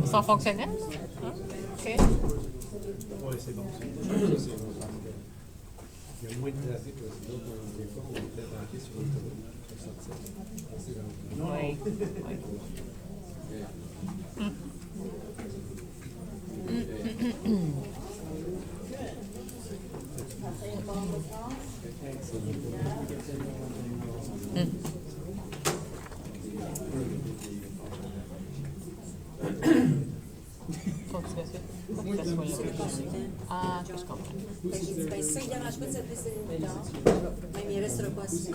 sont fonctionnels? Hein? OK. Oui, c'est bon. Il y a moins de trafic, là. Sinon, des fois, on était banqués sur l'autoroute pour sortir. Oui. Faut que tu fasses Ah, je comprends. Ben, ça, il ne dérange pas de s'appeler Céline Dard. Même il restera pas assis.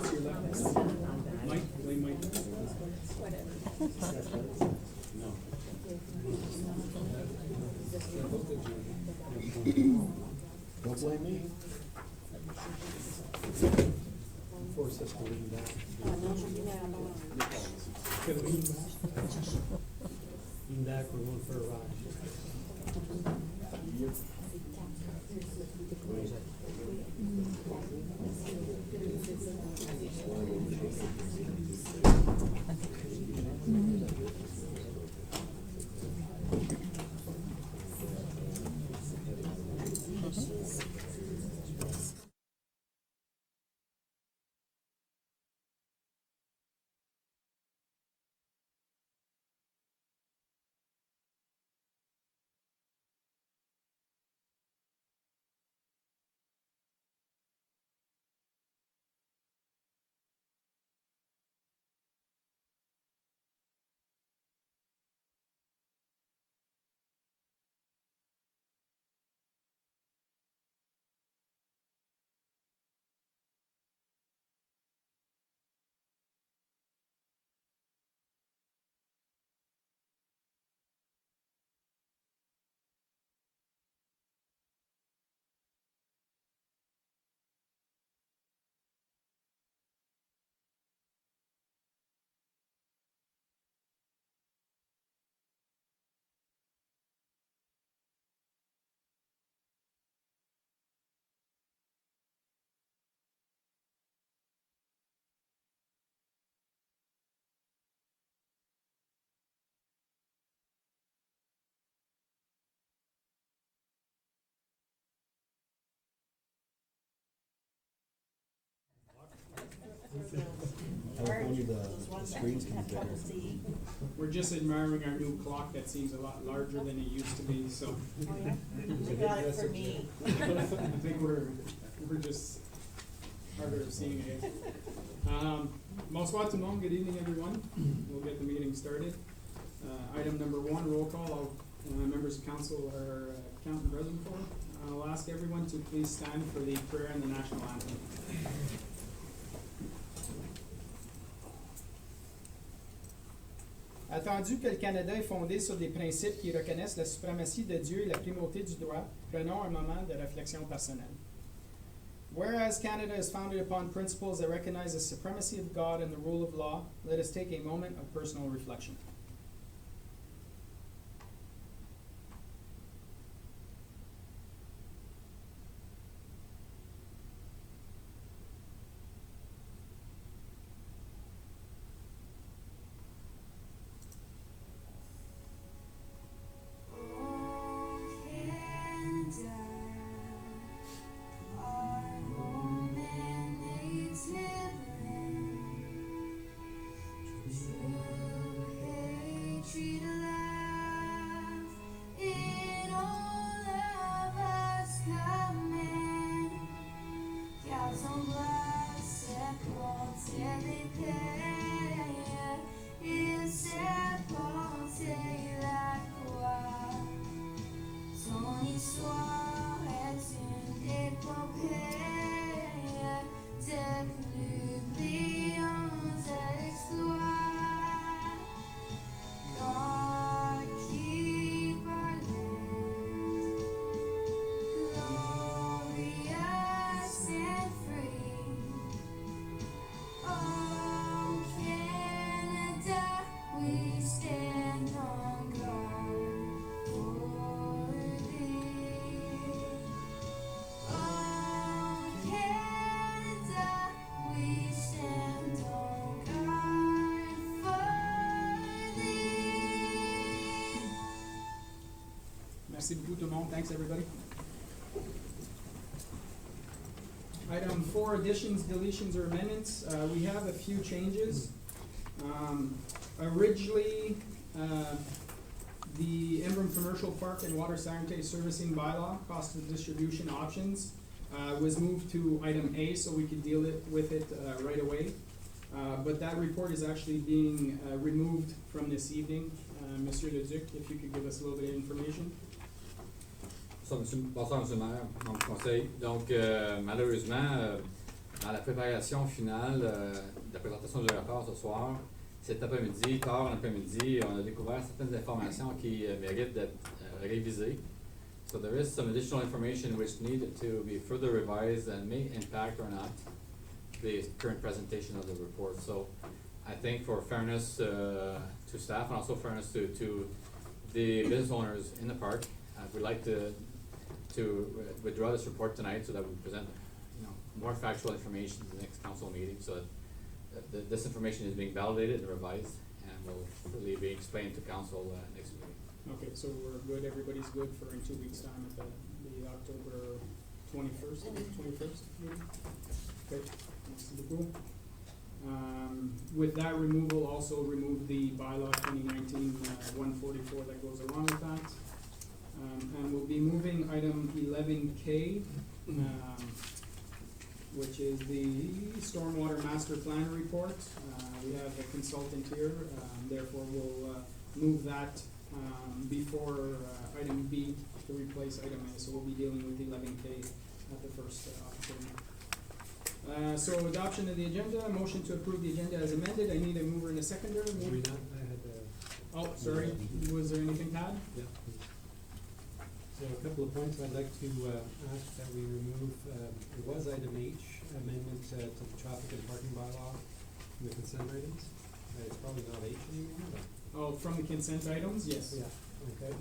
Don't blame me. Force us to lean back. Ah non, je viens à bord. Can we lean back? Lean back, we're going for a ride. California, the screens can be better. We're just admiring our new clock that seems a lot larger than it used to be, so You got it for me. I think we're just harder of seeing it. Bonsoir tout le monde, good evening everyone. We'll get the meeting started. Item number 1, roll call. All members of council are counted present for. I'll ask everyone to please stand for the prayer and the national anthem. Attendu que le Canada est fondé sur des principes qui reconnaissent la suprématie de Dieu et la primauté du droit, prenons un moment de réflexion personnelle. Whereas Canada is founded upon principles that recognize the supremacy of God and the rule of law, let us take a moment of personal reflection. Stand on guard for thee. Merci beaucoup tout le monde. Thanks everybody. Item 4, additions, deletions, or amendments. We have a few changes. Originally, the Emblem Commercial Park and Water Sanitary Servicing Bylaw, cost of distribution options, was moved to item A so we could deal with it right away. But that report is actually being removed from this evening. Monsieur Leduc, if you could give us a little bit of information. Bonsoir, Monsieur le maire, membre du conseil. Donc, malheureusement, dans la préparation finale de la présentation du rapport ce soir, cet après-midi, tard en après-midi, on a découvert certaines informations qui méritent d'être révisées. So there is some additional information which needed to be further revised and may impact or not the current presentation of the report. So I think for fairness to staff and also fairness to the business owners in the park, we'd like to withdraw this report tonight so that we present more factual information to the next council meeting so that this information is being validated and revised and will really be explained to council next meeting. Okay, so we're good, everybody's good for in 2 weeks' time at the October 21st meeting? Okay, merci beaucoup. With that removal, also remove the bylaw 2019-144 that goes along with that. And we'll be moving item 11K, which is the Stormwater Master Plan Report. We have a consultant here, therefore we'll move that before item B to replace item A. So we'll be dealing with 11K at the first opportunity. So adoption of the agenda, motion to approve the agenda as amended. I need a mover and a seconder. Oh, sorry, was there anything to add? Yeah. So a couple of points I'd like to ask that we remove, it was item H, amendment to the traffic and parking bylaw, the consent items. It's probably not H anymore, but. Oh, from the consent items, yes. Yeah, okay.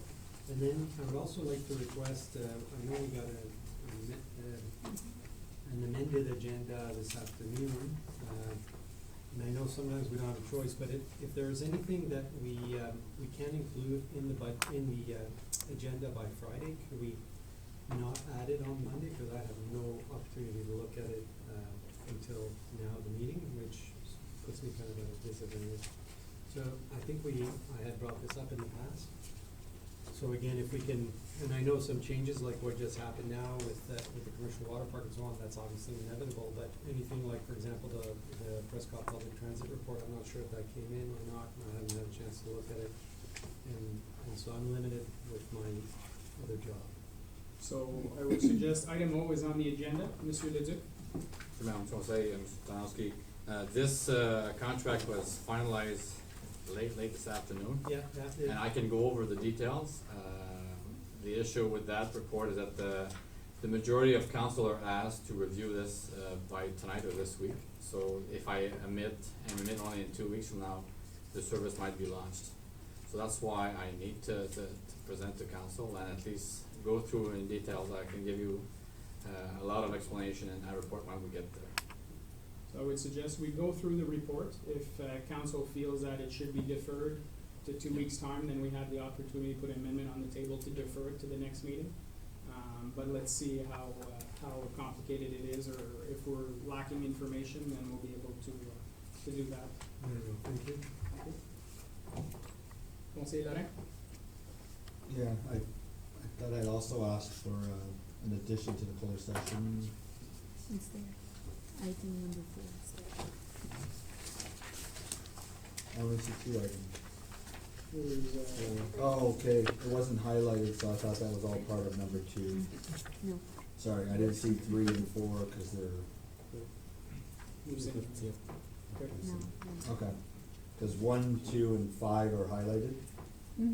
And then I would also like to request, I know we got an amended agenda this afternoon, and I know sometimes we don't have a choice, but if there is anything that we can include in the agenda by Friday, could we not add it on Monday? Because I have no opportunity to look at it until now, the meeting, which puts me kind of at a disadvantage. So I think I had brought this up in the past. So again, if we can, and I know some changes like what just happened now with the commercial water park and so on, that's obviously inevitable, but anything like, for example, the Prescott Public Transit Report, I'm not sure if that came in or not, and I haven't had a chance to look at it. And so I'm limited with my other job. So I would suggest item O is on the agenda, Monsieur Leduc. Monsieur le maire, Monsieur le conseil, Mr. Tanowski, this contract was finalized late this afternoon. Yeah, that is. And I can go over the details. The issue with that report is that the majority of council are asked to review this by tonight or this week. So if I omit only in 2 weeks from now, the service might be launched. So that's why I need to present to council and at least go through in details. I can give you a lot of explanation in our report when we get there. So I would suggest we go through the report. If council feels that it should be deferred to 2 weeks' time, then we have the opportunity to put an amendment on the table to defer it to the next meeting. But let's see how complicated it is, or if we're lacking information, then we'll be able to do that. Thank you. Conseil Laurent? Yeah, I thought I'd also ask for an addition to the closed session. It's there. Item number 4. I only see 2 items. There's, Oh, okay, it wasn't highlighted, so I thought that was all part of number 2. No. Sorry, I didn't see 3 and 4, cause they're, who's in? Okay. No. okay. Cause 1, 2, and 5 are highlighted,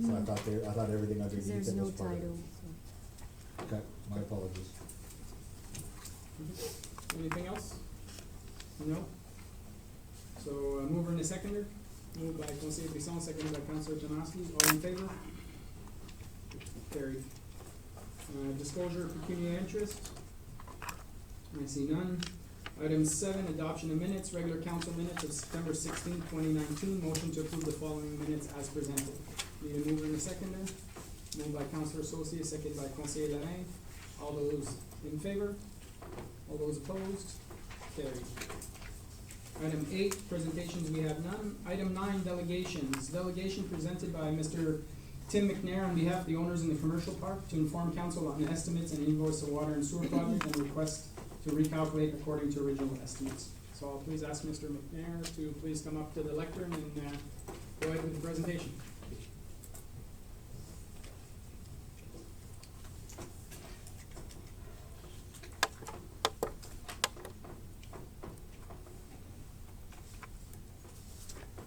so I thought everything Because underneath there's it no was part of it. title, so. Okay, my apologies. Anything else? No? So, mover and a seconder? Moved by Conseil Brisson, seconded by Councilor Townowski. All in favor? Carried. Disclosure of pecuniary interest? I see none. Item 7, adoption of minutes, regular council minutes of September 16, 2019. Motion to approve the following minutes as presented. Need a mover and a seconder? Moved by Councillor Saucier, second by Conseiller Lorrain. All those in favor? All those opposed? Carried. Item 8, presentations, we have none. Item 9, delegations. Delegation presented by Mr. Tim McNair on behalf of the owners in the commercial park to inform council on estimates and invoice of water and sewer project and request to recalculate according to original estimates. So I'll please ask Mr. McNair to please come up to the lectern and go ahead with the presentation.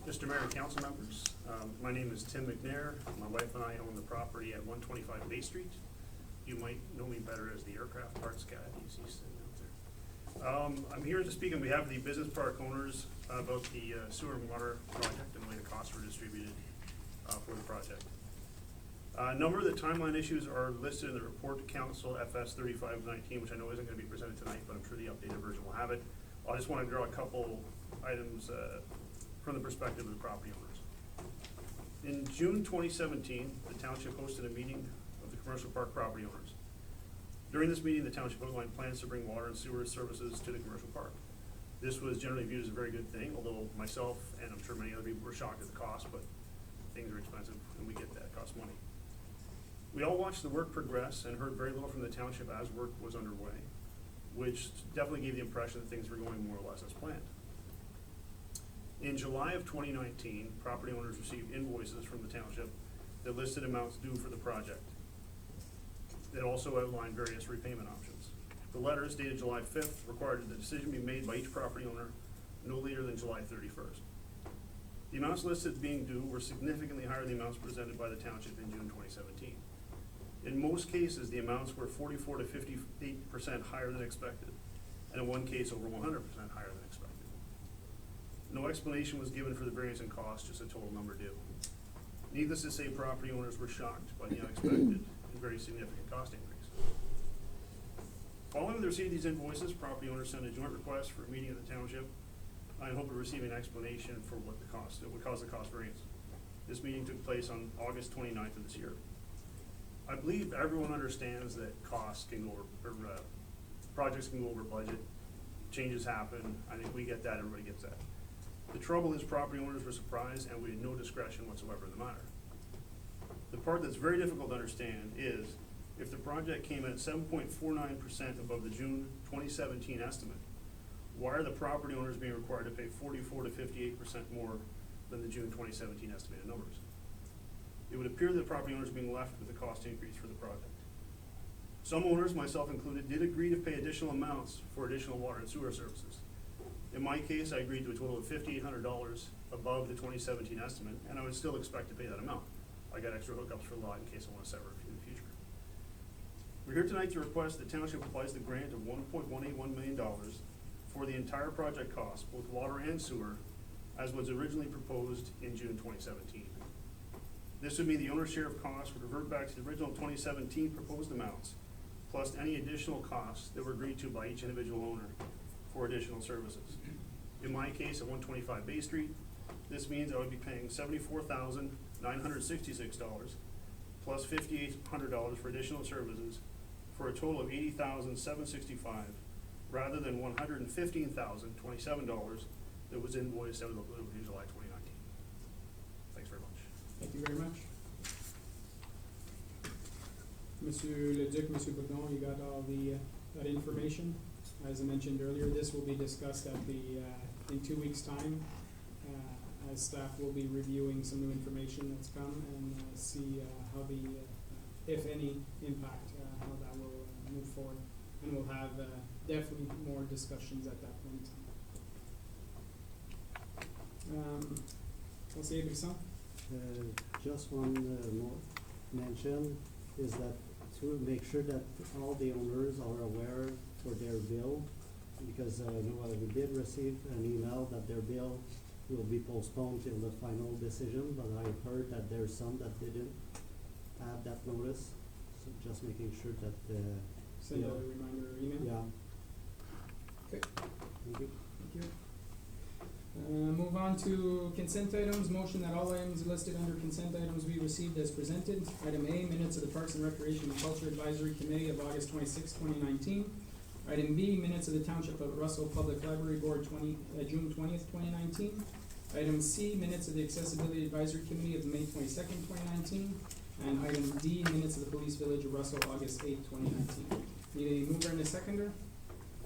Mr. Mayor and council members, my name is Tim McNair. My wife and I own the property at 125 Bay Street. You might know me better as the aircraft parts guy. He's sitting out there. I'm here to speak on behalf of the business park owners about the sewer and water project and the way the costs were distributed for the project. A number of the timeline issues are listed in the report to council FS 3519, which I know isn't going to be presented tonight, but I'm sure the updated version will have it. I just want to draw a couple items from the perspective of the property owners. In June 2017, the township hosted a meeting of the commercial park property owners. During this meeting, the township outlined plans to bring water and sewer services to the commercial park. This was generally viewed as a very good thing, although myself and I'm sure many other people were shocked at the cost, but things are expensive and we get that, it costs money. We all watched the work progress and heard very little from the township as work was underway, which definitely gave the impression that things were going more or less as planned. In July of 2019, property owners received invoices from the township that listed amounts due for the project. It also outlined various repayment options. The letters dated July 5th required that the decision be made by each property owner no later than July 31st. The amounts listed being due were significantly higher than the amounts presented by the township in June 2017. In most cases, the amounts were 44 to 58% higher than expected, and in one case, over 100% higher than expected. No explanation was given for the variance in cost, just a total number due. Needless to say, property owners were shocked by the unexpected and very significant cost increase. Following the receipt of these invoices, property owners sent a joint request for a meeting of the township in hope of receiving an explanation for what would cause the cost variance. This meeting took place on August 29th of this year. I believe everyone understands that costs can go over, or projects can go over budget, changes happen. I think we get that, everybody gets that. The trouble is property owners were surprised and we had no discretion whatsoever in the matter. The part that's very difficult to understand is if the project came in at 7.49% above the June 2017 estimate, why are the property owners being required to pay 44 to 58% more than the June 2017 estimated numbers? It would appear that the property owners are being left with the cost increase for the project. Some owners, myself included, did agree to pay additional amounts for additional water and sewer services. In my case, I agreed to a total of $5,800 above the 2017 estimate, and I would still expect to pay that amount. I got extra hookups for a lot in case I want to sever a few in the future. We're here tonight to request the township applies the grant of $1.181 million for the entire project cost, both water and sewer, as was originally proposed in June 2017. This would mean the owner's share of costs would revert back to the original 2017 proposed amounts, plus any additional costs that were agreed to by each individual owner for additional services. In my case, at 125 Bay Street, this means I would be paying $74,966 plus $5,800 for additional services for a total of $80,765 rather than $115,027 that was invoiced out of July 2019. Thanks very much. Thank you very much. Monsieur Leduc, Monsieur Bourdon, you got all the that information. As I mentioned earlier, this will be discussed at the in 2 weeks' time, as staff will be reviewing some new information that's come and see how the, if any, impact, how that will move forward. And we'll have definitely more discussions at that point in time. Conseiller Brisson? Just one more mention is that to make sure that all the owners are aware for their bill, because I know we did receive an email that their bill will be postponed till the final decision, but I heard that there's some that didn't have that notice, so just making sure that Send out a reminder email? yeah. Okay. Thank you. Thank you. Move on to consent items. Motion that all items listed under consent items be received as presented. Item A, minutes of the Parks and Recreation and Culture Advisory Committee of August 26, 2019. Item B, minutes of the Township of Russell Public Library Board June 20th, 2019. Item C, minutes of the Accessibility Advisory Committee of May 22nd, 2019. And item D, minutes of the Police Village of Russell, August 8th, 2019. Need a mover and a seconder?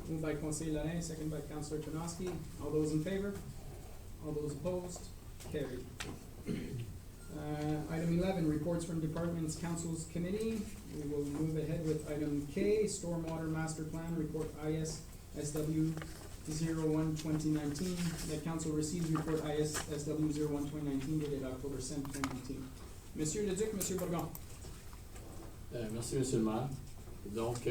Moved by Conseil Larin, second by Councillor Tarnowski. All those in favor? All those opposed? Carried. Item 11, reports from departments, councils, committee. We will move ahead with item K, Stormwater Master Plan, report ISSW 01-2019. The council receives report ISSW 01-2019 dated October 7, 2019. Monsieur Leduc, Monsieur Bourgon. Merci, Monsieur le maire. Donc,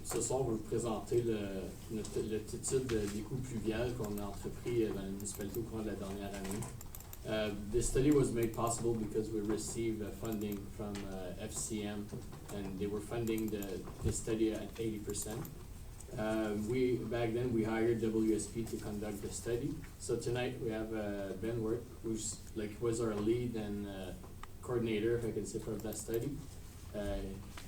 ce soir, on va vous présenter le titre des coûts pluviales qu'on a entrepris dans la municipalité au cours de la dernière année. This study was made possible because we received funding from FCM, and they were funding the study at 80%. Back then we hired WSP to conduct the study. So tonight we have Ben Wirt, who's was our lead and coordinator, if I can say, for that study.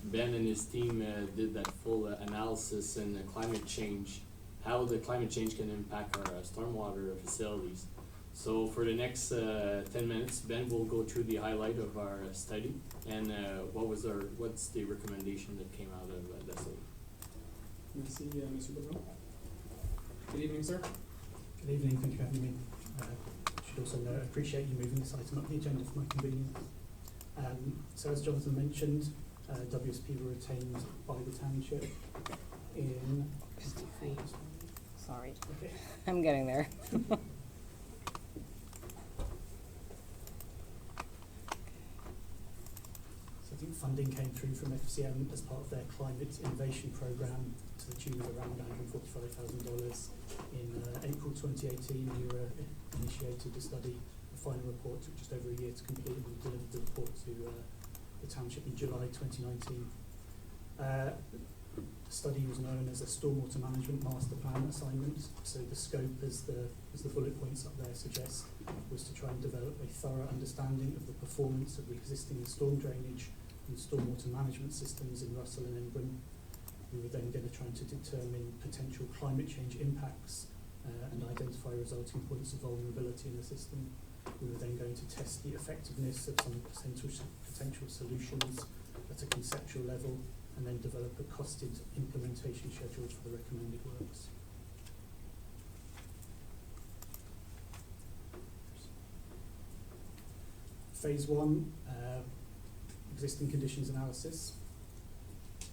Ben and his team did that full analysis in climate change, how the climate change can impact our stormwater facilities. So for the next 10 minutes, Ben will go through the highlight of our study and what's the recommendation that came out of that study. Merci, Monsieur Bourgon. Good evening, sir. Good evening, thank you for having me. Should also appreciate you moving this item up the agenda for my convenience. So as Jonathan mentioned, WSP were retained by the township in... Sorry, Okay. I'm getting there. So I think funding came through from FCM as part of their climate innovation program to the tune of around $145,000. In April 2018, we were initiated to study. The final report took just over a year to complete, and we delivered the report to the township in July 2019. The study was known as a Stormwater Management Master Plan assignment. So the scope, as the bullet points up there suggest, was to try and develop a thorough understanding of the performance of the existing storm drainage and stormwater management systems in Russell and Embrun. We were then going to try to determine potential climate change impacts and identify resulting points of vulnerability in the system. We were then going to test the effectiveness of some potential solutions at a conceptual level, and then develop a costed implementation schedule for the recommended works. Phase 1, existing conditions analysis.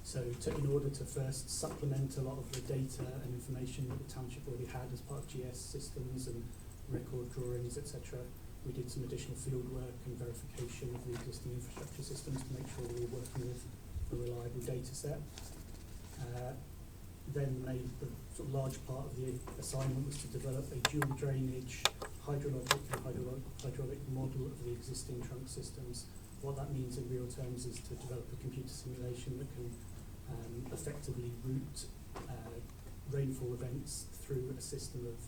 So in order to first supplement a lot of the data and information that the township already had as part of GS systems and record drawings, etc., we did some additional field work and verification of the existing infrastructure systems to make sure we were working with a reliable data set. Then the sort of large part of the assignment was to develop a dual drainage hydrologic and hydraulic model of the existing trunk systems. What that means in real terms is to develop a computer simulation that can effectively route rainfall events through a system of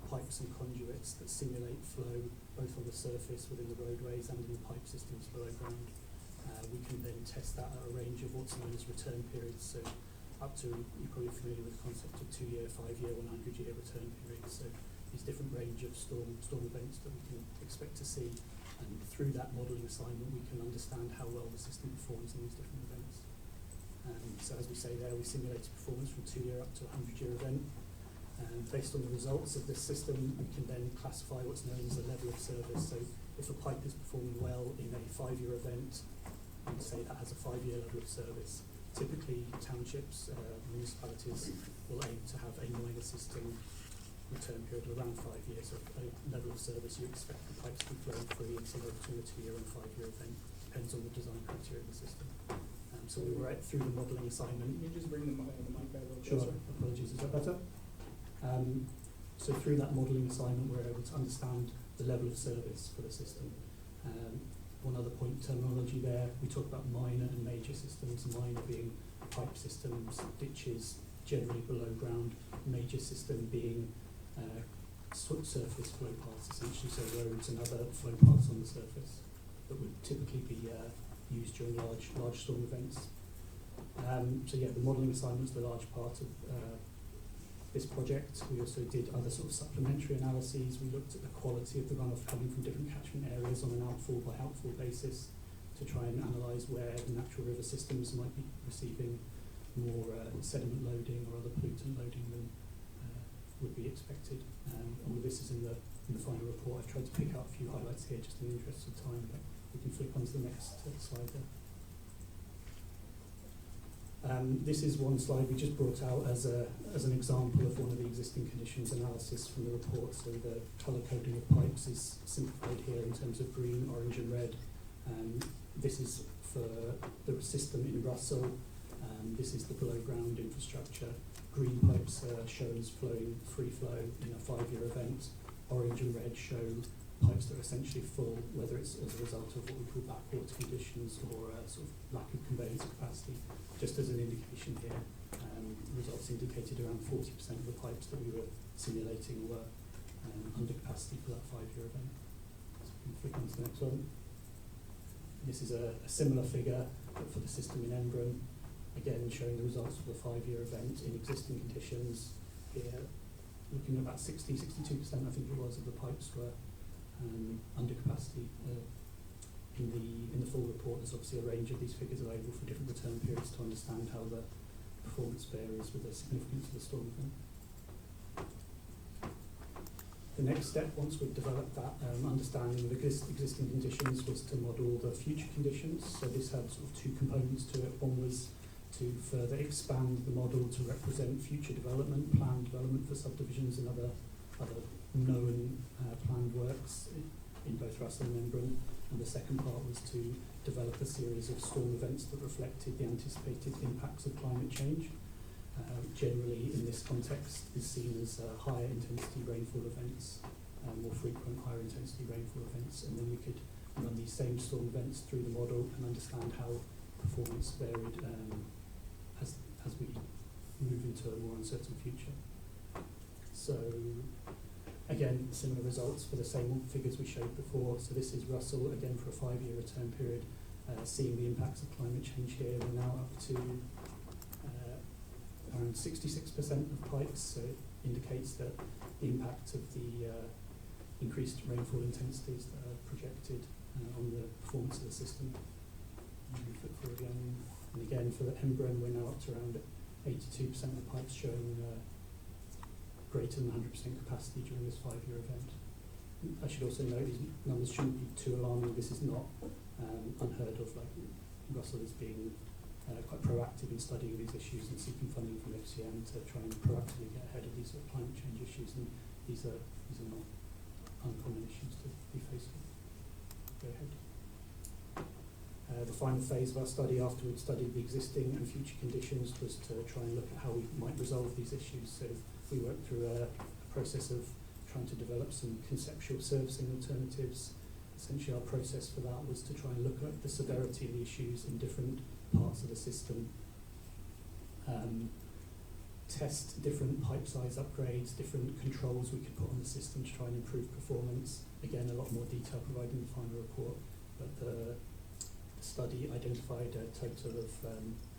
pipes and conduits that simulate flow both on the surface within the roadways and in the pipe systems below ground. We can then test that at a range of what's known as return periods, so up to, you're probably familiar with the concept of 2-year, 5-year, 100-year return periods, so these different range of storm events that we can expect to see, and through that modelling assignment we can understand how well the system performs in these different events. So as we say there, we simulated performance from 2-year up to a 100-year event. And based on the results of this system, we can then classify what's known as a level of service. So if a pipe is performing well in a 5-year event, we'd say that has a 5-year level of service. Typically, townships, municipalities will aim to have a minor system return period of around 5 years. So a level of service, you expect the pipes to be flowing free in somewhere between a 2-year and 5-year event. Depends on the design criteria of the system. So we were through the modelling assignment. Can you just bring the mic a little Sure, closer? apologies, is that better? So through that modelling assignment, we're able to understand the level of service for the system. One other point, terminology there, we talk about minor and major systems, minor being pipe systems, ditches, generally below ground, major system being surface flow paths, essentially, so roads and other flow paths on the surface that would typically be used during large storm events. So yeah, the modelling assignment's the large part of this project. We also did other sort of supplementary analyses. We looked at the quality of the runoff coming from different catchment areas on an outfall by outfall basis to try and analyse where the natural river systems might be receiving more sediment loading or other pollutant loading than would be expected. All of this is in the final report. I've tried to pick out a few highlights here just in the interest of time, but we can flip on to the next slide there. This is one slide we just brought out as an example of one of the existing conditions analysis from the report. So the colour coding of pipes is simplified here in terms of green, orange and red. This is for the system in Russell. This is the below ground infrastructure. Green pipes shows flowing free flow in a 5-year event. Orange and red show pipes that are essentially full, whether it's as a result of what we call backwater conditions or sort of lack of conveyance capacity. Just as an indication here, results indicated around 40% of the pipes that we were simulating were under capacity for that 5-year event. So we can flick on to the next one. This is a similar figure but for the system in Embrun, again showing the results for the 5-year event in existing conditions. Here, looking at about 62%, I think it was, of the pipes were under capacity. In the full report, there's obviously a range of these figures available for different return periods to understand how the performance varies with the significance of the storm event. The next step, once we've developed that understanding of existing conditions, was to model the future conditions. So this had sort of two components to it. One was to further expand the model to represent future development, planned development for subdivisions and other known planned works in both Russell and Embrun. And the second part was to develop a series of storm events that reflected the anticipated impacts of climate change. Generally, in this context, is seen as higher intensity rainfall events, more frequent higher intensity rainfall events, and then we could run these same storm events through the model and understand how performance varied as we move into a more uncertain future. So, again, similar results for the same figures we showed before. So this is Russell, again for a 5-year return period, seeing the impacts of climate change here. We're now up to around 66% of pipes, so it indicates that the impact of the increased rainfall intensities that are projected on the performance of the system. Flip through again. And again, for the Embrun, we're now up to around 82% of pipes showing greater than 100% capacity during this 5-year event. I should also note these numbers shouldn't be too alarming. This is not unheard of. Like Russell is being quite proactive in studying these issues and seeking funding from FCM to try and proactively get ahead of these sort of climate change issues. And these are not uncommon issues to be faced with. Go ahead. The final phase of our study, after we'd studied the existing and future conditions, was to try and look at how we might resolve these issues. So we worked through a process of trying to develop some conceptual servicing alternatives. Essentially, our process for that was to try and look at the severity of the issues in different parts of the system, test different pipe size upgrades, different controls we could put on the system to try and improve performance. Again, a lot more detail provided in the final report, but the study identified a total of,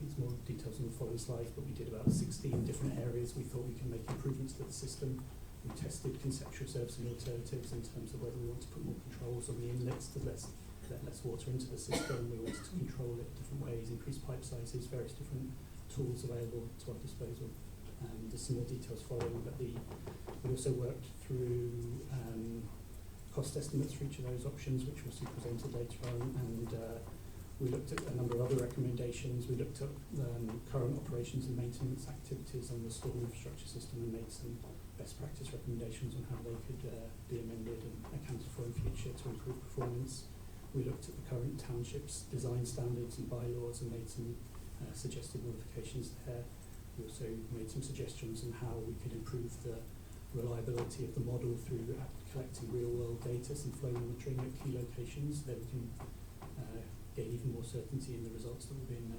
there's more details on the following slides, but we did about 16 different areas we thought we can make improvements to the system. We tested conceptual servicing alternatives in terms of whether we want to put more controls on the inlets to let less water into the system. We wanted to control it different ways, increase pipe sizes, various different tools available to our disposal. There's some more details following, but we also worked through cost estimates for each of those options, which will be presented later on, and we looked at a number of other recommendations. We looked at current operations and maintenance activities on the storm infrastructure system and made some best practice recommendations on how they could be amended and accounted for in future to improve performance. We looked at the current townships design standards and bylaws and made some suggested modifications there. We also made some suggestions on how we could improve the reliability of the model through collecting real-world data, some flow monitoring at key locations. Then we can gain even more certainty in the results that were being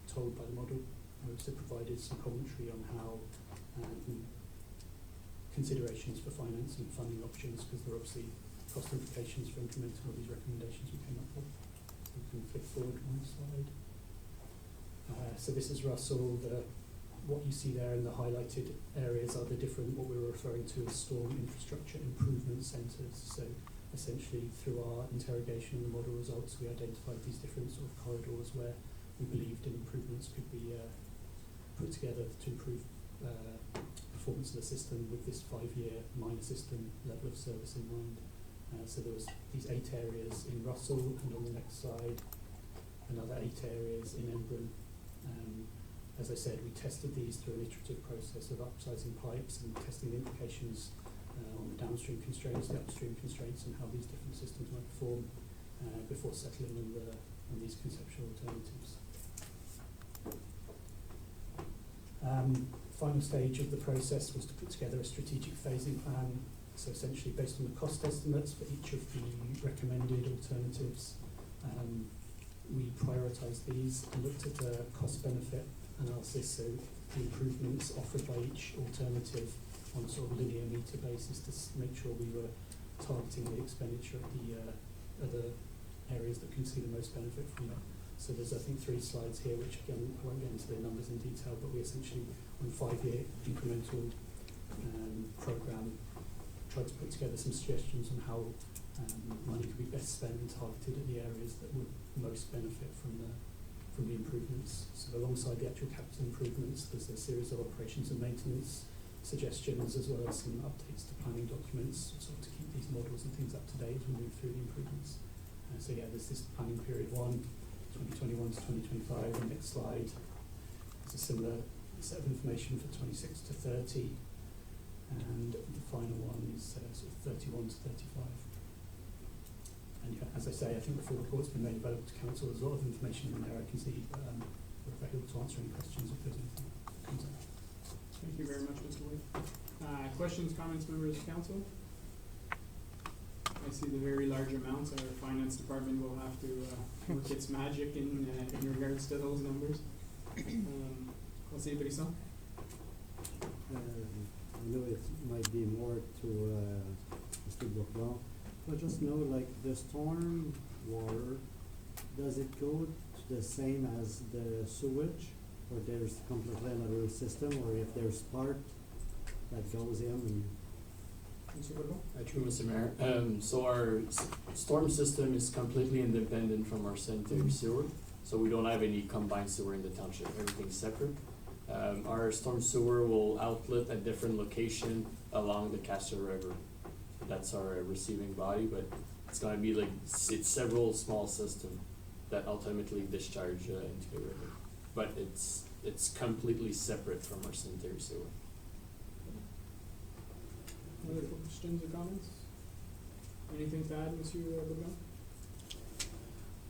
told by the model. We also provided some commentary on how considerations for financing funding options, because there are obviously cost implications for implementing all these recommendations we came up with. We can flick forward one slide. So this is Russell. What you see there in the highlighted areas are the different, what we were referring to as storm infrastructure improvement centres. So essentially through our interrogation and the model results, we identified these different sort of corridors where we believed improvements could be put together to improve performance of the system with this 5-year minor system level of service in mind. So there was these 8 areas in Russell, and on the next slide, another 8 areas in Embrun. As I said, we tested these through an iterative process of upsizing pipes and testing the implications on the downstream constraints, the upstream constraints, and how these different systems might perform before settling on these conceptual alternatives. Final stage of the process was to put together a strategic phasing plan. So essentially, based on the cost estimates for each of the recommended alternatives, we prioritised these and looked at the cost-benefit analysis, so the improvements offered by each alternative on a sort of linear meter basis to make sure we were targeting the expenditure at the other areas that can see the most benefit from it. So there's, I think, 3 slides here, which again, I won't get into the numbers in detail, but we essentially, on a 5-year incremental programme, tried to put together some suggestions on how money could be best spent and targeted at the areas that would most benefit from the improvements. So alongside the actual capital improvements, there's a series of operations and maintenance suggestions, as well as some updates to planning documents, sort of to keep these models and things up to date as we move through the improvements. So yeah, there's this planning period 1, 2021 to 2025. The next slide is a similar set of information for 26 to 30, and the final one is sort of 31 to 35. And yeah, as I say, I think the full report's been made available to council. There's a lot of information in there, I can see, but we're available to answer any questions if there's anything that comes up. Thank you very much, Mr. Wade. Questions, comments, members of council? I see the very large amounts. Our finance department will have to work its magic in regards to those numbers. Conseil Pedestrian? I know it might be more to Mr. Bourdon, but just know, like, the storm water, does it go to the same as the sewage, or there's completely another system, or if there's part that goes in and... Mr. Bourdon? True, Mr. Mayor. So our storm system is completely independent from our sanitary sewer, so we don't have any combined sewer in the township. Everything's separate. Our storm sewer will outlet at different location along the Castor River. That's our receiving body, but it's gonna be like, it's several small systems that ultimately discharge into the river. But it's completely separate from our sanitary sewer. Other questions or comments? Anything to add, Monsieur Bourdon?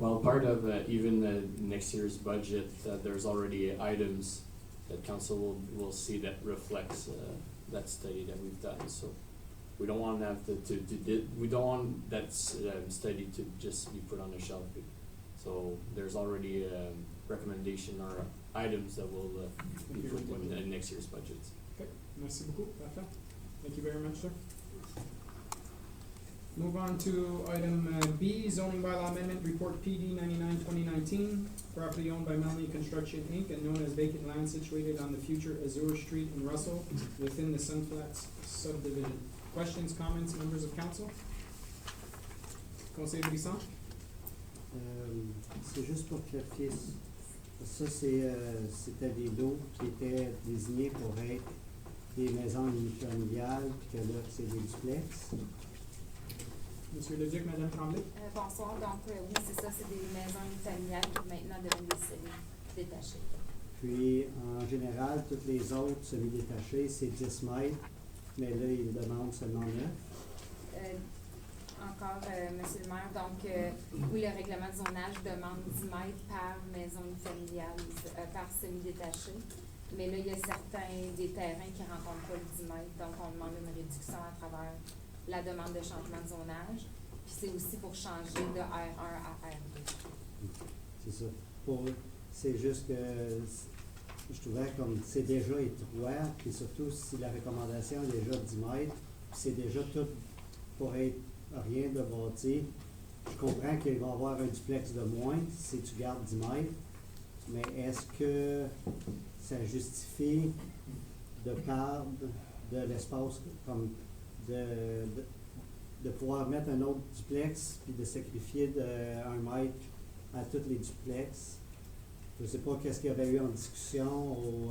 Well, part of even next year's budget, there's already items that council will see that reflects that study that we've done. So we don't want to have we don't want that study to just be put on the shelf. So there's already recommendation or items that will be put in next year's budgets. Okay, merci beaucoup. Parfait. Thank you very much, sir. Move on to item B, zoning bylaw amendment report PD 99-2019, property owned by Melanie Construction Inc. and known as vacant land situated on the future Azure Street in Russell within the Sunflats subdivision. Questions, comments, members of council? Conseil Brisson? C'est juste pour clarifier, ça c'était des lots qui étaient désignés pour être des maisons unifamiliales, puis que là c'est des duplex. Monsieur Leduc, Madame Tremblay? Bonsoir, donc oui, c'est ça, c'est des maisons familiales qui maintenant deviennent des semi-détachées. Puis en général, toutes les autres semi-détachées, c'est 10 mètres, mais là, ils demandent seulement 9. Encore, Monsieur le maire, donc oui, le règlement de zonage demande 10 mètres par maison familiale, par semi-détachée. Mais là, il y a certains des terrains qui ne rencontrent pas le 10 mètres, donc on demande une réduction à travers la demande de changement de zonage. Puis c'est aussi pour changer de R1 à R2. C'est ça. C'est juste que je trouvais comme c'est déjà étroit, puis surtout si la recommandation est déjà 10 mètres, puis c'est déjà tout pour être rien de bâti. Je comprends qu'il va y avoir un duplex de moins si tu gardes 10 mètres, mais est-ce que ça justifie de perdre de l'espace comme de pouvoir mettre un autre duplex puis de sacrifier de 1 mètre à tous les duplex? Je ne sais pas qu'est-ce qu'il y avait eu en discussion au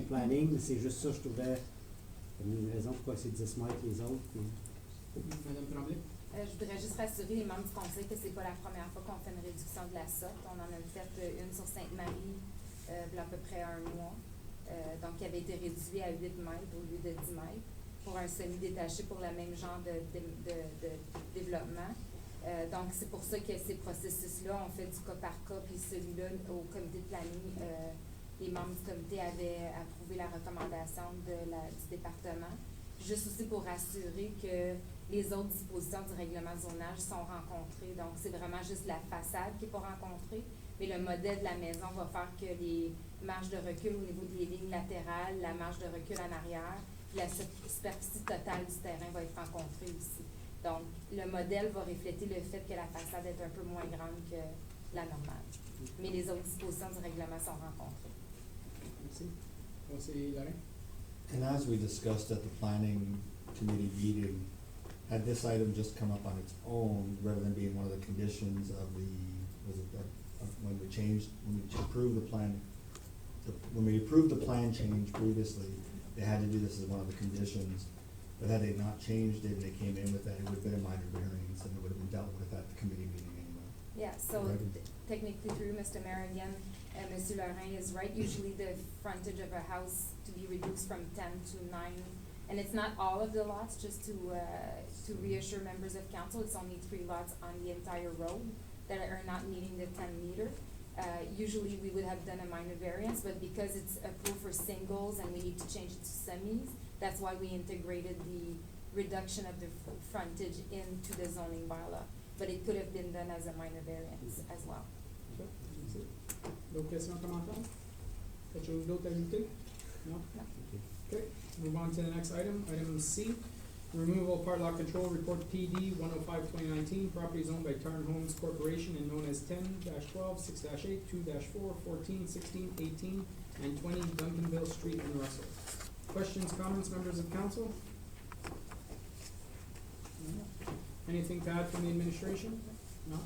planning, mais c'est juste ça, je trouvais comme une raison pourquoi c'est 10 mètres les autres. Puis... Madame Tremblay? Je voudrais juste rassurer les membres du conseil que c'est pas la première fois qu'on fait une réduction de la sorte. On en a fait une sur Sainte-Marie il y a à peu près 1 mois. Donc, qui avait été réduit à 8 mètres au lieu de 10 mètres pour un semi-détaché pour le même genre de développement. Donc, c'est pour ça que ces processus-là, on fait du cas par cas, puis celui-là, au comité de planning, les membres du comité avaient approuvé la recommandation du département. Juste aussi pour assurer que les autres dispositions du règlement de zonage sont rencontrées. Donc, c'est vraiment juste la façade qui n'est pas rencontrée, mais le modèle de la maison va faire que les marges de recul au niveau des lignes latérales, la marge de recul en arrière, puis la superficie totale du terrain va être rencontrée aussi. Donc, le modèle va refléter le fait que la façade est un peu moins grande que la normale. Mais les autres dispositions du règlement sont rencontrées. Merci. Conseiller Lorrain? And as we discussed at the planning committee meeting, had this item just come up on its own, rather than being one of the conditions of the, when we approved the plan, when we approved the plan change previously, they had to do this as one of the conditions. But had they not changed it and they came in with that, it would have been a minor variance and it would have been dealt with at the committee meeting anyway. Yeah, so Right. technically through Mr. Mayor again, Mr. Lorrain is right. Usually the frontage of a house to be reduced from 10 to 9, and it's not all of the lots, just to reassure members of council, it's only 3 lots on the entire road that are not meeting the 10 meter. Usually we would have done a minor variance, but because it's approved for singles and we need to change it to semis, that's why we integrated the reduction of the frontage into the zoning bylaw. But it could have been done as a minor variance as well. Okay. Merci. D'autres questions, commentaires? Quelque chose d'autre à ajouter? No? No. Okay, move on to the next item. Item C, removal of part lot control report PD 105-2019, properties owned by Tarn Homes Corporation and known as 10-12, 6-8, 2-4, 14, 16, 18, and 20 Duncanville Street in Russell. Questions, comments, members of council? No? Anything to add from the administration? No?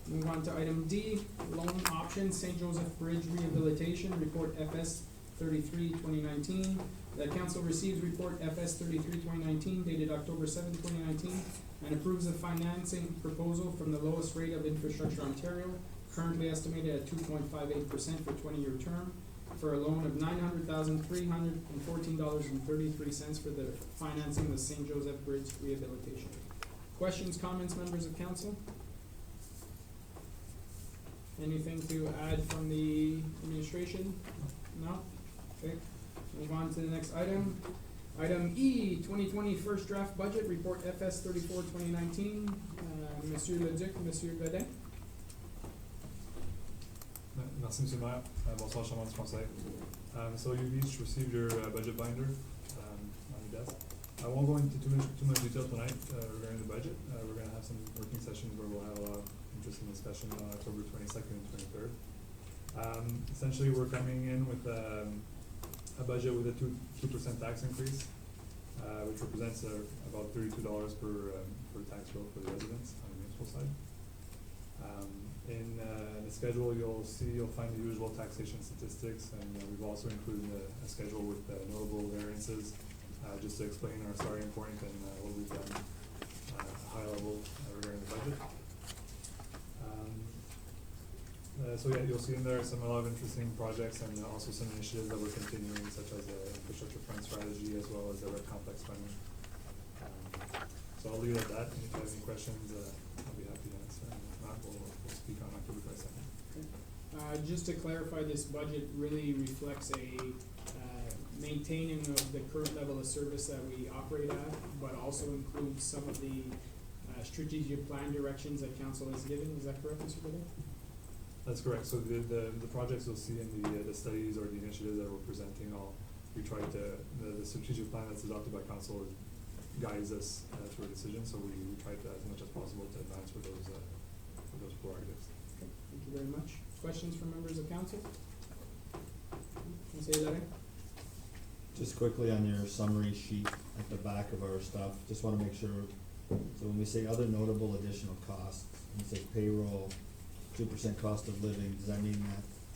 Move on to item D, loan options, St. Joseph Bridge Rehabilitation, report FS 33-2019. The council receives report FS 33-2019 dated October 7, 2019, and approves the financing proposal from the lowest rate of Infrastructure Ontario, currently estimated at 2.58% for 20-year term, for a loan of $900,314.33 for the financing of the St. Joseph Bridge Rehabilitation. Questions, comments, members of council? Anything to add from the administration? No? Okay. Move on to the next item. Item E, 2020 first draft budget report FS 34-2019. Monsieur Leduc, Monsieur Godin. Merci, Monsieur le Maire. Bonsoir, chers membres du Conseil. So you each received your budget binder on your desk. I won't go into too much detail tonight regarding the budget. We're going to have some working sessions where we'll have a lot of interesting discussion on October 22nd and 23rd. Essentially, we're coming in with a budget with a 2% tax increase, which represents about $32 per tax bill for the residents on the municipal side. In the schedule, you'll find the usual taxation statistics, and we've also included a schedule with notable variances, just to explain our starting point and what we've done at a high level regarding the budget. So yeah, you'll see in there a lot of interesting projects and also some initiatives that we're continuing, such as the infrastructure fund strategy as well as the red complex funding. So I'll leave it at that, and if you have any questions, I'll be happy to answer, and if not, we'll speak on October 22nd. Okay. Just to clarify, this budget really reflects a maintaining of the current level of service that we operate at, but also includes some of the strategic plan directions that council has given. Is that correct, Mr. Goodell? That's correct. So the projects you'll see in the studies or the initiatives that we're presenting, we try to, the strategic plan that's adopted by council guides us to our decision, so we try to, as much as possible, to advance for those prerogatives. Okay, thank you very much. Questions from members of council? Conseil Larry? Just quickly on your summary sheet at the back of our stuff, just wanna make sure, so when we say other notable additional costs, and say payroll, 2% cost of living, does that mean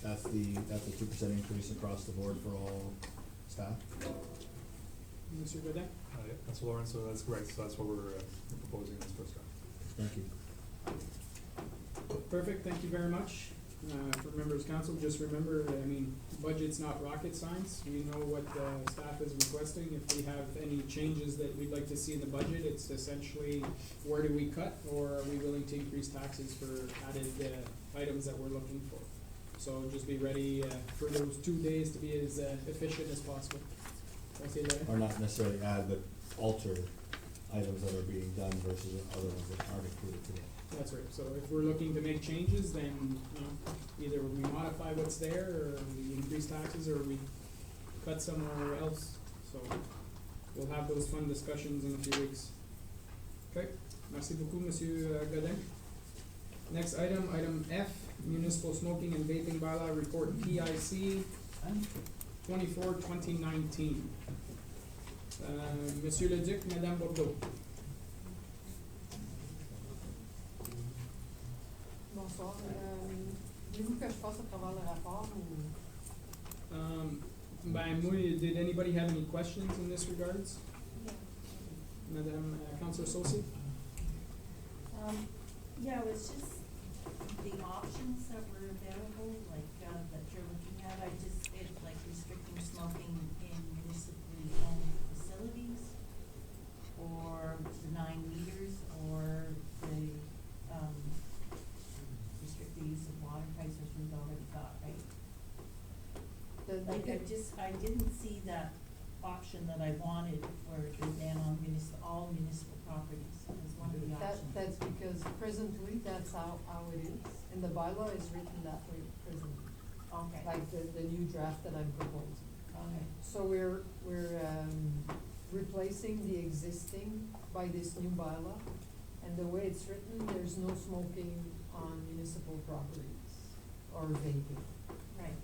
that's a 2% increase across the board for all staff? Monsieur Godin? Yeah, Councilor Lawrence, so that's correct. So that's what we're proposing in this first draft. Thank you. Perfect, thank you very much. For members of council, just remember, I mean, budget's not rocket science. We know what staff is requesting. If we have any changes that we'd like to see in the budget, it's essentially where do we cut, or are we willing to increase taxes for added items that we're looking for? So just be ready for those 2 days to be as efficient as possible. Can I say that? Or not necessarily add, but alter items that are being done versus other ones that aren't included today. That's right. So if we're looking to make changes, then, you know, either we modify what's there, or we increase taxes, or we cut somewhere else. So we'll have those fun discussions in a few weeks. Okay, merci beaucoup, Monsieur Godin. Next item, item F, Municipal Smoking and Vaping Bylaw Report PIC 24-2019. Monsieur Leduc, Madame Bordeaux. Bonsoir. Voulez-vous que je passe à travers le rapport ou? Did anybody have any questions in this regards? Yeah. Madame Councilor Sosi? Yeah, it was just the options that were available, like, that you're looking at. It's like restricting smoking in municipally owned facilities, or the 9 meters, or the, restrict the use of water prices we've already got, right? Like, I didn't see that option that I wanted for the ban on all municipal properties as one of the options. That's because presently, that's how it is. And the bylaw is written that way presently, Okay. like the new draft that I'm proposing. Okay. So we're replacing the existing by this new bylaw. And the way it's written, there's no smoking on municipal properties or vaping. Right.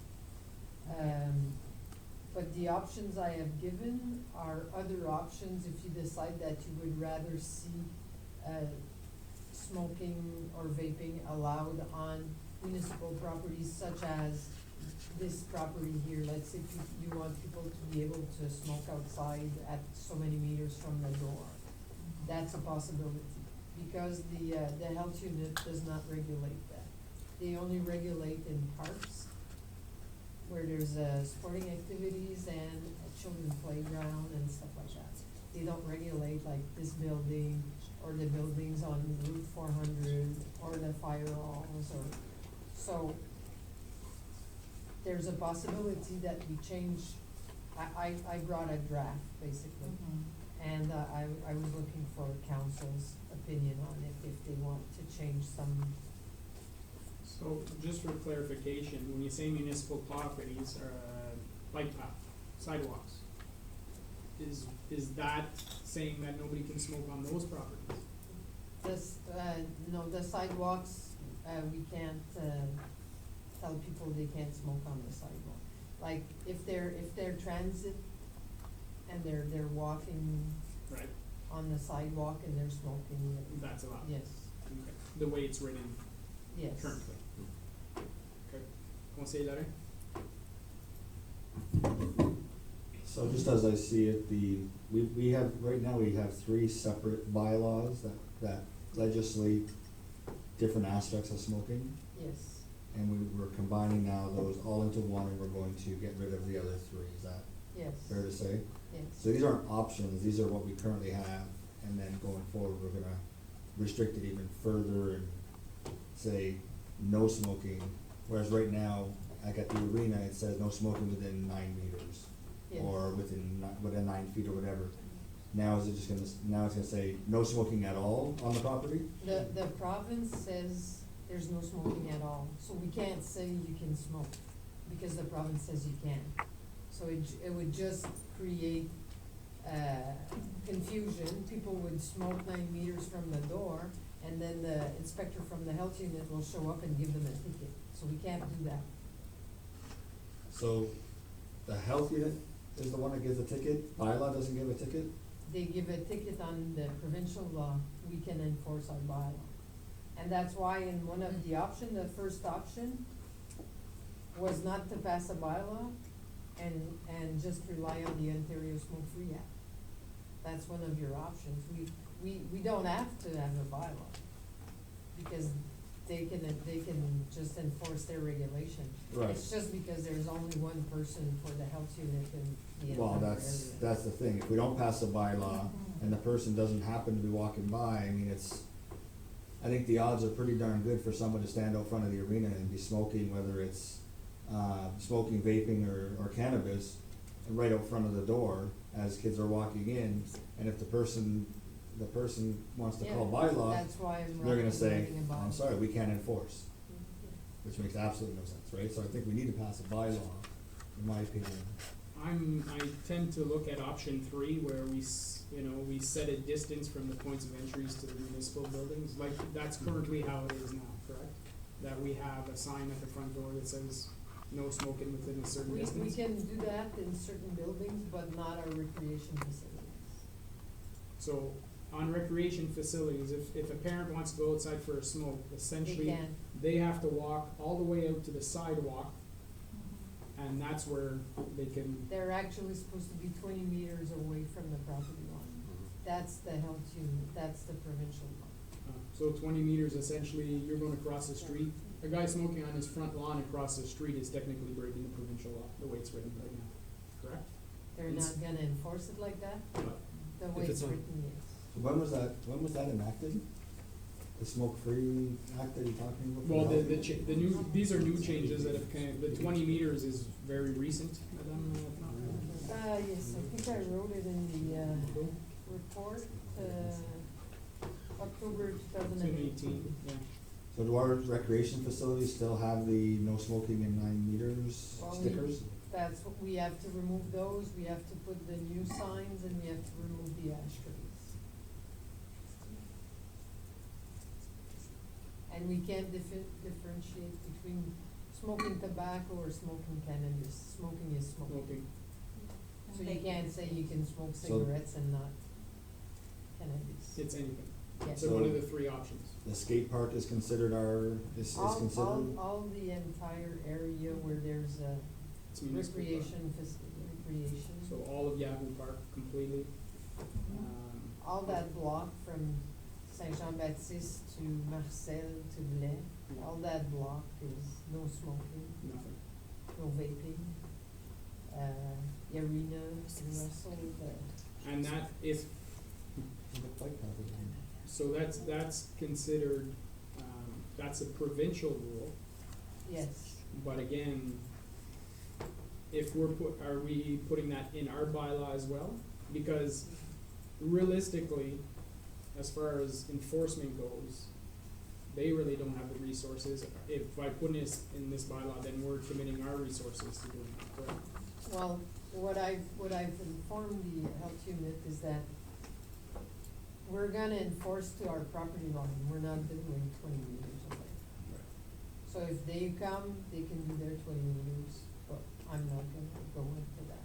But the options I have given are other options if you decide that you would rather see smoking or vaping allowed on municipal properties, such as this property here. Let's say you want people to be able to smoke outside at so many meters from the door. That's a possibility, because the health unit does not regulate that. They only regulate in parks, where there's sporting activities and a children's playground and stuff like that. They don't regulate like this building or the buildings on Route 400 or the fire halls, or, so there's a possibility that we change. I brought a draft basically. And I was looking for council's opinion on it, if they want to change some. So, just for clarification, when you say municipal properties, bike path, sidewalks, is that saying that nobody can smoke on those properties? No, the sidewalks, we can't, tell people they can't smoke on the sidewalk. Like, if they're transit and they're walking Right. on the sidewalk and they're smoking. That's allowed? Yes, Okay, the way it's written yes. currently? Okay, Conseil Larry? So just as I see it, we have, right now we have 3 separate bylaws that legislate different aspects of smoking. Yes, And we're combining now those all into one, and we're going to get rid of the other 3, is that yes, fair to say? yes. So these aren't options, these are what we currently have, and then going forward, we're gonna restrict it even further and say no smoking, whereas right now, like at the arena, it says no smoking within 9 meters. Yes. Or within 9 feet or whatever. Now is it just gonna say no smoking at all on the property? The province says there's no smoking at all. So we can't say you can smoke, because the province says you can. So it would just create, confusion. People would smoke 9 meters from the door, and then the inspector from the health unit will show up and give them a ticket. So we can't do that. So the health unit is the one that gives a ticket, bylaw doesn't give a ticket? They give a ticket on the provincial law, we can enforce our bylaw. And that's why in one of the option, the first option was not to pass a bylaw and just rely on the Ontario Smoke Free Act. That's one of your options. We don't have to have a bylaw, because they can just enforce their regulation. Right. It's just because there's only one person for the health unit in the entire Well, area. that's the thing, if we don't pass a bylaw and the person doesn't happen to be walking by, I mean, I think the odds are pretty darn good for someone to stand out front of the arena and be smoking, whether it's, smoking, vaping, or cannabis, right out front of the door as kids are walking in, and if the person wants to call Yeah, bylaw, that's why I'm they're gonna say, writing about I'm it. sorry, we can't enforce, which makes absolutely no sense, right? So I think we need to pass a bylaw, in my opinion. I tend to look at option 3, where we set a distance from the points of entries to the municipal buildings, like, that's currently how it is now, correct? That we have a sign at the front door that says, no smoking within a certain We distance. can do that in certain buildings, but not our recreation facilities. So, on recreation facilities, if a parent wants to go outside for a smoke, essentially, They can. they have to walk all the way out to the sidewalk, and that's where they can, They're actually supposed to be 20 meters away from the property line. That's the health unit, that's the provincial law. so 20 meters, essentially, you're going across the street. A guy smoking on his front lawn across the street is technically breaking the provincial law, the way it's written right now, correct? They're It's- not gonna enforce it like that, But the If way it's it's on- written, yes. So when was that enacted? The smoke-free act that you're talking about? Well, the new, these are new changes that have the 20 meters is very recent, Madam, Yes, I think I wrote it in the, report, October 2018. 2018, yeah. So do our recreation facilities still have the no smoking in 9 meters Well, stickers? That's what, we have to remove those, we have to put the new signs, and we have to remove the ashtrays. And we can't differentiate between smoking tobacco or smoking cannabis. Smoking is smoking. Smoking. So you can't say you can smoke So- cigarettes and not cannabis. It's anything. Yes. So one of the 3 options. The skate park is considered is considered? All the entire area where there's a It's municipal park. recreation. So all of Yahoo Park completely. All that block from Saint-Jean-Baptiste to Marcel to Blais, all that block is no smoking, Nothing. no vaping. Arena, Russell, And that is, so that's considered, that's a provincial rule, yes. but again, if are we putting that in our bylaw as well? Because realistically, as far as enforcement goes, they really don't have the resources. If by putting this in this bylaw, then we're committing our resources to doing that, correct? Well, what I've informed the health unit is that we're gonna enforce to our property line, we're not doing 20 meters away. So if they come, they can do their 20 meters, but I'm not gonna go into that.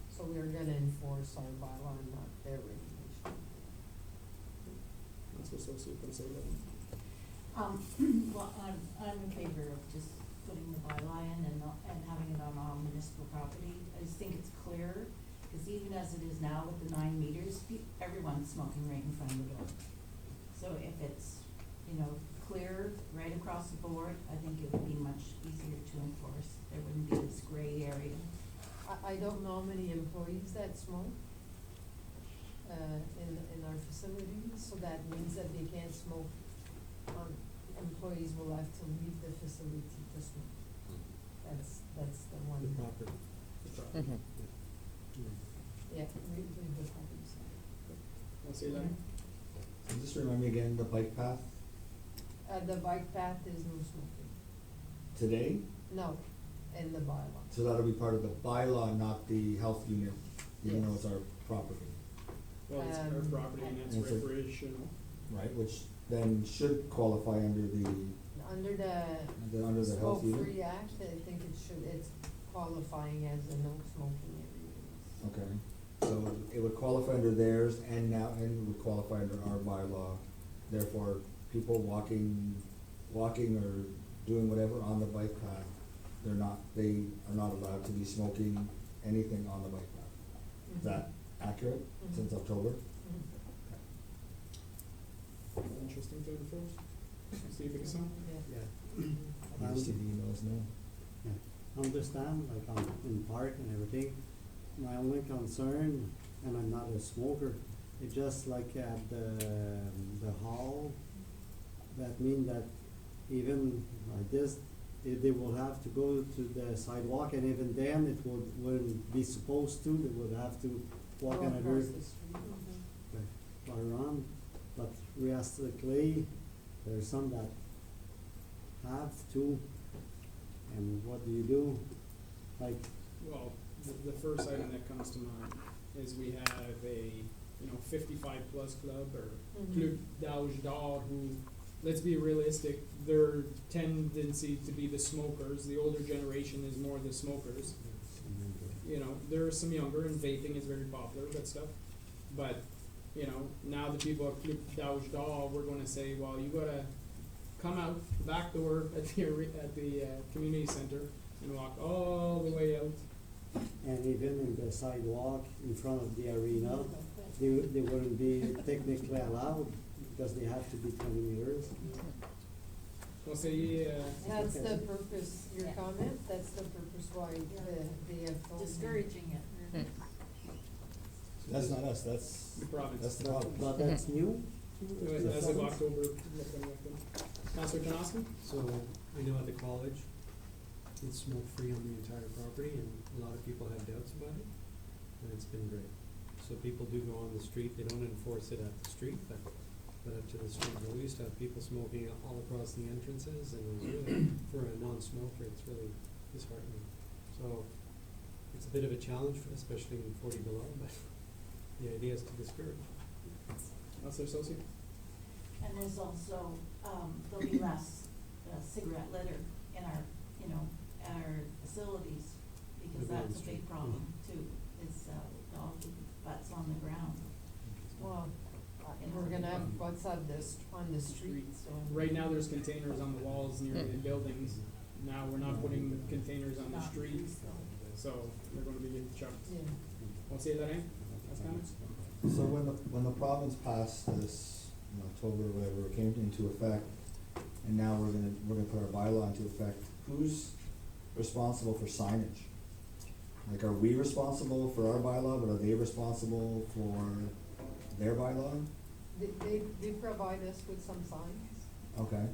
So we're gonna enforce our bylaw and not their regulation. That's what associate can say that. Well, I'm in favor of just putting the bylaw in and having it on all municipal property. I just think it's clearer, because even as it is now with the 9 meters, everyone's smoking right in front of the door. So if it's, clear right across the board, I think it would be much easier to enforce. There wouldn't be this gray area. I don't know how many employees that smoke, in our facilities, so that means that they can't smoke. Employees will have to leave the facility to smoke. That's the one. The property. Yeah, leave the property side. Want to say that? So just remind me again, the bike path, The bike path is no smoking. Today, No, in the bylaw. so that'll be part of the bylaw, not the health unit, even though Yes. it's our property, Well, it's our property and it's And it's a- recreational. right? Which then should qualify under the Under the under the health unit? Smoke-Free Act, I think it's qualifying as a no smoking area. Okay, so it would qualify under theirs and it would qualify under our bylaw. Therefore, people walking or doing whatever on the bike path, they are not allowed to be smoking anything on the bike path. Is that accurate since October? Interesting to enforce. Steve Biggison? Yeah. Yeah. Obviously, the emails, no. Understand, like I'm in park and everything. My only concern, and I'm not a smoker, it's just like at the hall, that mean that even like this, they will have to go to the sidewalk, and even then, it wouldn't be supposed to, they would have to walk Go another, across the street. like, around. But realistically, there's some that have to, and what do? Like, Well, the first item that comes to mind is we have a, 55 plus club or Club d'Âge d'Or who, let's be realistic, their tendency to be the smokers, the older generation is more the smokers. There are some younger and vaping is very popular, that stuff. But, now the people at Club d'Âge d'Or, we're gonna say, well, you gotta come out the back door at the community center and walk all the way out. and even in the sidewalk in front of the arena, they wouldn't be technically allowed, because they have to be 20 meters. We'll say, That's the Okay. purpose, your Yeah. comment, that's the purpose why they have told me. Discouraging it. That's not us, that's the province. the But, problem. but that's new? As of October, looking. Councilor Knosky? So, I know at the college, it's smoke-free on the entire property, and a lot of people have doubts about it, and it's been great. So people do go on the street, they don't enforce it at the street, but up to the street. But we used to have people smoking all across the entrances, and it was really, for a non-smoker, it's really disheartening. So, it's a bit of a challenge, especially in 40 below, but the idea is to discourage. Councilor Sosi? And there's also, there'll be less cigarette litter in our, at our facilities, because Maybe on that's a the big street. problem too, is, dog butts on the ground. Well, we're gonna have butts on the street, so. Right now, there's containers on the walls near the buildings. Now, we're not putting the containers on the Not street, used, though. so they're gonna be chucked. Yeah. Won't say that, eh? That's comments? So when the province passed this in October, or whatever, it came into effect, and now we're gonna put our bylaw into effect, who's responsible for signage? Like, are we responsible for our bylaw, but are they responsible for their bylaw? They provide us with some signs, Okay,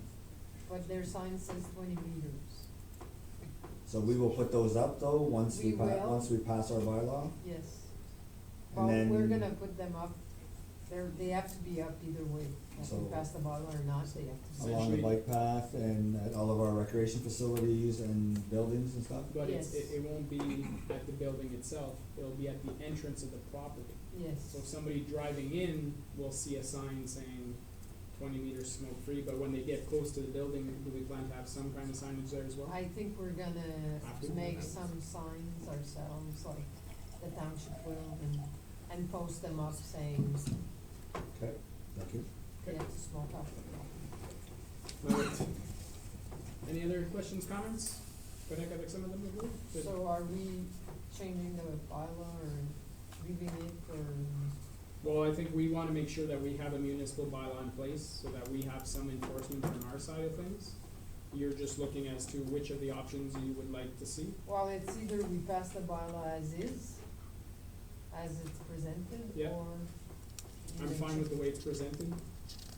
but their sign says 20 meters. so we will put those up though, once We will. once we pass our bylaw? Yes. And Well, we're then- gonna put them up, they have to be up either way, if So- we pass the bylaw or not, they have to. be. Along the Essentially- bike path and at all of our recreation facilities and buildings and stuff? But Yes. it won't be at the building itself, it'll be at the entrance of the property. Yes. So somebody driving in will see a sign saying 20 meters smoke-free, but when they get close to the building, do we plan to have some kind of signage there as well? I think we're gonna After? make some signs ourselves, like the township will, and post them up saying Okay, thank you. they have to smoke off the property. Alright. Any other questions, comments? Could I get some of them? Good. So are we changing the bylaw or leaving it, or? Well, I think we wanna make sure that we have a municipal bylaw in place, so that we have some enforcement on our side of things. You're just looking as to which of the options you would like to see. Well, it's either we pass the bylaw as is, as it's presented, Yeah. or. I'm fine with the way it's presented.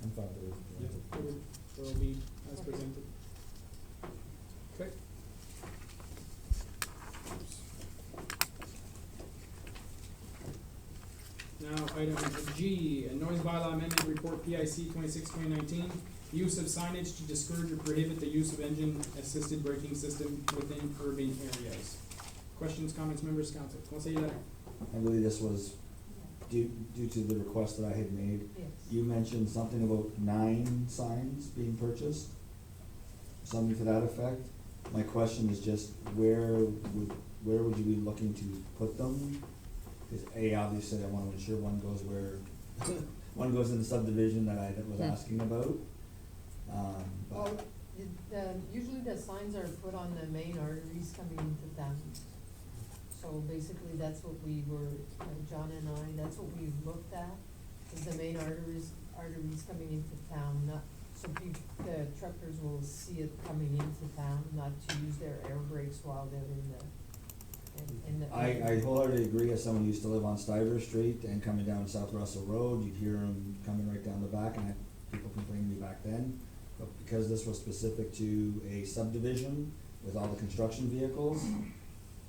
I'm fine with it. It'll be as Okay. presented. Okay. Now, item G, a noise bylaw amendment report PIC 26-2019. use of signage to discourage or prohibit the use of engine-assisted braking system within urban areas. Questions, comments, members, council? Conseil. I believe this was due to the request that I had made. Yes. You mentioned something about 9 signs being purchased, something to that effect. My question is just where would you be looking to put them? Because obviously I want to ensure one goes where, one goes in the subdivision that I was asking about. Well, But usually the signs are put on the main arteries coming into town. So basically, that's what we were, John and I, that's what we looked at, is the main arteries coming into town, not, so the truckers will see it coming into town, not to use their air brakes while they're in the. I wholeheartedly agree, as someone who used to live on Stiver Street and coming down South Russell Road, you'd hear them coming right down the back, and I had people complaining to me back then. But because this was specific to a subdivision with all the construction vehicles,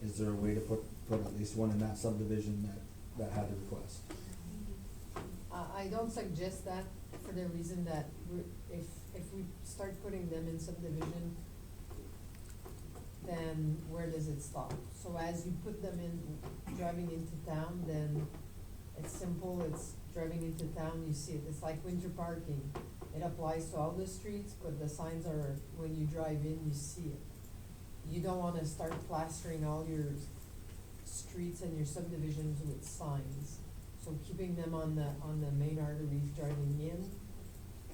is there a way to put at least one in that subdivision that had the request? I don't suggest that for the reason that if we start putting them in subdivision, then where does it stop? So as you put them in, driving into town, then it's simple, it's driving into town, you see it, it's like winter parking. It applies to all the streets, but the signs are, when you drive in, you see it. You don't wanna start plastering all your streets and your subdivisions with signs. So keeping them on the main arteries driving in,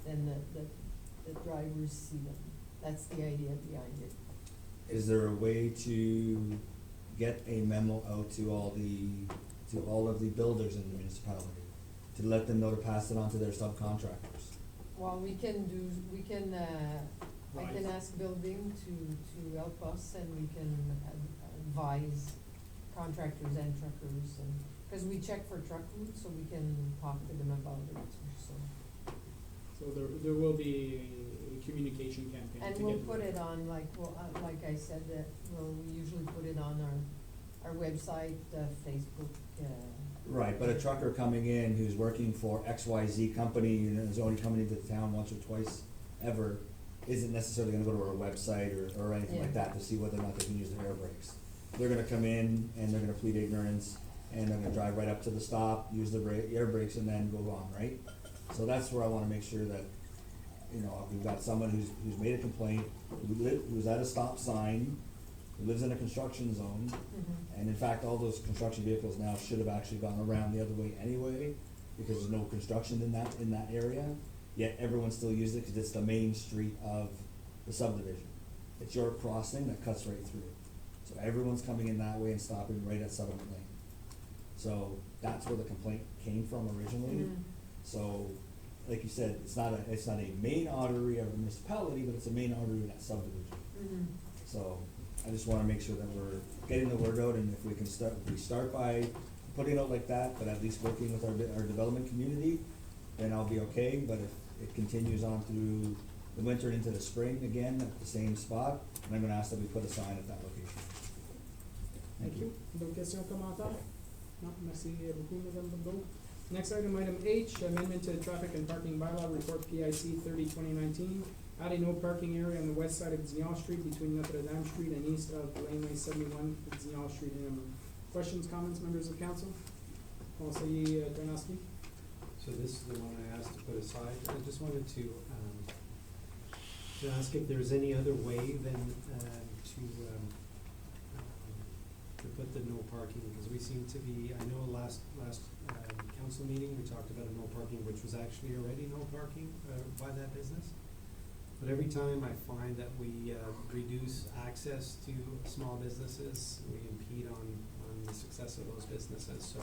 then the drivers see them. That's the idea behind it. Is there a way to get a memo out to all of the builders in the municipality, to let them know to pass it on to their subcontractors? Well, I can ask building to help us, and we can advise contractors and truckers, and, cause we check for truck routes, so we can talk to them about it too, so. So there will be a communication campaign And to we'll get put rid it of on, like I said, that we usually put it on our website, Facebook, Right, but a trucker coming in who's working for XYZ company and is only coming into the town once or twice ever, isn't necessarily gonna go to our website or anything like Yeah. that to see whether or not they can use their air brakes. They're gonna come in and they're gonna plead ignorance, and they're gonna drive right up to the stop, use the air brakes, and then go on, right? So that's where I wanna make sure that, you know, we've got someone who's made a complaint, who's at a stop sign, who lives in a construction zone, and in fact, all those construction vehicles now should have actually gone around the other way anyway, because there's no construction in that area, yet everyone still uses it because it's the main street of the subdivision. It's your crossing that cuts right through. So everyone's coming in that way and stopping right at Southern Lane. So that's where the complaint came from originally. So, like you said, it's not a main artery of the municipality, but it's a main artery of that subdivision. So I just wanna make sure that we're getting the word out, and if we start by putting it out like that, but at least working with our development community, then I'll be okay. But if it continues on through the winter and into the spring again at the same spot, then I'm gonna ask that we put a sign at that location. Thank you. D'autres questions, commentaires? Non, merci beaucoup, Madame Bourdeau. Next item H, amendment to the traffic and parking bylaw report PIC 30/2019. Add a no parking area on the west side of Dion Street between Notre Dame Street and east of Laneway 71 at Dion Street in Emmer. Questions, comments, members of council? Conseiller Tarnowski? So this is the one I asked to put aside. I just wanted to ask if there's any other way than to put the no parking, because we seem to be, I know last council meeting, we talked about a no parking, which was actually already no parking by that business. But every time I find that we reduce access to small businesses, we impede on the success of those businesses. So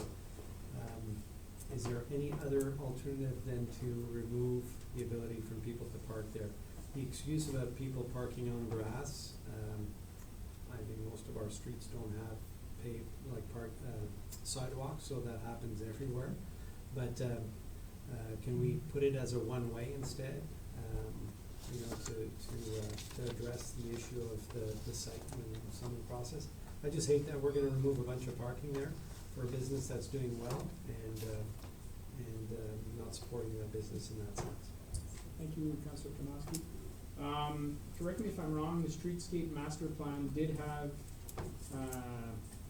is there any other alternative than to remove the ability for people to park there? The excuse about people parking on grass, I think most of our streets don't have sidewalks, so that happens everywhere. But can we put it as a one-way instead? You know, to address the issue of the site and some process. I just hate that we're gonna remove a bunch of parking there for a business that's doing well and not supporting that business in that sense. Thank you, Councillor Tomasky. Correct me if I'm wrong, the streetscape master plan did have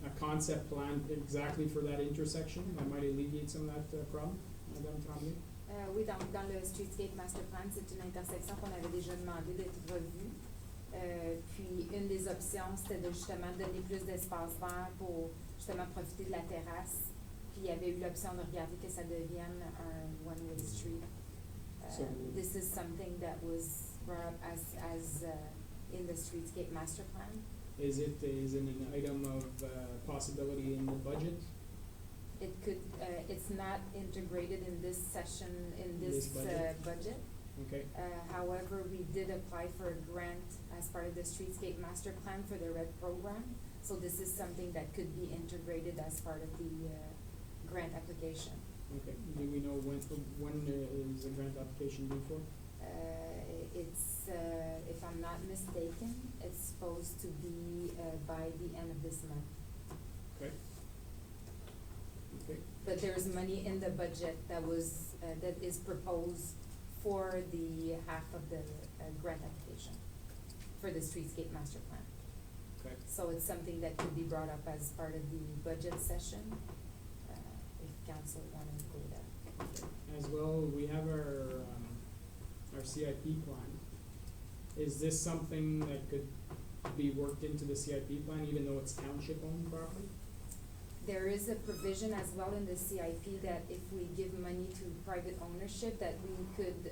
a concept plan exactly for that intersection. That might alleviate some of that problem, Madame Tremblay. Oui, dans le Streetscape Master Plan, c'est une intersection qu'on avait déjà demandé d'être revue. Puis une des options, c'était de justement donner plus d'espace vert pour justement profiter de la terrasse. Puis il y avait eu l'option de regarder que ça devienne un one-way street. This is something that was brought up as in the Streetscape Master Plan. Is it an item of possibility in the budget? It could, it's not integrated in this session, in this budget. Okay. However, we did apply for a grant as part of the Streetscape Master Plan for the RED program. So this is something that could be integrated as part of the grant application. Okay. Do we know when is the grant application due for? It's, if I'm not mistaken, it's supposed to be by the end of this month. Okay. Okay. But there's money in the budget that was, that is proposed for the half of the grant application for the Streetscape Master Plan. Okay. So it's something that could be brought up as part of the budget session, if council wanted to go there. Okay. As well, we have our CIP plan. Is this something that could be worked into the CIP plan even though it's township owned property? There is a provision as well in the CIP that if we give money to private ownership, that we could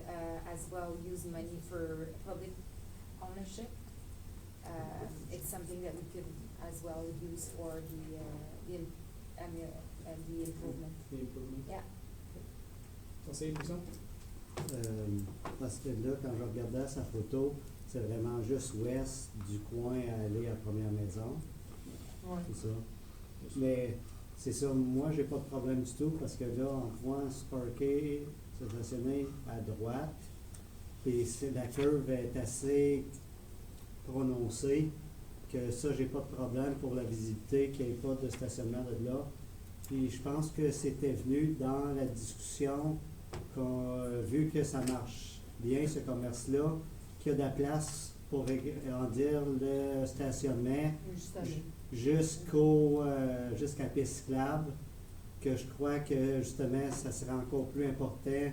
as well use money for public ownership. It's something that we could as well use for the improvement. The improvement? Yeah. Conseil, Buisson? Parce que là, quand je regardais sa photo, c'est vraiment juste ouest du coin à aller à la première maison. Ouais. C'est ça. Mais c'est ça, moi j'ai pas de problème du tout parce que là, on voit se parker, se stationner à droite, puis la curve est assez prononcée, que ça, j'ai pas de problème pour la visibilité, qu'il n'y ait pas de stationnement de là. Puis je pense que c'était venu dans la discussion vu que ça marche bien, ce commerce-là, qu'il y a de la place pour agrandir le stationnement jusqu'à piste cyclable, que je crois que justement ça serait encore plus important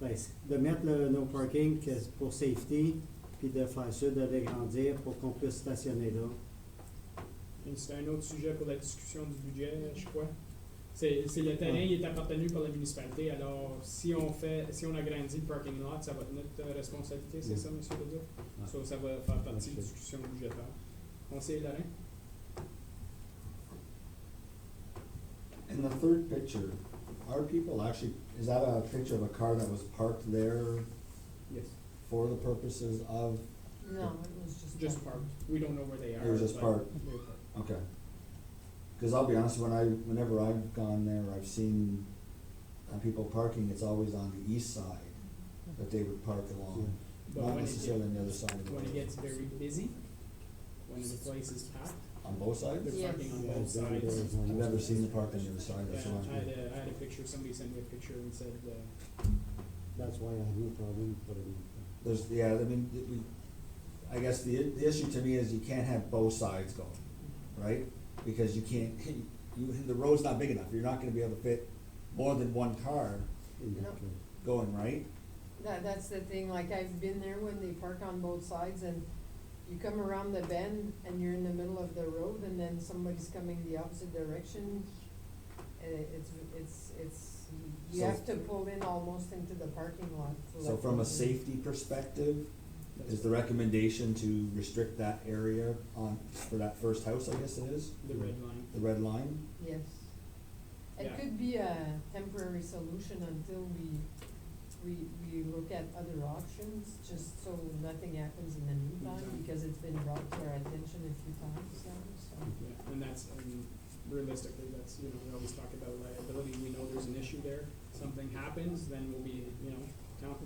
de mettre le no parking pour safety, puis de faire ça, de l'agrandir pour qu'on puisse stationner là. Et c'est un autre sujet pour la discussion du budget, je crois. C'est le terrain, il est appartenu par la municipalité, alors si on agrandit le parking lot, ça va être notre responsabilité, c'est ça, monsieur le dire? So, ça va faire partie de la discussion budgétaire. Conseiller Larin? In the third picture, are people actually, is that a picture of a car that was parked there Yes. for the purposes of? No, it was Just parked. We don't know where they are. It was just but parked. they were parked. Okay. Cause I'll be honest, whenever I've gone there, I've seen people parking, it's always on the east side that they would park along, But not when necessarily on the other side of the road. When it gets very busy, when the place is packed, On both sides? they're Yes. parking on Yeah, both then sides. there's I've never seen the park on the other side, that's Yeah, why. I had a picture, somebody sent me a picture and said, That's why I have no problem putting There's, yeah, I mean, I guess the issue to me is you can't have both sides going, right? Because you can't, the road's not big enough, you're not gonna be able to fit more than one car in that No. curve. going, right? That's the thing, like I've been there when they park on both sides and you come around the bend and you're in the middle of the road and then somebody's coming the opposite direction. You So- have to pull in almost into the parking lot. So from a safety perspective, is the recommendation to restrict that area for that first house, I guess it is? the red line. The red line? Yes. It Yeah. could be a temporary solution until we look at other options, just so nothing happens in the meantime, because it's been brought to our attention a few times now, so. Yeah, and that's, realistically, that's, we always talk about liability, we know there's an issue there, something happens, then we'll be,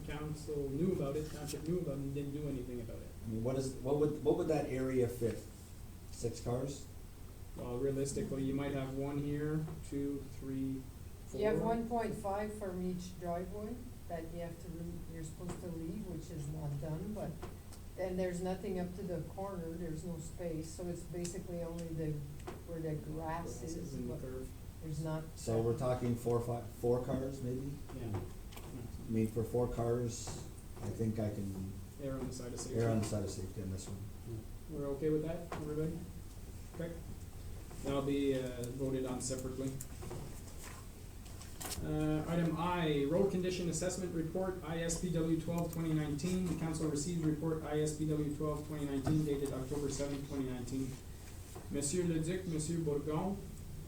council knew about it, township knew about it, and didn't do anything about it. I mean, what would that area fit? 6 cars? Well, realistically, you might have one here, 2, 3, 4. You have 1.5 from each driveway, that you have to, you're supposed to leave, which is not done, but, and there's nothing up to the corner, there's no space, so it's basically only where the grass is, in the but curve. there's not. So we're talking four cars maybe? Yeah. I mean, for 4 cars, I think I can Err on the side of safety. err on the side of safety on this one. We're okay with that, everybody? Okay. That'll be voted on separately. Item I, Road Condition Assessment Report, ISPW 12-2019. The council received report ISPW 12-2019 dated October 7, 2019. Monsieur Leduc, Monsieur Bourgon,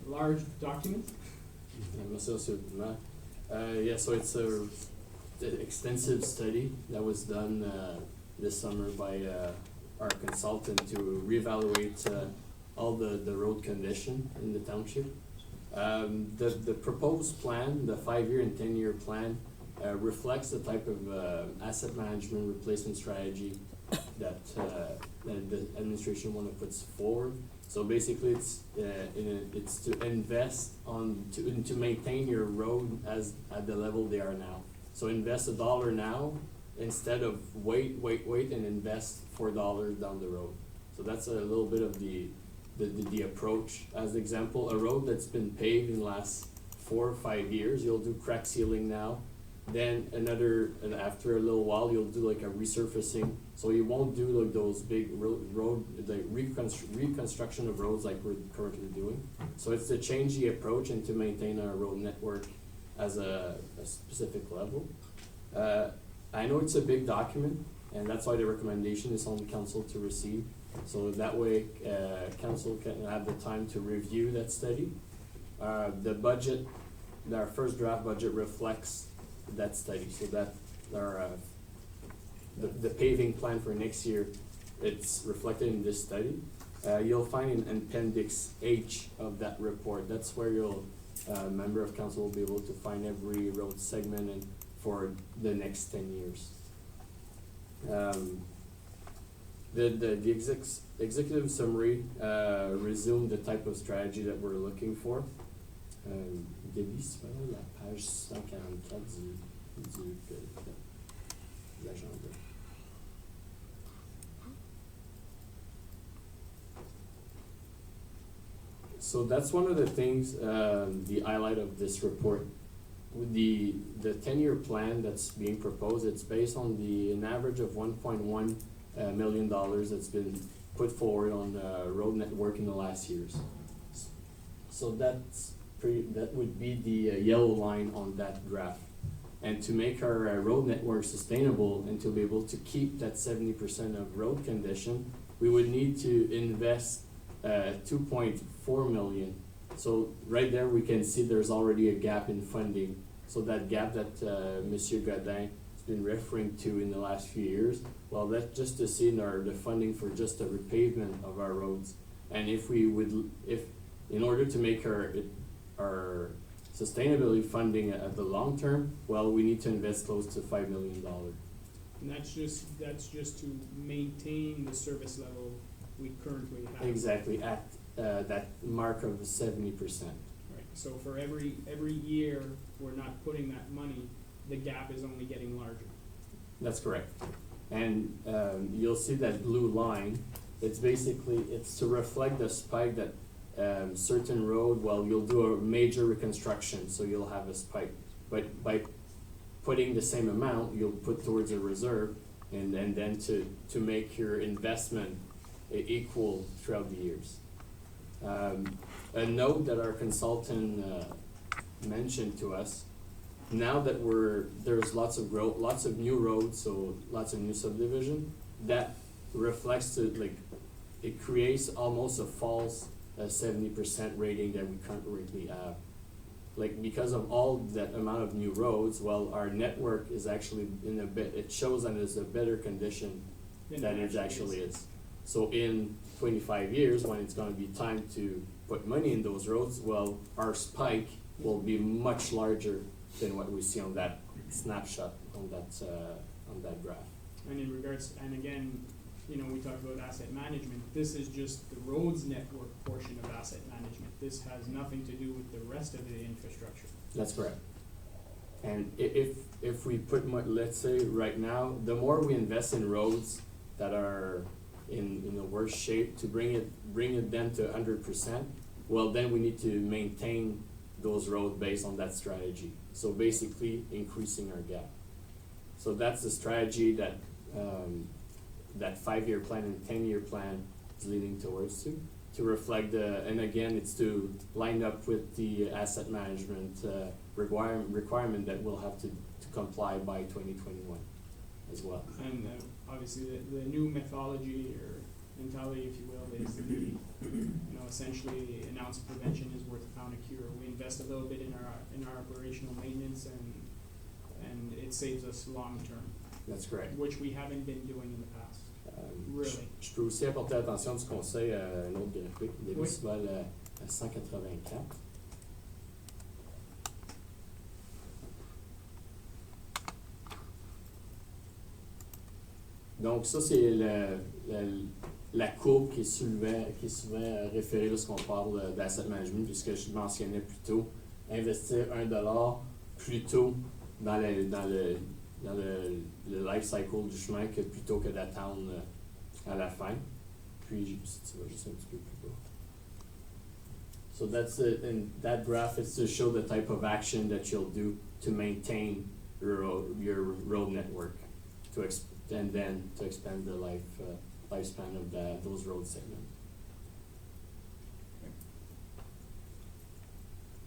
large document. Monsieur Sullivan. Yeah, so it's a extensive study that was done this summer by our consultant to reevaluate all the road condition in the township. The proposed plan, the 5-year and 10-year plan, reflects the type of asset management replacement strategy that the administration wanna put forward. So basically, it's to invest to maintain your road at the level they are now. So invest $1 now instead of wait and invest $4 down the road. So that's a little bit of the approach. As an example, a road that's been paved in the last 4 or 5 years, you'll do crack sealing now. Then after a little while, you'll do like a resurfacing. So you won't do like those big reconstruction of roads like we're currently doing. So it's to change the approach and to maintain our road network as a specific level. I know it's a big document, and that's why the recommendation is on the council to receive. So that way, council can have the time to review that study. The budget, our first draft budget reflects that study, so that our the paving plan for next year, it's reflected in this study. You'll find in Appendix H of that report, that's where member of council will be able to find every road segment and for the next 10 years. The executive summary resumed the type of strategy that we're looking for. Debbie, c'est pas la page 144 de l'agenda. So that's one of the things, the highlight of this report. With the 10-year plan that's being proposed, it's based on an average of $1.1 million that's been put forward on the road network in the last years. So that would be the yellow line on that graph. And to make our road network sustainable and to be able to keep that 70% of road condition, we would need to invest $2.4 million. So right there we can see there's already a gap in funding. So that gap that Monsieur Godin has been referring to in the last few years, well, that's just to see the funding for just the repavement of our roads. And if in order to make our sustainability funding at the long term, well, we need to invest close to $5 million. And that's just to maintain the service level we currently have. Exactly, at that mark of 70%. Right, so for every year we're not putting that money, the gap is only getting larger. That's correct. And you'll see that blue line, it's to reflect the spike that certain road, well, you'll do a major reconstruction, so you'll have a spike. But by putting the same amount, you'll put towards a reserve, and then to make your investment equal throughout the years. A note that our consultant mentioned to us, now that there's lots of growth, lots of new roads, so lots of new subdivision, that reflects it creates almost a false 70% rating that we currently have. Because of all that amount of new roads, well, our network is actually it shows that it's a better condition than it actually is. So in 25 years, when it's gonna be time to put money in those roads, well, our spike will be much larger than what we see on that snapshot on that graph. And in regards, and again, we talk about asset management. This is just the roads network portion of asset management. This has nothing to do with the rest of the infrastructure. That's correct. And if we put let's say right now, the more we invest in roads that are in a worse shape to bring it then to 100%, well, then we need to maintain those roads based on that strategy. So basically increasing our gap. So that's the strategy that that 5-year plan and 10-year plan is leading towards to reflect and again, it's to line up with the asset management requirement that we'll have to comply by 2021 as well. And obviously the new methodology or mentality, if you will, is essentially an ounce of prevention is worth a pound of cure. We invest a little bit in our operational maintenance and it saves us long term. That's correct. Which we haven't been doing in the past. Really. Je peux aussi apporter l'attention du conseil à un autre graphique, des Oui. décibels à 184. Donc ça, c'est la courbe qui est souvent référée lorsqu'on parle d'asset management, puisque je mentionnais plus tôt, investir $1 plus tôt dans le life cycle du chemin que plutôt que d'attendre à la fin. Puis, si tu vas juste un petit peu plus bas. So that's it, and that graph is to show the type of action that you'll do to maintain your road network, and then to expand the lifespan of those road segments.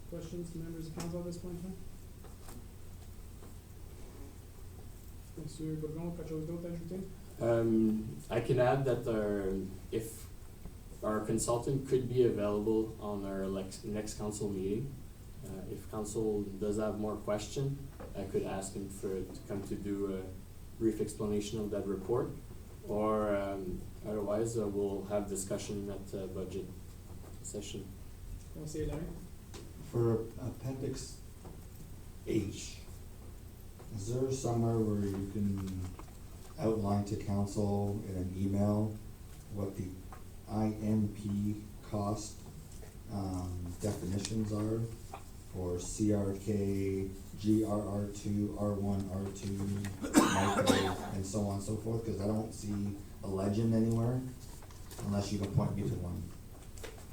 Questions from members of council at this point in time? Monsieur Bourgon, quelque chose d'autre à ajouter? I can add that if our consultant could be available on our next council meeting, if council does have more questions, I could ask him to come to do a brief explanation of that report, or otherwise we'll have discussion at budget session. Conseiller Larry? For Appendix H, is there somewhere where you can outline to council in an email what the INP cost definitions are for CRK, GRR2, R1, R2, micro, and so on and so forth? Because I don't see a legend anywhere unless you can point me to one.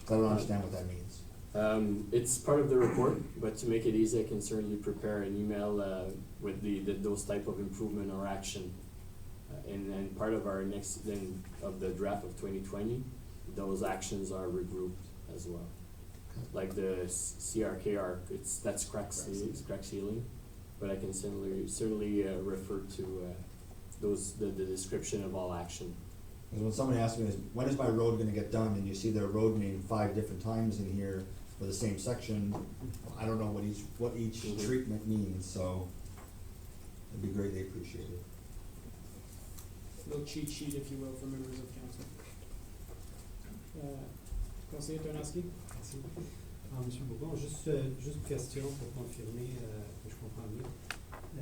I don't understand what that means. It's part of the report, but to make it easy, I can certainly prepare an email with those type of improvement or action. And part of our of the draft of 2020, those actions are regrouped as well. Like the CRK that's crack sealing, but I can certainly refer to the description of all action. Because when somebody asks me, when is my road gonna get done, and you see their road name 5 different times in here for the same section, I don't know what each treatment means, so it'd be greatly appreciated. Little cheat sheet, if you will, for members of council. Conseiller Tarnowski? Merci. Monsieur Bourgon, juste une question pour confirmer que je comprends bien.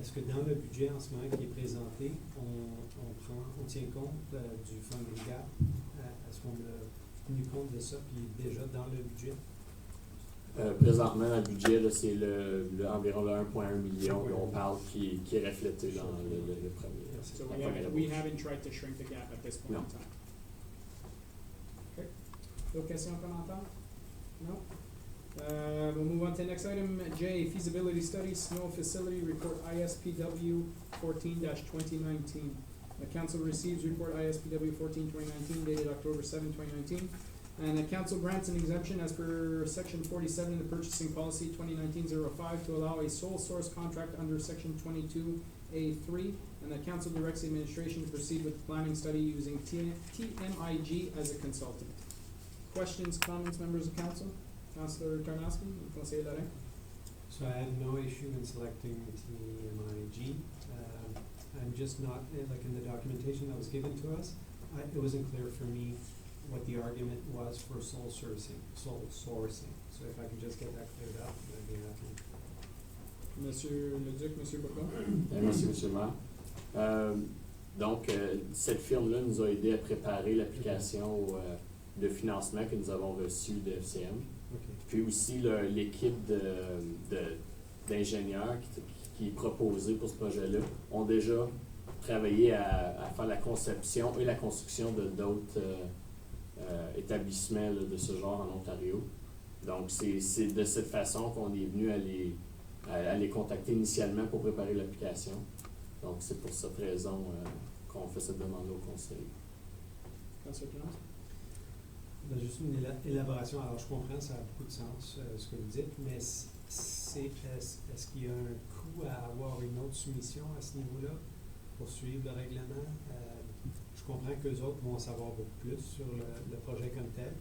Est-ce que dans le budget en ce moment qui est présenté, on tient compte du fonds de garde? Est-ce qu'on a tenu compte de ça, puis déjà dans le budget? Présentement, dans le budget, là, c'est environ le 1,1 million dont on parle qui est reflété dans le premier. So we haven't tried to shrink the gap at this point in time. Okay. D'autres questions, commentaires? No? We'll move on to the next item, J, feasibility study, snow facility report ISPW 14-2019. The council receives report ISPW 14-2019 dated October 7, 2019. And the council grants an exemption as per section 47 of the purchasing policy 2019-05 to allow a sole source contract under section 22A3. And the council directs the administration to proceed with the planning study using TMIG as a consultant. Questions, comments, members of council? Councillor Tarnowski, Conseiller Larrain? So I have no issue in selecting TMIG. I'm just not, like in the documentation that was given to us, it wasn't clear for me what the argument was for sole sourcing. So if I could just get that cleared up, I'd be happy. Monsieur Leduc, Monsieur Bourgon? Merci, Monsieur le maire. Donc, cette firme-là nous a aidé à préparer l'application de financement que nous avons reçu de FCM. Okay. Puis aussi l'équipe d'ingénieurs qui qui est proposé pour ce projet-là ont déjà travaillé à faire la conception et la construction de d'autres établissements là, de ce genre en Ontario. Donc, c'est de cette façon qu'on est venu à les contacter initialement pour préparer l'application. Donc, c'est pour cette raison qu'on fait cette demande au conseil. Conseil Finance? Ben, juste une élaboration. Alors, je comprends, ça a beaucoup de sens, ce que vous dites, mais est-ce qu'il y a un coût à avoir une autre soumission à ce niveau-là pour suivre le règlement? Je comprends qu'eux autres vont en savoir beaucoup plus sur le projet comme tel,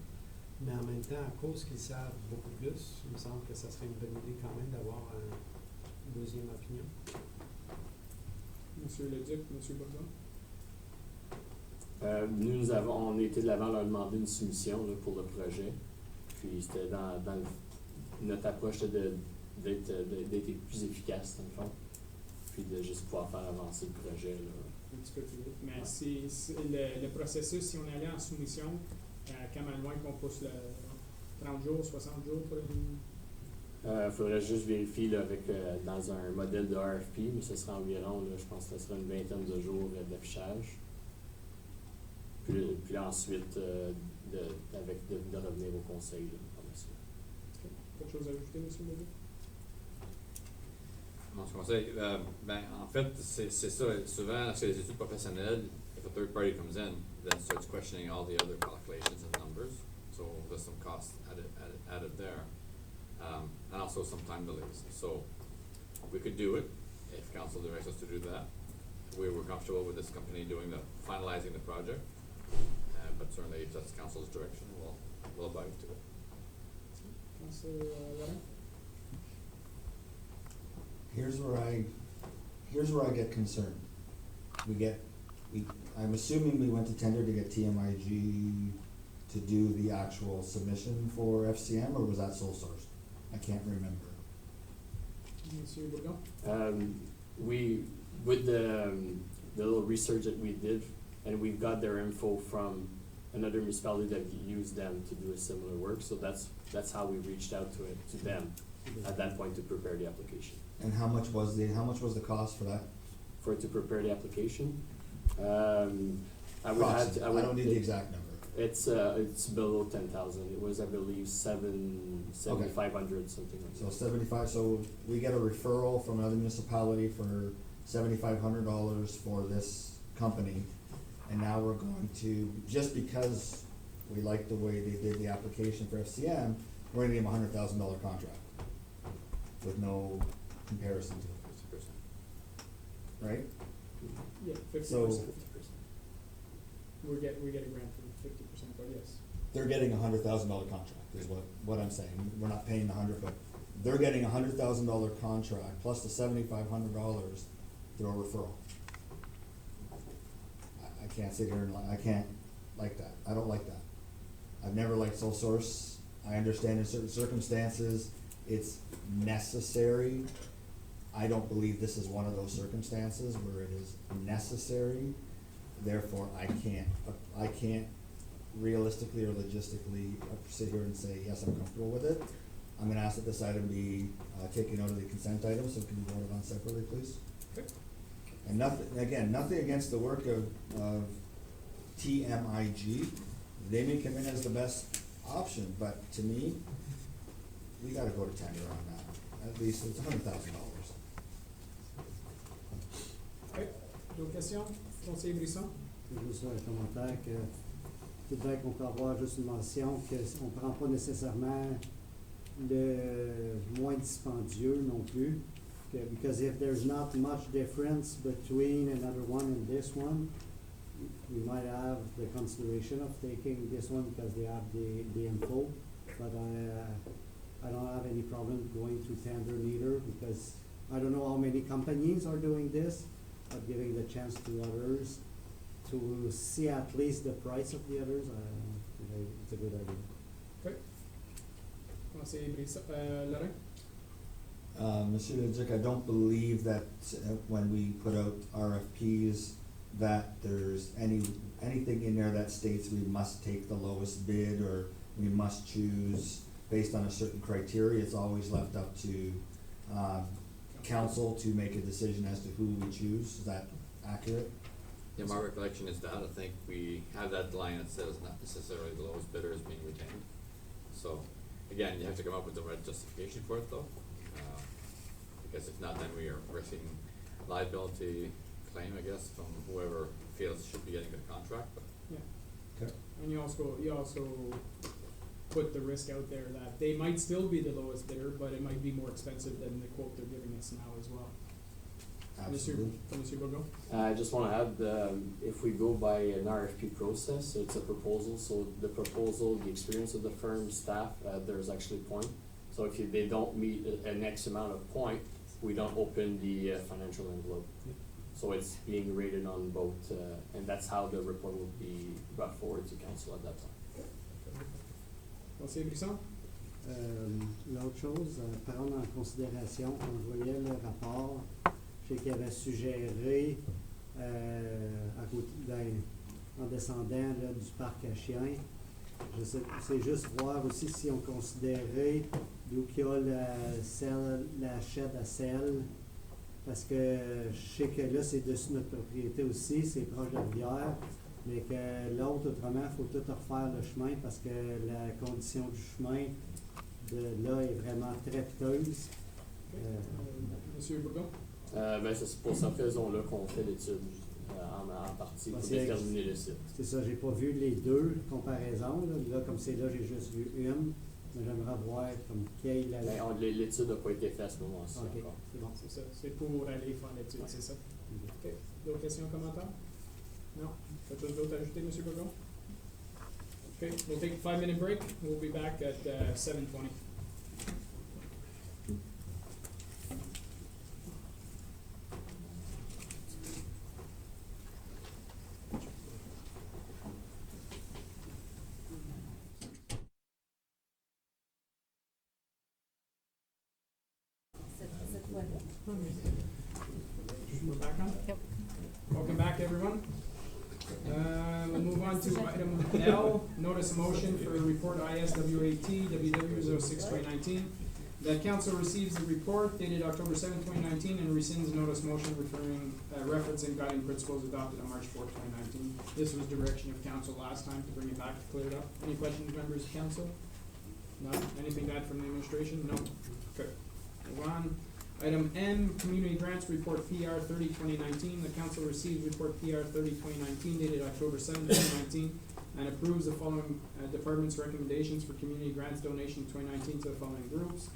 mais en même temps, à cause qu'ils savent beaucoup plus, il me semble que ça serait une bonne idée quand même d'avoir une deuxième opinion. Monsieur Leduc, Monsieur Bourgeois? On a été de l'avant leur demander une soumission là, pour le projet. Puis c'était notre approche d'être plus efficace dans le fond. Puis de juste pouvoir faire avancer le projet. Là. Un petit peu plus vite. Mais Ouais. c'est le processus, si on allait en soumission, comment loin qu'on pousse le 30 jours, 60 jours pour Il faudrait juste vérifier là, avec dans un modèle de RFP, mais ce sera environ, là, je pense que ce sera une vingtaine de jours d'affichage. Puis ensuite, de revenir au conseil là, par la suite. Quelque chose à ajouter, M. Leduc? Dans ce conseil, en fait, c'est ça. Souvent, chez les études professionnelles, if a third party comes in, then starts questioning all the other calculations and numbers. So there's some cost added there. And also some time delays. So we could do it if council directs us to do that. We were comfortable with this company finalizing the project. But certainly if that's council's direction, we'll abide to it. Conseil Laurent? Here's where I get concerned. I'm assuming we went to tender to get TMIG to do the actual submission for FCM, or was that sole sourced? I can't remember. Monsieur Bourgeois? With the little research that we did, and we've got their info from another municipality that used them to do a similar work, so that's how we reached out to them at that point to prepare the application. And how much was the cost for that? For it to prepare the application, I don't need the exact number. It's below 10,000. It was, I believe, 7,500 something like So that. 75, so we get a referral from another municipality for $7,500 for this company. And now we're going to, just because we like the way they did the application for FCM, we're gonna give them a $100,000 contract with no comparison to it, 50%. right? Yeah, 50%. So- We get a grant for 50%, but yes. They're getting a $100,000 contract is what I'm saying. We're not paying the 100, but they're getting a $100,000 contract plus the $7,500 through a referral. I can't sit here and I can't like that. I don't like that. I've never liked sole source. I understand in certain circumstances it's necessary. I don't believe this is one of those circumstances where it is necessary. Therefore, I can't realistically or logistically sit here and say, yes, I'm comfortable with it. I'm gonna ask that this item be taken out of the consent item, so it can be voted on separately, please. Okay. And nothing against the work of TMIG. They may come in as the best option, but to me, we gotta go to tender on that. At least it's $100,000. Okay. D'autres questions? Conseiller Brisson? C'est juste un commentaire que peut-être qu'on peut avoir juste une mention qu'on ne prend pas nécessairement le moins dispendieux non plus. Because if there's not much difference between another one and this one, we might have the consideration of taking this one because they have the info. But I don't have any problem going to tender neither because I don't know how many companies are doing this, but giving the chance to others to see at least the price of the others, it's a good idea. Okay. Conseiller Brisson, Laurent? Monsieur Leduc, I don't believe that when we put out RFPs that there's anything in there that states we must take the lowest bid or we must choose based on a certain criteria. It's always left up to council to make a decision as to who we choose, is that accurate? Yeah, my recollection is that, I think we have that line that says not necessarily the lowest bidder is being retained. So, again, you have to come up with the right justification for it though, because if not, then we are risking liability claim, I guess, from whoever feels should be getting the contract, but. Yeah. Okay. And you also put the risk out there that they might still be the lowest bidder, but it might be more expensive than the quote they're giving us now as well. Absolutely. Mr. Bogo? I just wanna add, if we go by an RFP process, so it's a proposal, so the proposal, the experience of the firm, staff, there's actually point. So if they don't meet an X amount of point, we don't open the financial envelope. So it's being rated on both, and that's how the report will be brought forward to council at that time. Conseil Brisson? L'autre chose, prendre en considération, quand je voyais le rapport, je sais qu'il avait suggéré, à côté, en descendant là, du parc à chiens, c'est juste voir aussi si on considérait d'où qu'il y a la shed à sel, parce que je sais que là, c'est dessus notre propriété aussi, c'est proche de la rivière, mais que l'autre, autrement, il faut tout refaire le chemin parce que la condition du chemin de là est vraiment très piteuse. Monsieur Bourgon? Ben c'est pour cette raison-là qu'on fait l'étude en partie pour déterminer le site. C'est ça, j'ai pas vu les deux comparaisons. Là comme c'est là, j'ai juste vu une. Mais j'aimerais voir comme quelle la. L'étude n'a pas été faite à ce moment-ci encore. C'est bon, c'est ça. C'est pour aller faire l'étude, c'est ça. OK. D'autres questions, commentaires? Non? Quelque chose d'autre à ajouter, Monsieur Bourgon? Okay, we'll take a 5-minute break. We'll be back at 7:20. We're back on? Yep. Welcome back, everyone. We'll move on to item L, notice of motion for report ISWAT WW06-2019. That council receives the report dated October 7, 2019 and rescinds notice motion referring, referencing guiding principles adopted on March 4, 2019. This was direction of council last time to bring it back to clear it up. Any questions, members of council? None? Anything to add from the administration? No? Okay. Move on. Item M, Community Grants Report PR 30-2019. The council receives report PR 30-2019 dated October 7, 2019 and approves the following department's recommendations for community grants donation 2019 to the following groups.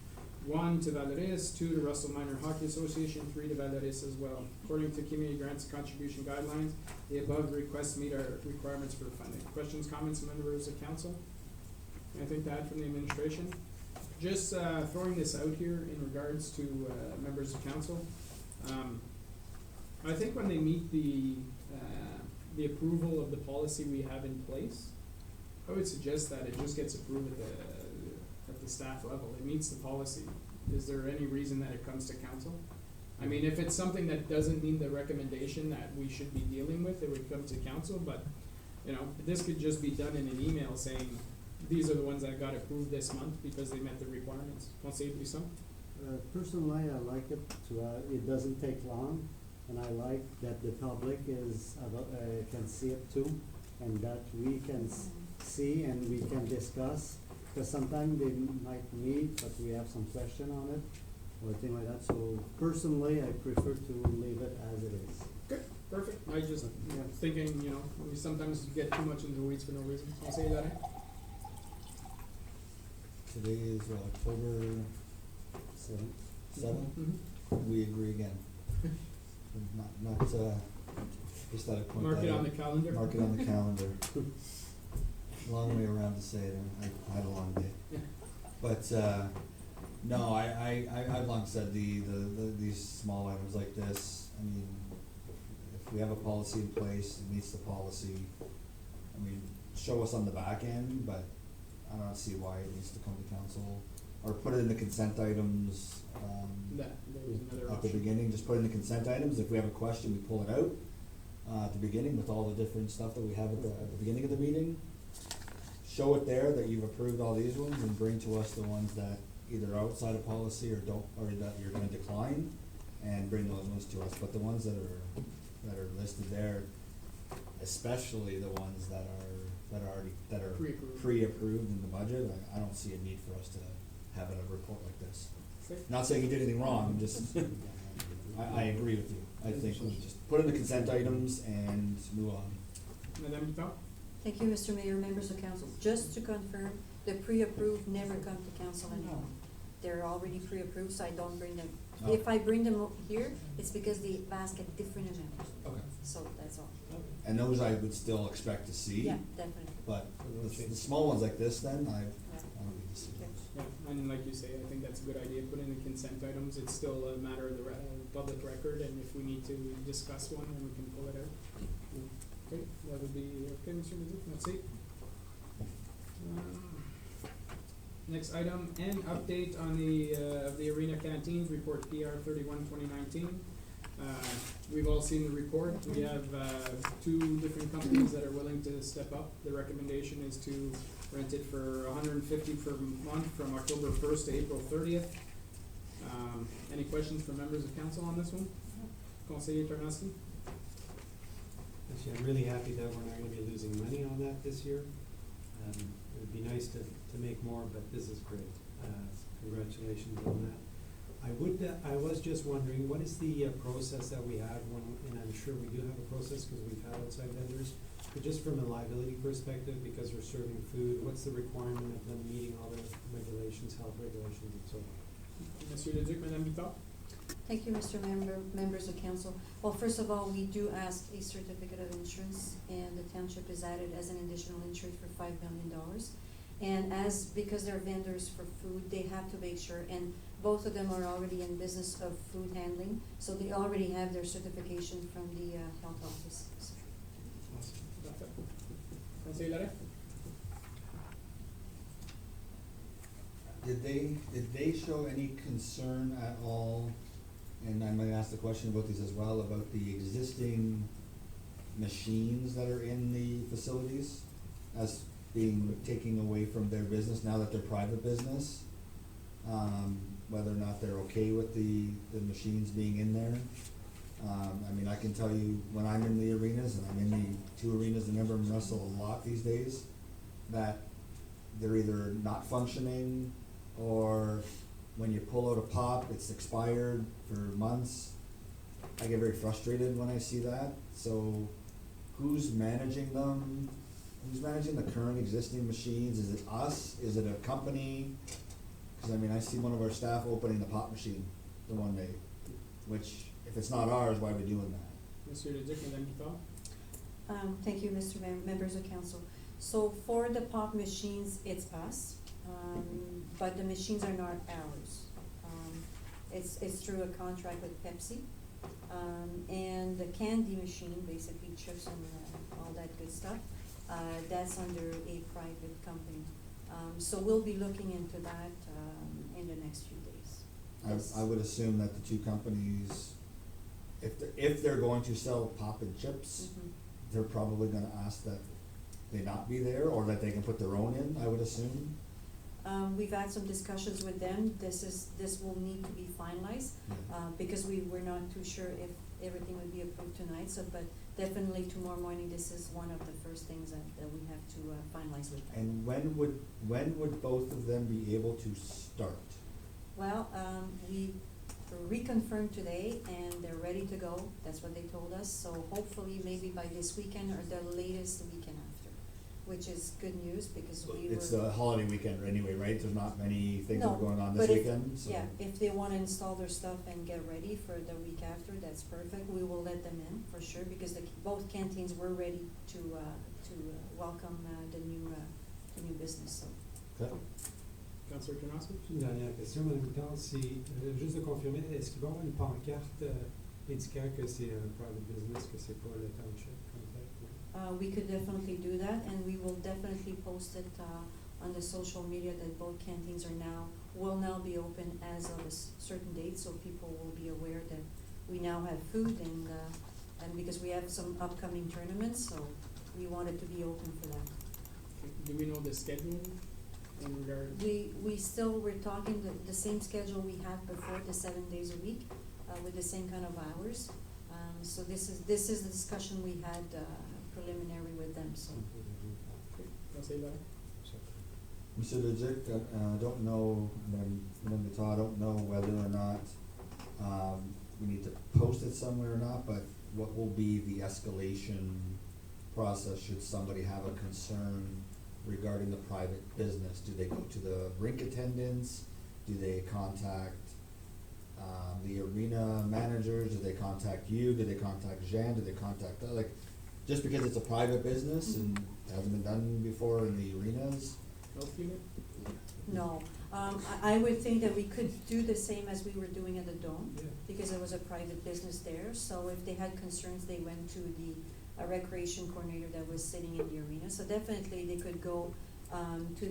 1 to Valdez, 2 to Russell Minor Hockey Association, 3 to Valdez as well. According to community grants contribution guidelines, the above requests meet our requirements for funding. Questions, comments, members of council? Anything to add from the administration? Just throwing this out here in regards to members of council. I think when they meet the approval of the policy we have in place, I would suggest that it just gets approved at the staff level. It meets the policy. Is there any reason that it comes to council? I mean, if it's something that doesn't mean the recommendation that we should be dealing with, it would come to council, but, you know, this could just be done in an email saying, these are the ones that got approved this month because they met the requirements. Conseil Brisson? Personally, I like it it doesn't take long, and I like that the public can see it too, and that we can see and we can discuss, because sometimes they might meet, but we have some question on it, or thing like that. So personally, I prefer to leave it as it is. Good, perfect. I just thinking, you know, we sometimes get too much into the weeds for no reason. Conseil Larrain? Today is October 7th. Mm-hmm. We agree again. Not just out of point. Mark it on the calendar. Mark it on the calendar. Long way around to say it. I had a long day. But no, I've long said these small items like this. I mean, if we have a policy in place, it meets the policy. I mean, show us on the back end, but I don't see why it needs to come to council, or put it in the consent items, at the beginning, just put it in the consent items. If we have a question, we pull it out, at the beginning with all the different stuff that we have at the beginning of the meeting. Show it there that you've approved all these ones, and bring to us the ones that either are outside of policy or that you're gonna decline, and bring those ones to us, but the ones that are listed there, especially the ones that are Pre-approved. pre-approved in the budget, I don't see a need for us to have a report like this. Okay. Not saying you did anything wrong, I'm just, I agree with you. I think we just put in the consent items and move on. Madame Dupont? Thank you, Mr. Mayor, members of council. Just to confirm, the pre-approved never come to council anymore. They're already pre-approved, so I don't bring them. Oh. If I bring them here, it's because they ask a different amount, Okay. so that's all. And those I would still expect to see. Yeah, definitely. But the small ones like this, then, I don't need to see those. Yeah, and like you say, I think that's a good idea, put in the consent items, it's still a matter of the public record, and if we need to discuss one, then we can pull it out. Okay, that would be, okay, Mr. Mizik, that's it. Next item, and update on the arena canteens, report PR 31/2019. We've all seen the report, we have, 2 different companies that are willing to step up. The recommendation is to rent it for $150 per month from October 1st to April 30th. Any questions from members of council on this one? Conseiller Tarnowski? Actually, I'm really happy that we're not gonna be losing money on that this year. It would be nice to make more, but this is great. Congratulations on that. I was just wondering, what is the process that we have when, and I'm sure we do have a process because we've had outside vendors, but just from a liability perspective, because we're serving food, what's the requirement of them meeting all the regulations, health regulations and so on? Monsieur Leduc, Madame Bitard? Thank you, Mr. Member, members of council. Well, first of all, we do ask a certificate of insurance, and the township is added as an additional insured for $5 million. And because they're vendors for food, they have to make sure, and both of them are already in business of food handling, so they already have their certification from the health office. Conseiller Larrey? Did they show any concern at all, and I might ask the question about these as well, about the existing machines that are in the facilities as being taken away from their business now that they're private business? Whether or not they're okay with the machines being in there. I mean, I can tell you, when I'm in the arenas, and I'm in the 2 arenas, and Member Russell a lot these days, that they're either not functioning, or when you pull out a pop, it's expired for months. I get very frustrated when I see that. So who's managing them? Who's managing the current existing machines? Is it us? Is it a company? Cause I mean, I see one of our staff opening the pop machine the one day, which if it's not ours, why are we doing that? Monsieur Leduc, Madame Bitard? Thank you, Mr. Members of council. So for the pop machines, it's us, but the machines are not ours. It's through a contract with Pepsi. And the candy machine, basically chips and all that good stuff, that's under a private company. So we'll be looking into that in the next few days. Yes. I would assume that the 2 companies, if they're going to sell pop and chips, they're probably gonna ask that they not be there, or that they can put their own in, I would assume. We've had some discussions with them. This will need to be finalized, because we were not too sure if everything would be approved tonight, so, but definitely tomorrow morning, this is one of the first things that we have to finalize with them. And when would both of them be able to start? Well, we reconfirmed today, and they're ready to go. That's what they told us, so hopefully maybe by this weekend or the latest the weekend after, which is good news because we were. It's the holiday weekend anyway, right? There's not many things that are going on this but weekend, so. Yeah, if they wanna install their stuff and get ready for the week after, that's perfect. We will let them in for sure, because both canteens were ready to welcome the new business, so. Okay. Councillor Tarnowski? Une dernière question, Mme Bitard, c'est juste de confirmer, est-ce qu'il va y avoir une pancarte indiquant que c'est un private business, que c'est pas le township comme tel? We could definitely do that, and we will definitely post it on the social media that both canteens will now be open as of a certain date, so people will be aware that we now have food, and because we have some upcoming tournaments, so we wanted to be open for that. Do we know the schedule in regard? We're talking the same schedule we had before, the 7 days a week. with the same kind of hours. So this is the discussion we had preliminary with them, so. Conseil Barrett? Mr. Leduc, I don't know, Madame Guitar, I don't know whether or not, we need to post it somewhere or not, but what will be the escalation process should somebody have a concern regarding the private business? Do they go to the rink attendants? Do they contact, the arena managers? Do they contact you? Do they contact Jean? Do they contact, like, just because it's a private business and it hasn't been done before in the arenas? Health unit? No, I would think that we could do the same as we were doing at the Dome, Yeah. because it was a private business there, so if they had concerns, they went to the recreation coordinator that was sitting in the arena, so definitely they could go, to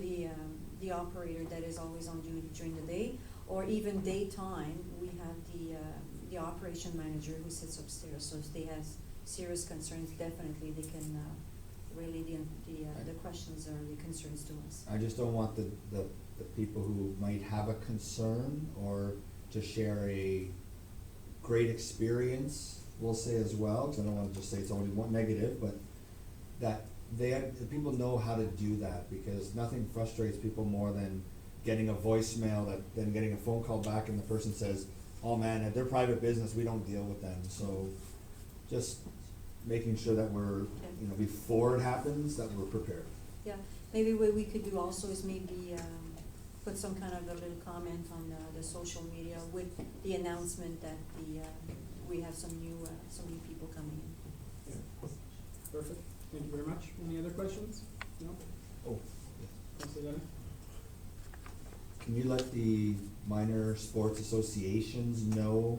the operator that is always on duty during the day, or even daytime, we have the operation manager who sits upstairs, so if they have serious concerns, definitely they can, relay the questions or the concerns to us. I just don't want the people who might have a concern or to share a great experience, we'll say as well, because I don't want to just say it's only one negative, but that the people know how to do that, because nothing frustrates people more than getting a voicemail then getting a phone call back and the person says, oh man, at their private business, we don't deal with them. So just making sure that we're, you know, before it happens, that we're prepared. Yeah, maybe what we could do also is maybe, put some kind of a little comment on the social media with the announcement that we have some new people coming in. Yeah. Perfect, thank you very much. Any other questions? No? Oh, Conseil Barrett? can you let the minor sports associations know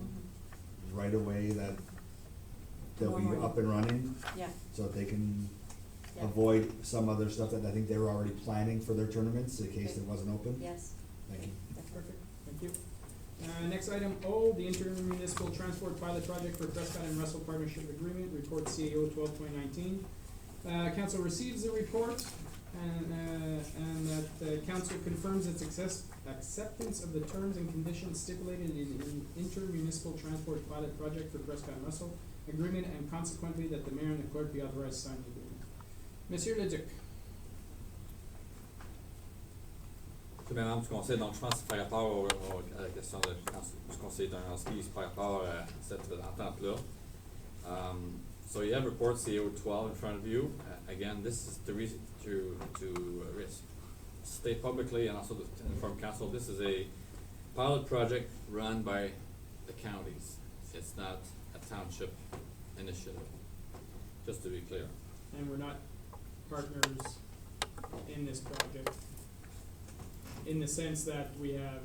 right away that they'll Tomorrow be morning. up and running? Yeah, So that they can yeah. avoid some other stuff that I think they were already planning for their tournaments in case Okay. it wasn't open? Yes. Thank you. Perfect, thank you. Next item O, the intermunicipal transport pilot project for Prescott and Russell Partnership Agreement, report CAO 12/2019. Council receives the report and that the council confirms its acceptance of the terms and conditions stipulated in intermunicipal transport pilot project for Prescott and Russell agreement, and consequently that the mayor and the clerk be authorized to sign the agreement. Monsieur Leduc. Madame du conseil, donc je pense que par rapport à la question du conseil Darnowski, c'est par rapport à cette entente-là. So you have report CO 12 in front of you. Again, this is the reason to state publicly and also to inform council, this is a pilot project run by the counties. It's not a township initiative, just to be clear. And we're not partners in this project, in the sense that we have,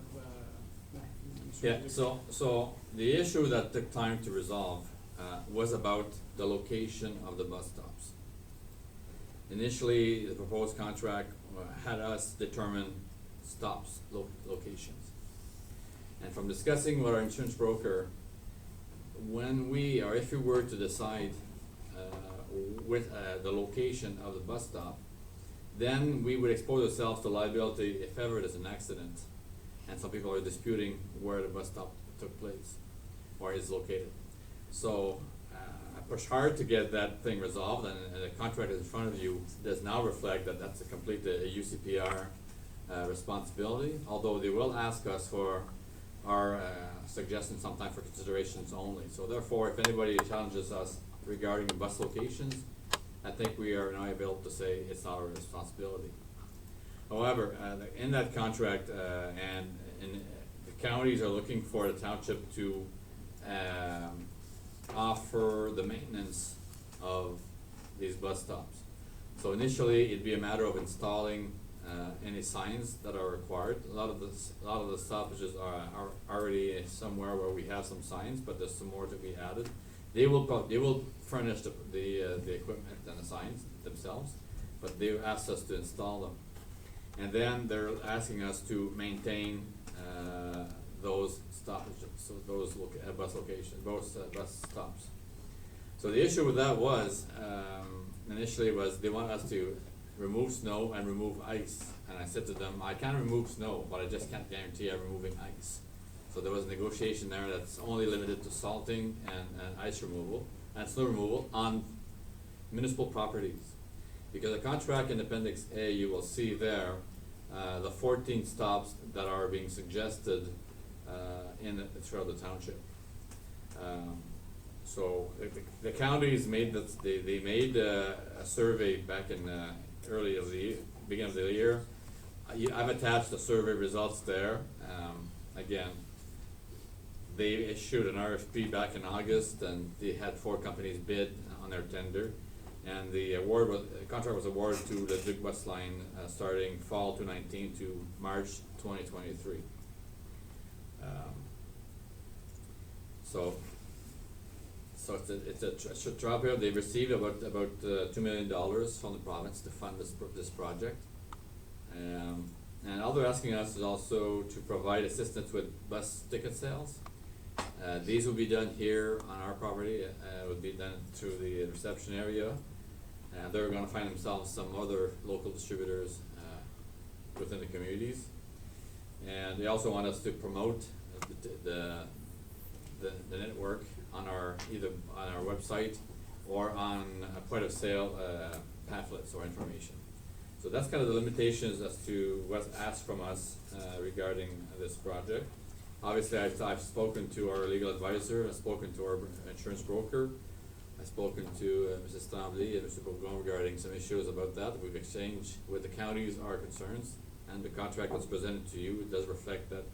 Yeah, so the issue that took time to resolve was about the location of the bus stops. Initially, the proposed contract had us determine stops, locations. And from discussing with our insurance broker, when we, or if we were to decide with the location of the bus stop, then we would expose ourselves to liability if ever there's an accident and some people are disputing where the bus stop took place or is located. So I pushed hard to get that thing resolved, and the contract in front of you does now reflect that that's a complete UCPR responsibility, although they will ask us for our suggestions sometime for considerations only. So therefore, if anybody challenges us regarding the bus locations, I think we are now able to say it's not our responsibility. However, in that contract, and the counties are looking for the township to offer the maintenance of these bus stops. So initially, it'd be a matter of installing any signs that are required. A lot of the stoppages are already somewhere where we have some signs, but there's some more to be added. They will furnish the equipment and the signs themselves, but they asked us to install them. And then they're asking us to maintain those stoppages, so those bus locations, bus stops. So the issue with that was, initially they want us to remove snow and remove ice. And I said to them, I can remove snow, but I just can't guarantee I'm removing ice. So there was a negotiation there that's only limited to salting and ice removal and snow removal on municipal properties. Because the contract in Appendix A, you will see there, the 14 stops that are being suggested throughout the township. So the counties made they made a survey back in early of the beginning of the year. I've attached the survey results there. Again, they issued an RFP back in August, and they had 4 companies bid on their tender, and the contract was awarded to the Duke West Line starting fall 2019 to March 2023. So it's a job here. They received about $2 million from the province to fund this project. And all they're asking us is also to provide assistance with bus ticket sales. These will be done here on our property. Would be done through the reception area. They're going to find themselves some other local distributors within the communities. And they also want us to promote the network on either on our website or on a point of sale pamphlets or information. So that's kind of the limitations as to what's asked from us regarding this project. Obviously, I've spoken to our legal advisor, I've spoken to our insurance broker, I've spoken to Mrs. Tremblay and Mr. Bourgon regarding some issues about that. We've exchanged with the counties our concerns, and the contract that's presented to you, it does reflect that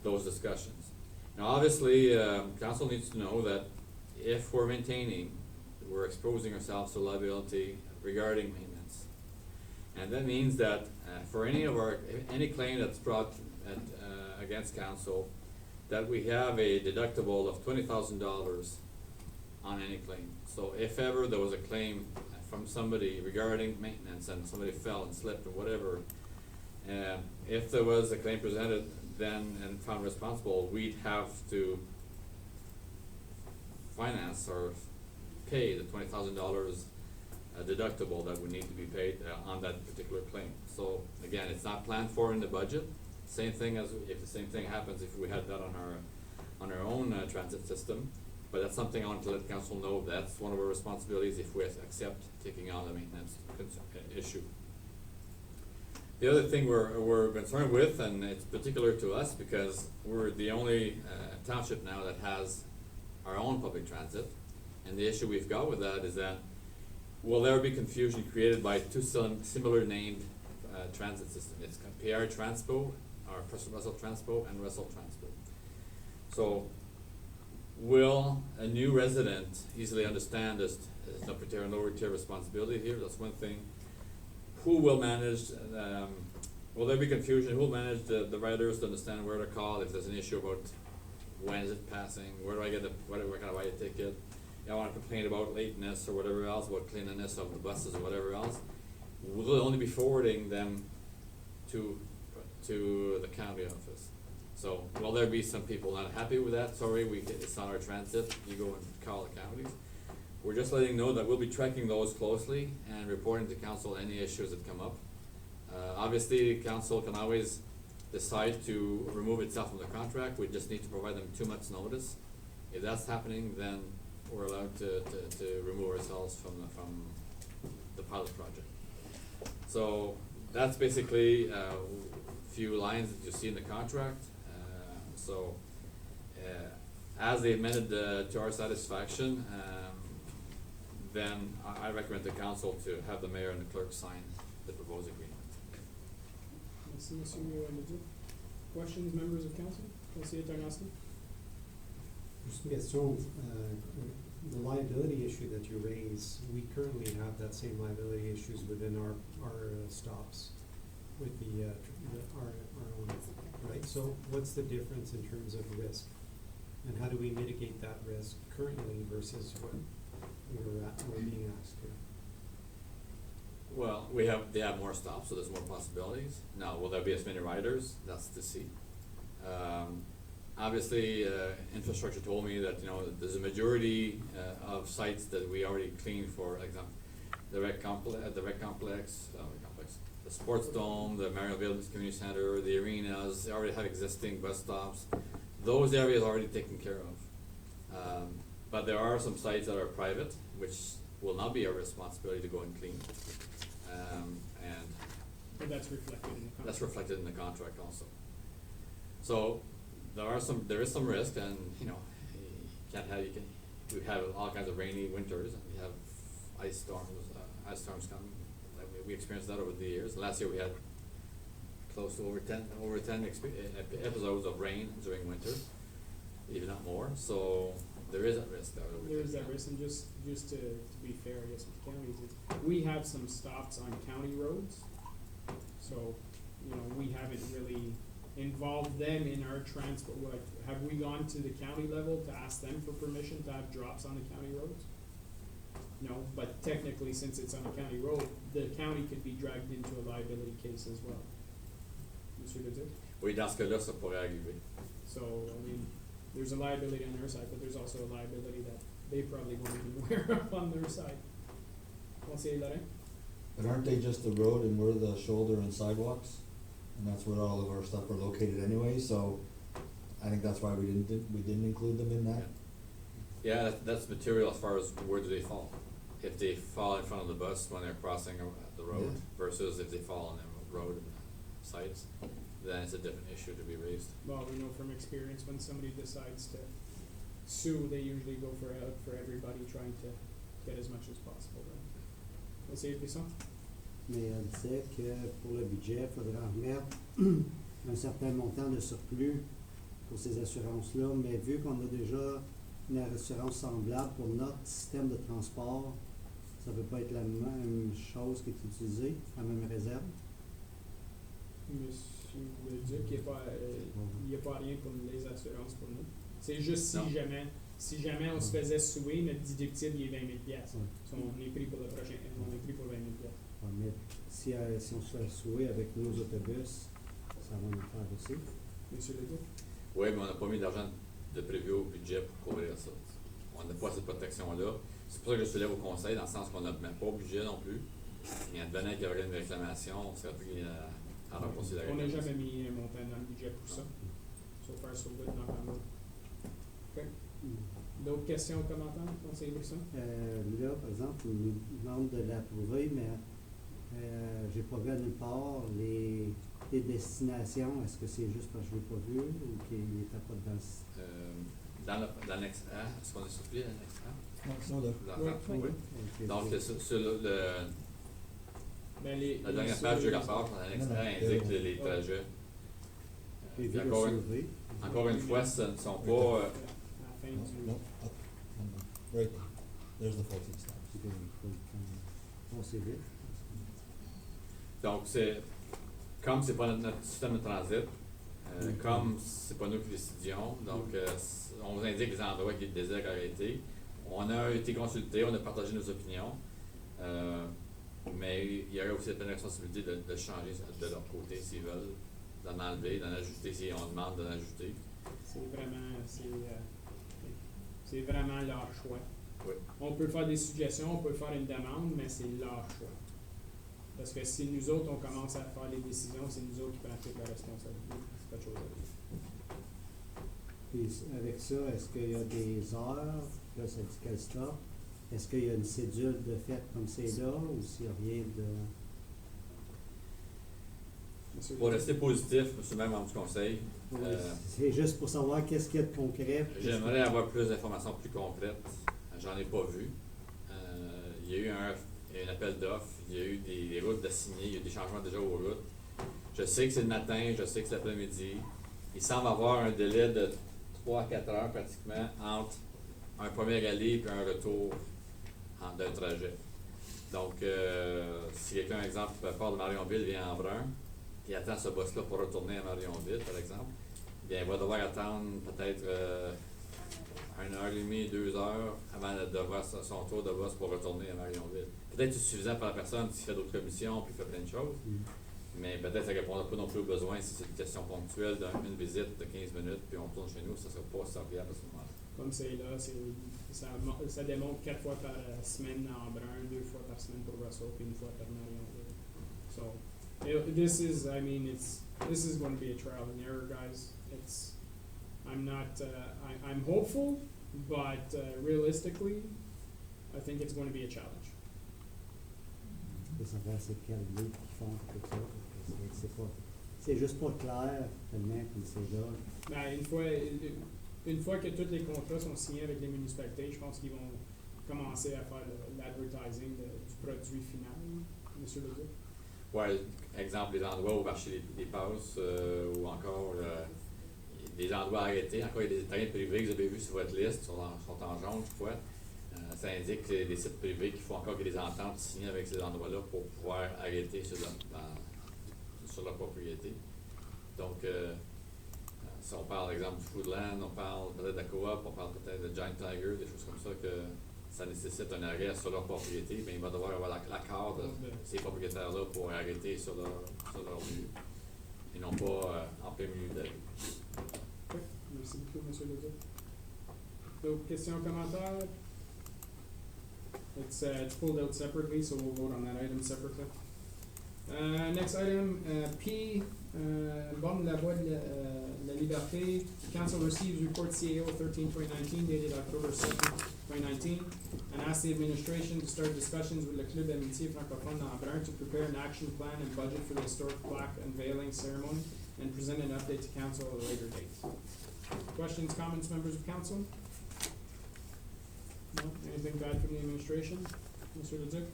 those discussions. Now, obviously, council needs to know that if we're maintaining, we're exposing ourselves to liability regarding maintenance. And that means that for any claim that's brought against council, that we have a deductible of $20,000 on any claim. So if ever there was a claim from somebody regarding maintenance and somebody fell and slipped or whatever, if there was a claim presented then and found responsible, we'd have to finance or pay the $20,000 deductible that would need to be paid on that particular claim. So again, it's not planned for in the budget. Same thing as if the same thing happens if we had that on our own transit system. But that's something I want to let council know. That's one of our responsibilities if we accept taking on the maintenance issue. The other thing we're concerned with, and it's particular to us because we're the only township now that has our own public transit, and the issue we've got with that is that will there be confusion created by two similar named transit systems? It's PR Transpo, or Russell Transpo, and Russell Transpo. So will a new resident easily understand this? There's an upper tier and lower tier responsibility here. That's one thing. Who will manage, will there be confusion? Who will manage the riders to understand where to call if there's an issue about when is it passing, where do I get where can I buy a ticket? I want to complain about lateness or whatever else, about cleanliness of the buses or whatever else. We'll only be forwarding them to the county office. So will there be some people not happy with that? Sorry, it's not our transit. You go and call the counties. We're just letting you know that we'll be tracking those closely and reporting to council any issues that come up. Obviously, council can always decide to remove itself from the contract. We just need to provide them 2 months' notice. If that's happening, then we're allowed to remove ourselves from the pilot project. So that's basically a few lines that you see in the contract. As they amended to our satisfaction, then I recommend the council to have the mayor and the clerk sign the proposed agreement. Merci, Monsieur Ledoux. Questions, members of council? Conseiller Tarnowski? Just a question, the liability issue that you raise, we currently have that same liability issues within our stops with our own, right? So what's the difference in terms of risk? And how do we mitigate that risk currently versus what we're being asked here? Well, they have more stops, so there's more possibilities. Now, will there be as many riders? That's to see. Obviously, infrastructure told me that there's a majority of sites that we already cleaned, for example, the rec complex, the sports dome, the Marionville Community Center, the arenas, they already have existing bus stops. Those areas are already taken care of. But there are some sites that are private, which will not be our responsibility to go and clean. And But that's reflected in the contract. that's reflected in the contract also. So there is some risk, and you have all kinds of rainy winters, and we have ice storms coming. We experienced that over the years. Last year we had close to over 10 episodes of rain during winter, if not more. So there is that risk that we There is take that on. risk, and just to be fair, I guess, with counties, we have some stops on county roads. So, we haven't really involved them in our transport. Like, have we gone to the county level to ask them for permission to have drops on the county roads? No, but technically, since it's on a county road, the county could be dragged into a liability case as well. Monsieur Leduc? Oui, dans ce cas-là, ça pourrait arriver. So, there's a liability on their side, but there's also a liability that they probably won't even wear up on their side. Conseil Lorrain? But aren't they just the road and we're the shoulder and sidewalks? And that's where all of our stuff are located anyway, so I think that's why we didn't include them in that. Yeah, that's material as far as where do they fall. If they fall in front of the bus when they're crossing the road Yeah. versus if they fall on the road and sites, then it's a different issue to be raised. Well, we know from experience, when somebody decides to sue, they usually go for everybody, trying to get as much as possible, right? Conseiller Plisson? Mais elle disait que pour le budget, il faudrait en remettre un certain montant de surplus pour ces assurances-là, mais vu qu'on a déjà une assurance semblable pour notre système de transport, ça ne peut pas être la même chose qui est utilisée, la même réserve. Monsieur Leduc, il n'y a pas rien pour les assurances pour nous. C'est juste Non. si jamais on se faisait suer, notre déductible il est 20 000 piastres. Ouais. So, on est pris pour le prochain, on est pris pour 20 000 piastres. Ouais, mais si on se fait souer avec nos autobus, ça va nous faire aussi. Monsieur Leduc? Oui, mais on n'a pas mis d'argent de prévu au budget pour couvrir ça. On n'a pas cette protection-là. C'est pour ça que je soulève au conseil, dans le sens qu'on n'a même pas au budget non plus. Et en devenant qu'il y aurait une réclamation, on serait pris à repousser la On n'a réclamation. jamais mis un montant dans le budget pour ça. So far, so good, knock on wood. Okay. D'autres questions ou commentaires, conseiller Brisson? Là, par exemple, il nous demande de l'approuver, mais j'ai pas vu à nulle part les destinations. Est-ce que c'est juste parce que je l'ai pas vu ou qu'il n'était pas dedans? Dans l'annexe A, est-ce qu'on a surpris l'annexe A? Non, sinon, Oui. Ok. Donc, Ben, la dernière page du rapport, l'annexe A indique les trajets. J'ai Puis vu le survey. encore une fois, ce ne sont pas. À la fin No, du... no, up, right there. There's the 14 stops. On sait vite. Donc, comme c'est pas notre système de transit, comme c'est pas nous qui décidions, donc on vous indique les endroits qui désirent arrêter. On a été consultés, on a partagé nos opinions, mais il y aurait aussi la pleine responsabilité de changer de leur côté s'ils veulent, d'en enlever, d'en ajouter si on demande d'en ajouter. C'est vraiment leur choix. Oui. On peut faire des suggestions, on peut faire une demande, mais c'est leur choix. Parce que si nous autres, on commence à faire les décisions, c'est nous autres qui prenons toute la responsabilité. C'est pas de chose à dire. Puis avec ça, est-ce qu'il y a des heures? Là, ça dit quel stop? Est-ce qu'il y a une cédule de fait comme c'est là ou s'il n'y a rien de... Monsieur Pour le- rester positif, monsieur le maire, membre du conseil, C'est juste pour savoir qu'est-ce qu'il y a de concret. j'aimerais avoir plus d'informations plus concrètes. J'en ai pas vu. Il y a eu un appel d'offres, il y a eu des routes d'assignées, il y a eu des changements déjà aux routes. Je sais que c'est le matin, je sais que c'est l'après-midi. Il semble avoir un délai de 3 à 4 heures pratiquement entre un premier aller et un retour d'un trajet. Donc, si quelqu'un, exemple, part de Marionville, vient en Brun, et attend ce bus-là pour retourner à Marionville, par exemple, bien, il va devoir attendre peut-être 1h30, 2 heures avant de voir son tour de bus pour retourner à Marionville. Peut-être que c'est suffisant pour la personne qui fait d'autres commissions puis fait plein de choses, mais peut-être que ça ne répondra pas non plus aux besoins si c'est une question ponctuelle d'une visite de 15 minutes puis on retourne chez nous, ça ne sera pas serviable à ce moment-là. Comme c'est là, ça démontre 4 fois par semaine en Brun, 2 fois par semaine pour Russell, puis 1 fois par Marionville. So, This is going to be a trial and error, guys. I'm I'm hopeful, but realistically, I think it's going to be a challenge. Et ça va, c'est quel lieu qui font tout ça. C'est juste pas clair, tellement, comme c'est là. Ben, une fois que tous les contrats sont signés avec les municipalités, je pense qu'ils vont commencer à faire l'advertising du produit final, Monsieur Leduc. Ouais, exemple, les endroits où marcher les passes ou encore des endroits arrêtés. Encore, il y a des terrains privés que vous avez vus sur votre liste, sont en jaune, je crois. Ça indique que c'est des sites privés qu'il faut encore qu'il y ait des ententes signées avec ces endroits-là pour pouvoir arrêter sur leur propriété. Donc, si on parle, exemple, du Foodland, on parle peut-être de la coop, on parle peut-être de Giant Tiger, des choses comme ça, que ça nécessite un arrêt sur leur propriété, bien, il va devoir avoir l'accord de ces propriétaires-là pour arrêter sur leur lieu, et non pas en plein milieu de la rue. Okay. Merci beaucoup, M. Leduc. D'autres questions, commentaires? It's pulled out separately, so we'll vote on that item separately. Next item, P, Borne de la Voie de la Liberté. Council receives report CAO 13-2019 dated October 2nd, 2019, and asks the administration to start discussions with le Club d'Amitié Francophone d'Embrun to prepare an action plan and budget for the historic plaque unveiling ceremony and present an update to council at a later date. Questions, comments, members of council? No? Anything bad from the administration? Monsieur Leduc?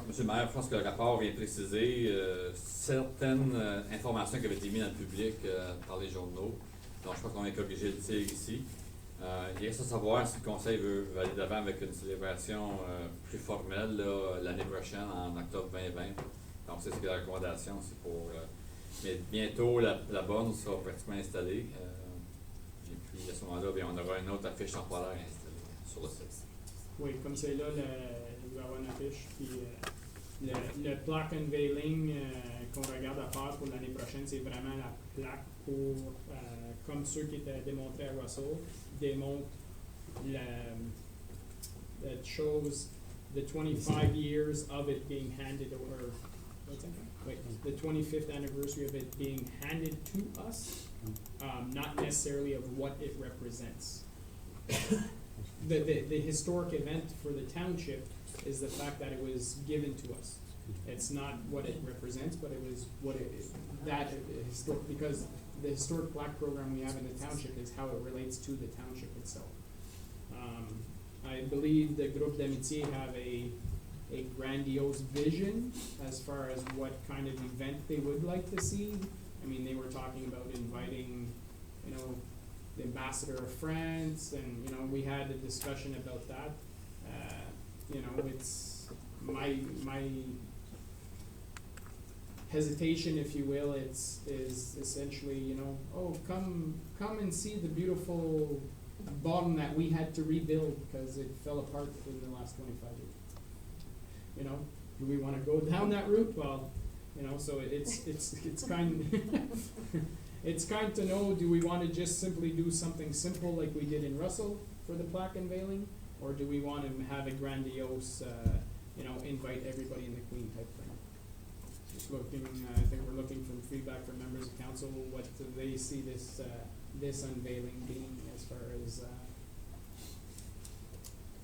Monsieur le maire, je pense que le rapport vient préciser certaines informations qui avaient été mises dans le public par les journaux. Donc, je pense qu'on vient corriger le tir ici. Il reste à savoir si le conseil veut aller de l'avant avec une célébration plus formelle l'année prochaine, en octobre 2020. Donc, c'est ce que la recommandation, c'est pour... mais bientôt, la borne sera pratiquement installée. Et puis, à ce moment-là, on aura une autre affiche temporaire installée sur le site. Oui, comme c'est là, il va y avoir une affiche, puis le plaque unveiling qu'on regarde à faire pour l'année prochaine, c'est vraiment la plaque pour, comme ceux qui étaient démontrés à Russell, démontre that shows the 25 years of it being handed over, the 25th anniversary of it being handed to us, not necessarily of what it represents. The historic event for the township is the fact that it was given to us. It's not what it represents, but it was what it is. Because the historic plaque program we have in the township is how it relates to the township itself. I believe the Groupe d'Amitié have a grandiose vision as far as what kind of event they would like to see. I mean, they were talking about inviting, the ambassador of France, and we had a discussion about that. It's my hesitation, if you will, is essentially, come and see the beautiful bottom that we had to rebuild because it fell apart in the last 25 years. Do we want to go down that route? Well, so it's kind it's kind to know, do we want to just simply do something simple like we did in Russell for the plaque unveiling, or do we want to have a grandiose, invite everybody in the Queen type thing? Just looking, I think we're looking for feedback from members of council. What do they see this unveiling being as far as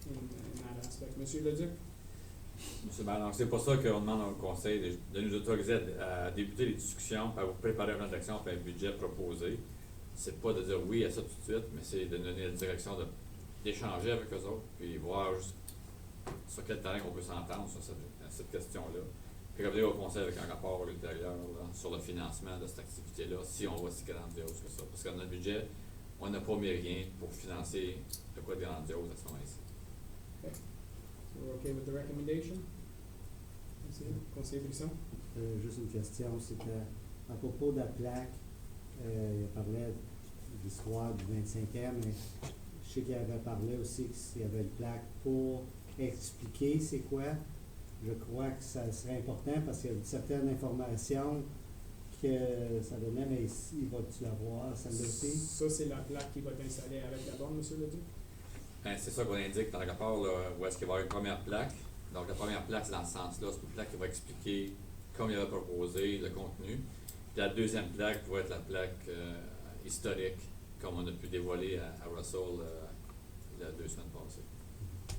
in that aspect, Monsieur Leduc? Monsieur le maire, donc c'est pour ça qu'on demande au conseil de nous autoriser à débuter les discussions, à vous préparer un plan d'action et un budget proposé. C'est pas de dire oui à ça tout de suite, mais c'est de donner la direction d'échanger avec eux autres, puis voir sur quel terrain on peut s'entendre sur cette question-là. Puis revenir au conseil avec un rapport ultérieur sur le financement de cette activité-là, si on va si grandiose que ça. Parce que dans notre budget, on n'a pas mis rien pour financer de quoi de grandiose à ce moment-ci. Okay. So we're okay with the recommendation? Conseiller Brisson? Juste une question, c'était à propos de la plaque, il parlait de l'histoire du 25e, mais je sais qu'il avait parlé aussi qu'il y avait une plaque pour expliquer c'est quoi. Je crois que ça serait important parce qu'il y a certaines informations que ça donnait, mais ici, vas-tu la voir, celle-là aussi? Ça, c'est la plaque qui va être installée avec la borne, M. Leduc? C'est ça qu'on indique dans le rapport, là, où est-ce qu'il va y avoir une première plaque. Donc, la première plaque, c'est dans ce sens-là, c'est une plaque qui va expliquer comme il avait proposé, le contenu. Puis la deuxième plaque va être la plaque historique, comme on a pu dévoiler à Russell il y a 2 semaines passées.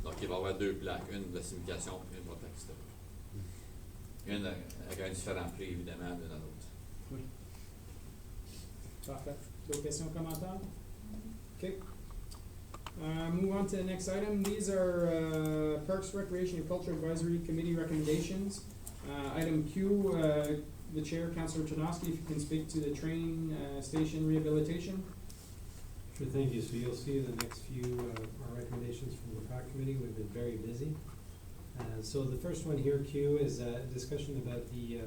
Donc il va y avoir 2 plaques, une de la signification et une de la plaque historique. Une avec un différent prix, évidemment, de la nôtre. Oui. Parfait. D'autres questions, commentaires? Okay. Move on to the next item. These are Parks, Recreation, and Culture Advisory Committee recommendations. Item Q, the chair, Councillor Tarnowski, if you can speak to the train station rehabilitation. Sure, thank you. So you'll see the next few are recommendations from the PAC committee. We've been very busy. So the first one here, Q, is a discussion about the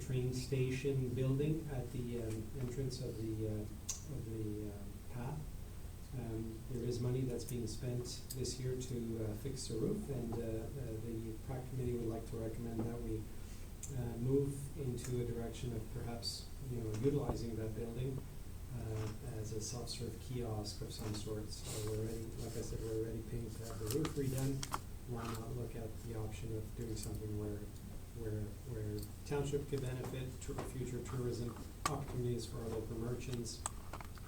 train station building at the entrance of the path. There is money that's being spent this year to fix the roof, and the PAC committee would like to recommend that we move into a direction of perhaps utilizing that building as a self-serve kiosk of some sort. So we're already, like I said, we're already paying to have the roof redone. Why not look at the option of doing something where Township could benefit, future tourism opportunities for our local merchants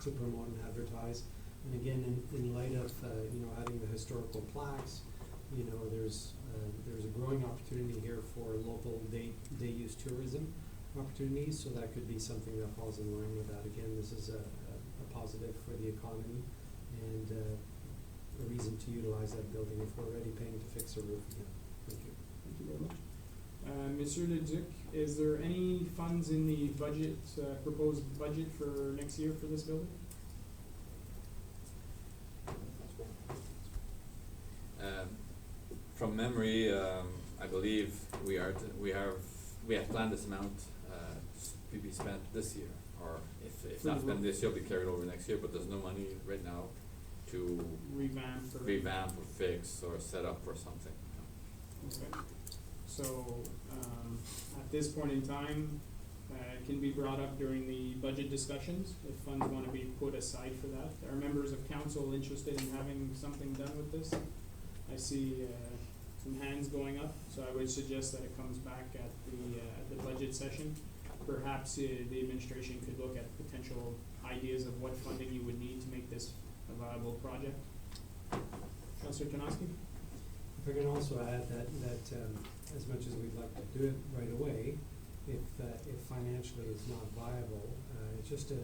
to promote and advertise. And again, in light of adding the historical plaques, there's a growing opportunity here for local day use tourism opportunities. So that could be something that falls in line with that. Again, this is a positive for the economy and a reason to utilize that building if we're already paying to fix a roof again. Thank you. Thank you very much. Monsieur Leduc, is there any funds in the budget, proposed budget for next year for this building? From memory, I believe we have planned this amount to be spent this year, or if not spent this year, it'll be carried over next year. But there's no money right now to revamp or fix or set up or something. Okay. So at this point in time, it can be brought up during the budget discussions if funds want to be put aside for that. Are members of council interested in having something done with this? I see some hands going up, so I would suggest that it comes back at the budget session. Perhaps the administration could look at potential ideas of what funding you would need to make this a viable project. Councillor Tarnowski? If I can also add that as much as we'd like to do it right away, if financially it's not viable, it's just to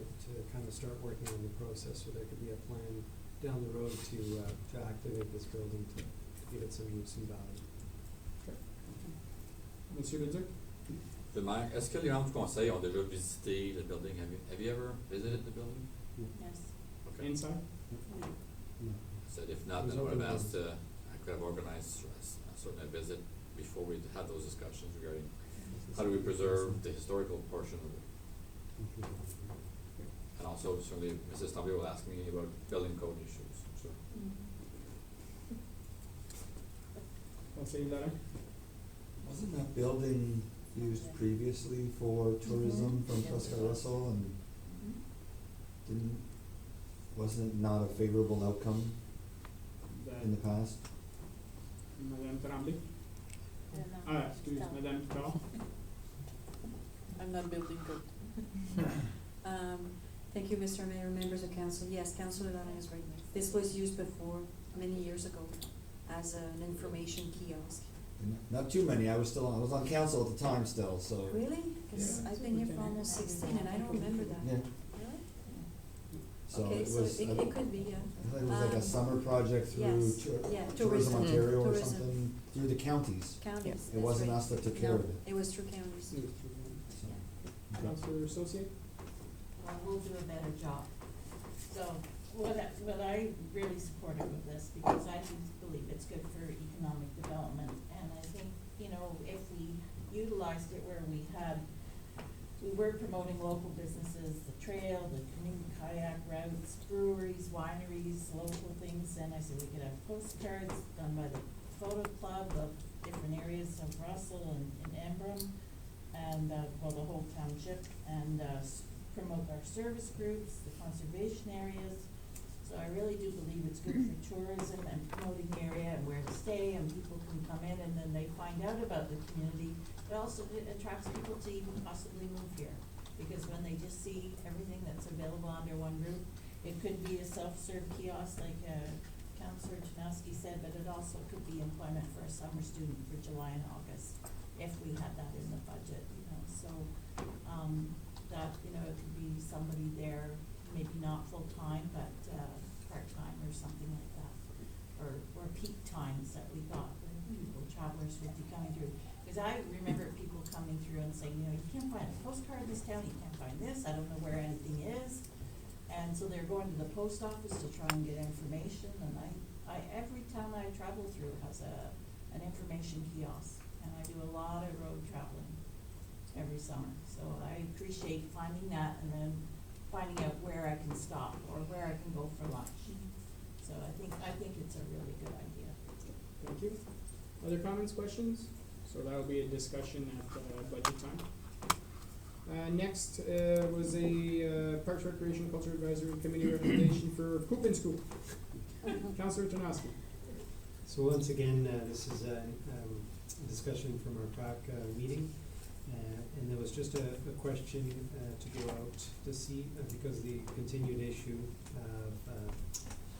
kind of start working on the process so there could be a plan down the road to activate this building to give it some use and value. Okay. Monsieur Leduc? Le maire, est-ce que les membres du conseil ont déjà visité le building? Have you ever visited the building? Yes. Okay. Inside? No. So if not, then I would have asked, I could have organized a certain visit before we had those discussions regarding how do we preserve the historical portion of it. And also, certainly, Mrs. Tremblay will ask me about building code issues, so. Councillor Larin? Wasn't that building used previously for tourism from Prescott Russell, and wasn't it not a favorable outcome in the past? Madame Tremblay? Excuse Madame Picard. I'm not building code. Thank you, Mr. Mayor, members of council. Yes, Councilor Larin is right. This was used before, many years ago, as an information kiosk. Not too many. I was on council at the time still, so. Really? Because I've been here for almost 16 and I don't remember that. Yeah. Really? So Okay, it so was. it could be, yeah. I think it was like a summer project through Yes, yeah, Tourism Ontario or tourism. something, through the counties. Counties, It wasn't that's us that took right. care No, of it. it was through counties. So, okay. Councillor Associate? Well, we'll do a better job. So what I really supported with this, because I do believe it's good for economic development, and I think, if we utilized it where we were promoting local businesses, the trail, the canoe kayak routes, breweries, wineries, local things, and I said we could have postcards done by the photo club of different areas of Russell and Embrun, and, the whole township, and, promote our service groups, the conservation areas, So I really do believe it's good for tourism and promoting the area and where to stay, and people can come in and then they find out about the community. It also attracts people to even possibly move here, because when they just see everything that's available under one roof, it could be a self-serve kiosk like Councillor Janowski said, but it also could be employment for a summer student for July and August, if we had that in the budget, you know, so, that, you know, it could be somebody there, maybe not full-time, but, part-time or something like that, or peak times that we thought that people, travelers would be coming through. Cause I remember people coming through and saying, you know, you can't find a postcard in this town, you can't find this, I don't know where anything is. And so they're going to the post office to try and get information, and every town I travel through has an information kiosk, and I do a lot of road traveling every summer. So I appreciate finding that and then finding out where I can stop or where I can go for lunch. So I think it's a really good idea. Thank you. Other comments, questions? So that'll be a discussion at budget time. Next was a Parks, Recreation, Culture Advisory Committee recommendation for Poop in School. Councillor Janowski. So once again, this is a discussion from our PAC meeting, and there was just a question to go out to see, because the continued issue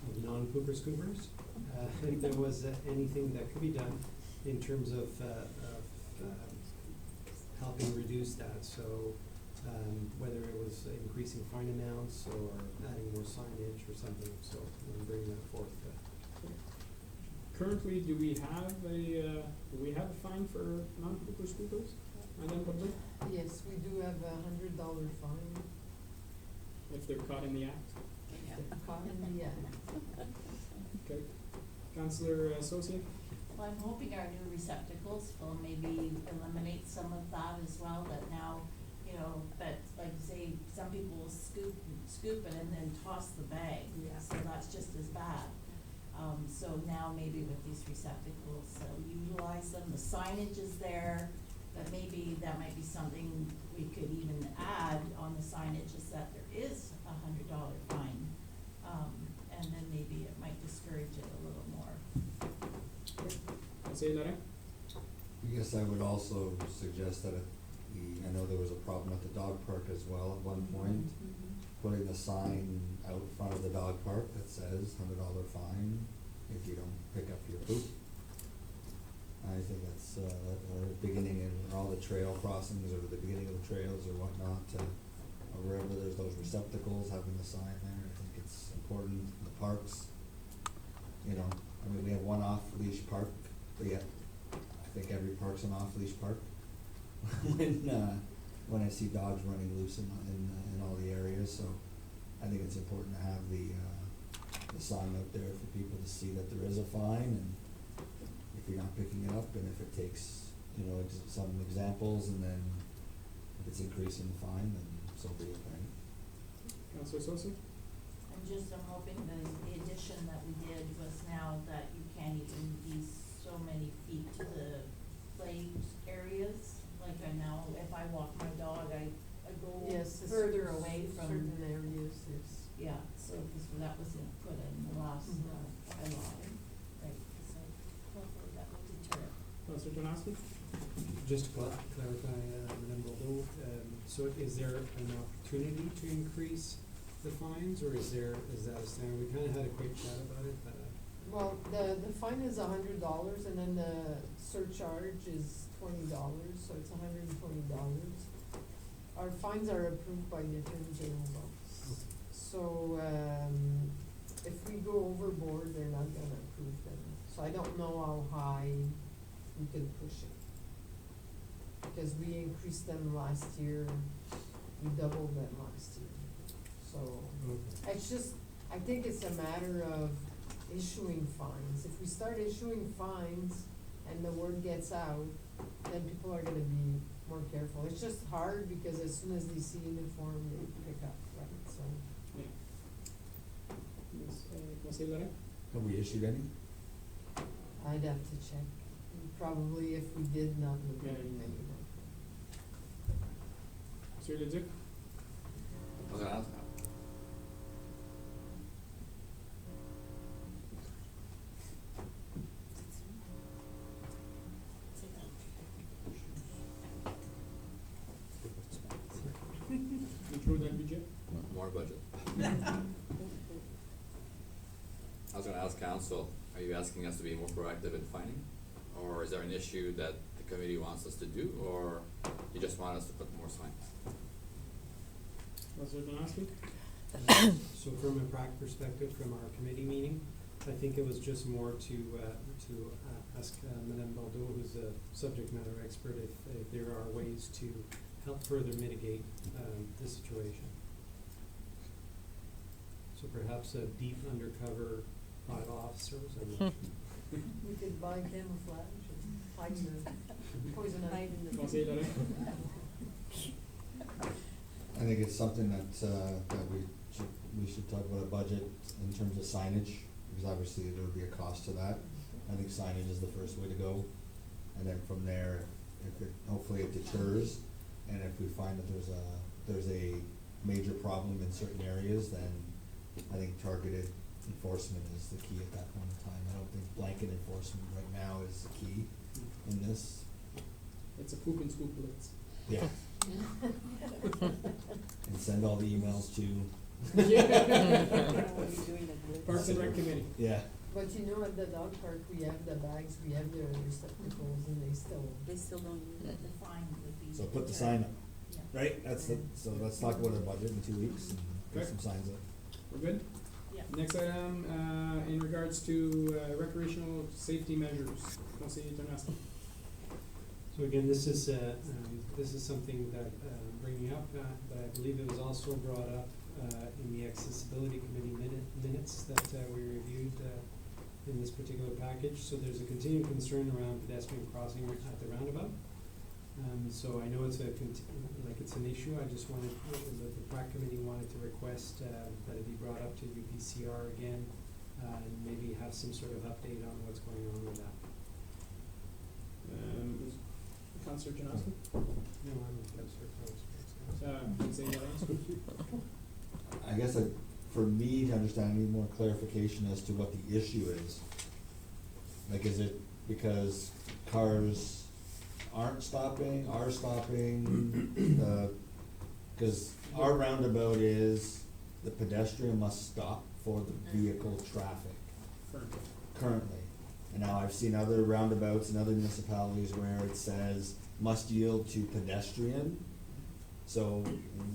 of non-pooper scoopers, if there was anything that could be done in terms of helping reduce that. So whether it was increasing fine amounts or adding more signage or something, so I'm bringing that forth. Currently, do we have a fine for non-pooper scoopers? Yes, we do have $100 fine If they're caught in the act? if they're caught in the act. Okay. Councillor Associate? Well, I'm hoping our new receptacles will maybe eliminate some of that as well, that now, you know, that, like say, some people will scoop it and then toss the bag, Yeah. so that's just as bad. So now maybe with these receptacles, so utilize them, the signage is there, but maybe that might be something we could even add on the signage, is that there is $100 fine. And then maybe it might discourage it a little more. Conseil Laurent? I guess I would also suggest that I know there was a problem at the dog park as well at one point, putting a sign out front of the dog park that says $100 fine if you don't pick up your poop. I think that's the beginning in all the trail crossings or the beginning of the trails or whatnot, or wherever there's those receptacles, having the sign there. I think it's important. The parks, you know, I mean, we have one off-leash park, but yet I think every park's an off-leash park. When I see dogs running loose in all the areas, so I think it's important to have the sign out there for people to see that there is a fine, and if you're not picking it up, and if it takes, you know, some examples, and then if it's increasing the fine, then so be it, right? Councillor Associate? I'm hoping the addition that we did was now that you can't even be so many feet to the play areas. Like I now, if I walk my dog, I go further away from certain areas, yes. Yeah, so because that was put in the last bylaw, right? So hopefully that will deter it. Councillor Janowski? Just to clarify, Madame Bordeaux, so is there an opportunity to increase the fines, or is that a standard? We kind of had a quick chat about it, but. Well, the fine is $100, and then the surcharge is $20, so it's $120. Our fines are approved by the Attorney General. So, if we go overboard, they're not gonna approve them. So I don't know how high we can push it. Because we increased them last year, we doubled them last year. So, it's just, I think it's a matter of issuing fines. If we start issuing fines and the word gets out, then people are gonna be more careful. It's just hard because as soon as they see uniform, they pick up, right? So. Yeah. Yes, Conseil Laurent? Have we issued any? I'd have to check. Probably if we did not look at it anymore. Monsieur Leduc? budget. I was gonna ask council, are you asking us to be more proactive in finding? Or is there an issue that the committee wants us to do, or you just want us to put more signs? Councilor Donosky? So from a prac perspective, from our committee meeting, I think it was just more to ask Madame Baldo, who's a subject matter expert, if there are ways to help further mitigate the situation. So perhaps a deep undercover bylaw officer or something. We could buy camouflage and hide the poison Hide in the- Conseil Laurent? I think it's something that we should talk about a budget in terms of signage, because obviously there would be a cost to that. I think signage is the first way to go, and then from there, hopefully it deters, and if we find that there's a major problem in certain areas, then I think targeted enforcement is the key at that point in time. I don't think blanket enforcement right now is the key in this. It's a poop and scoop blitz. Yeah. And send all the emails to. Parks and Rec Committee. Yeah. But you know, at the dog park, we have the bags, we have the receptacles, and they still don't use it. The fine would be. So put the sign up, Yeah. right? So let's talk about our budget in 2 weeks and get Okay. some signs up. We're good? Yeah. Next item, in regards to recreational safety measures, Conseil Donosky. So again, this is something that bringing up, but I believe it was also brought up in the accessibility committee minutes that we reviewed in this particular package. So there's a continued concern around pedestrian crossing at the roundabout. So I know it's it's an issue. I just wanted, the PRAC committee wanted to request that it be brought up to UPCR again, and maybe have some sort of update on what's going on with that. Councilor Janoski? No, I'm Councilor Carlos. Conseil Laurent? I guess for me to understand, I need more clarification as to what the issue is. Like, is it because cars aren't stopping, are stopping? Cause our roundabout is the pedestrian must stop for the vehicle traffic currently. And now I've seen other roundabouts in other municipalities where it says must yield to pedestrian. So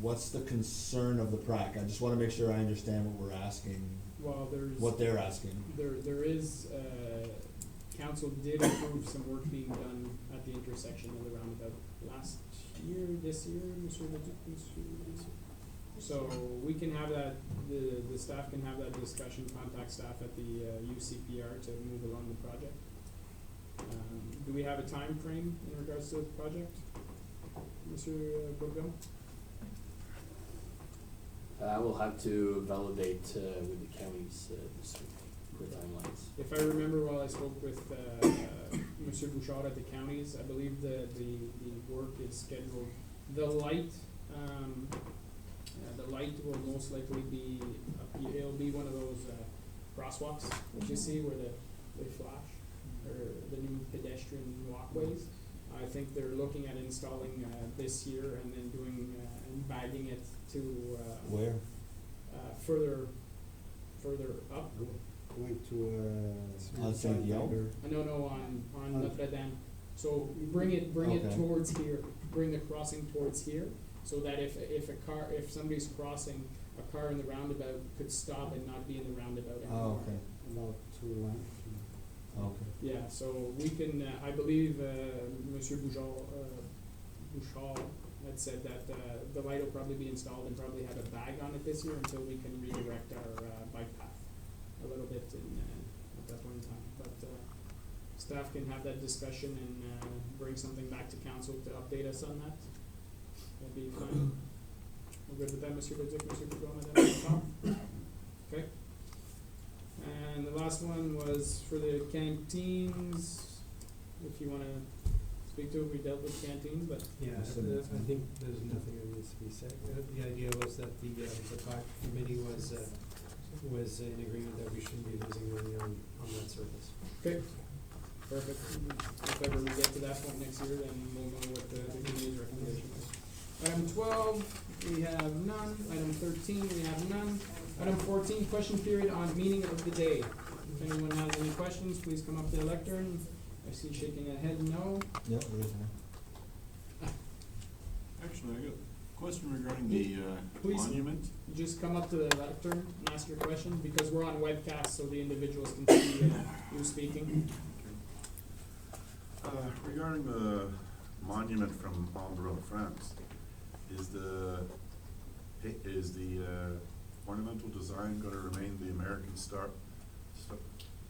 what's the concern of the PRAC? I just wanna make sure I understand what we're asking, Well, what they're asking. there is, council did approve some work being done at the intersection of the roundabout last year, this year, Monsieur Leduc, So we can have that, the staff can have that discussion, contact staff at the UCPR to move along the project. Do we have a time frame in regards to the project, Monsieur Bourgon? I will have to validate with the counties this week for timelines. If I remember well, I spoke with Monsieur Bouchard at the counties. I believe the work is scheduled. The light will most likely be, it'll be one of those crosswalks that you see where they flash, or the new pedestrian walkways. I think they're looking at installing this year and then doing and bagging it to Where? further up. Going to, On Saint Guillaume? No, on Notre Dame. So bring it Okay. towards here, bring the crossing towards here, so that if somebody's crossing, a car in the roundabout could stop and not be in the roundabout anymore. Oh, okay, about 2 length. okay. Yeah, so we can, I believe, Monsieur Bouchard had said that, the light will probably be installed and probably have a bag on it this year until we can redirect our, bike path a little bit at that point in time. But, staff can have that discussion and, bring something back to council to update us on that. That'd be fine. We're good with that, Monsieur Leduc, Monsieur Bourgon, okay. And the last one was for the canteens, if you wanna speak to it, we dealt with canteens, but Yeah, I think there's nothing that needs to be said. The idea was that the PAC committee was in agreement that we shouldn't be losing money on that service. okay, perfect. If ever we get to that point next year, then we'll know what the committee's recommendation is. Item 12, we have none. Item 13, we have none. Item 14, question period on meeting of the day. If anyone has any questions, please come up to the lectern. I see shaking a head no. Yep, there is one. Actually, I got a question regarding the Please. monument. Just come up to the lectern and ask your question, because we're on webcast, so the individuals can see you speaking. Regarding the monument from Andro, France, is the ornamental design gonna remain the American Stars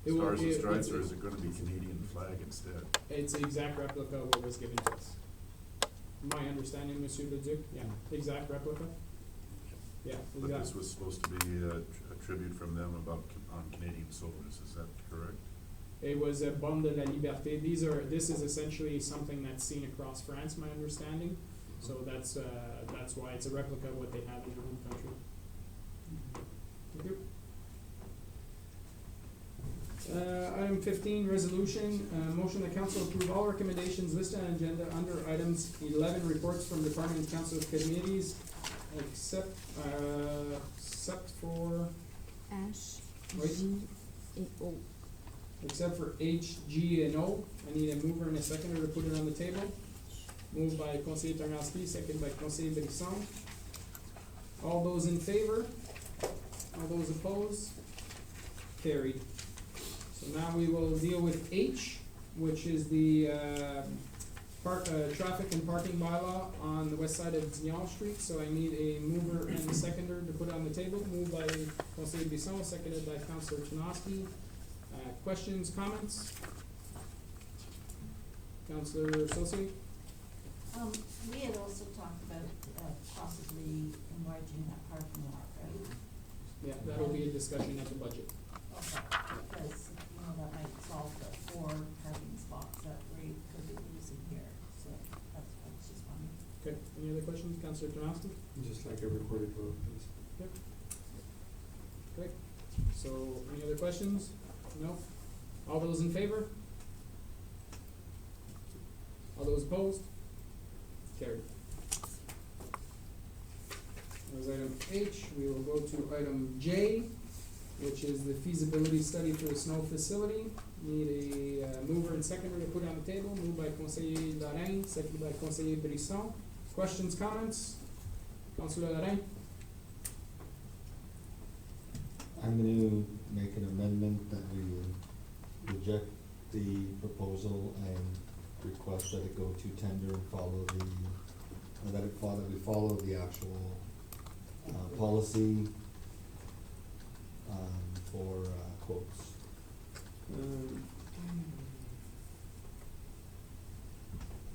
It will and be- Stripes, it's- or is it gonna be Canadian flag instead? It's the exact replica of what was given to us. My understanding, Monsieur Le Duc, yeah, exact replica. Yeah, But this exactly. was supposed to be a tribute from them on Canadian soldiers, is that correct? It was a Bande de la Liberté. This is essentially something that's seen across France, my understanding. So that's why it's a replica of what they have in their home country. Thank you. Item 15, resolution, motion that council approve all recommendations listed on agenda under items 11, reports from department and council committees, except for, H, Wait. G et O. except for H, G, and O. I need a mover and a seconder to put it on the table. Moved by Conseiller Tarnowski, second by Conseiller Brisson. All those in favor? All those opposed? Carried. So now we will deal with H, which is the traffic and parking bylaw on the west side of Dion Street. So I need a mover and a seconder to put on the table. Moved by Conseiller Bisson, seconded by Councillor Tarnowski. Questions, comments? Councillor Saucier? We had also talked about, possibly enlarging that parking lot, right? Yeah, that'll be a discussion at the budget. Okay, because, that might solve the 4 parking spots that we could be losing here, so that's what I was just wondering. Okay, any other questions, Councillor Tarnowski? Just like a recorded vote, please. Yep. Okay, so any other questions? No? All those in favor? All those opposed? Carried. That was item H. We will go to item J, which is the feasibility study for a snow facility. Need a mover and seconder to put on the table. Moved by Conseiller Lorraine, seconded by Conseiller Brisson. Questions, comments? Councillor Lorraine? I'm gonna make an amendment that we reject the proposal and request that it go to tender and follow that we follow the actual, policy, for, quotes.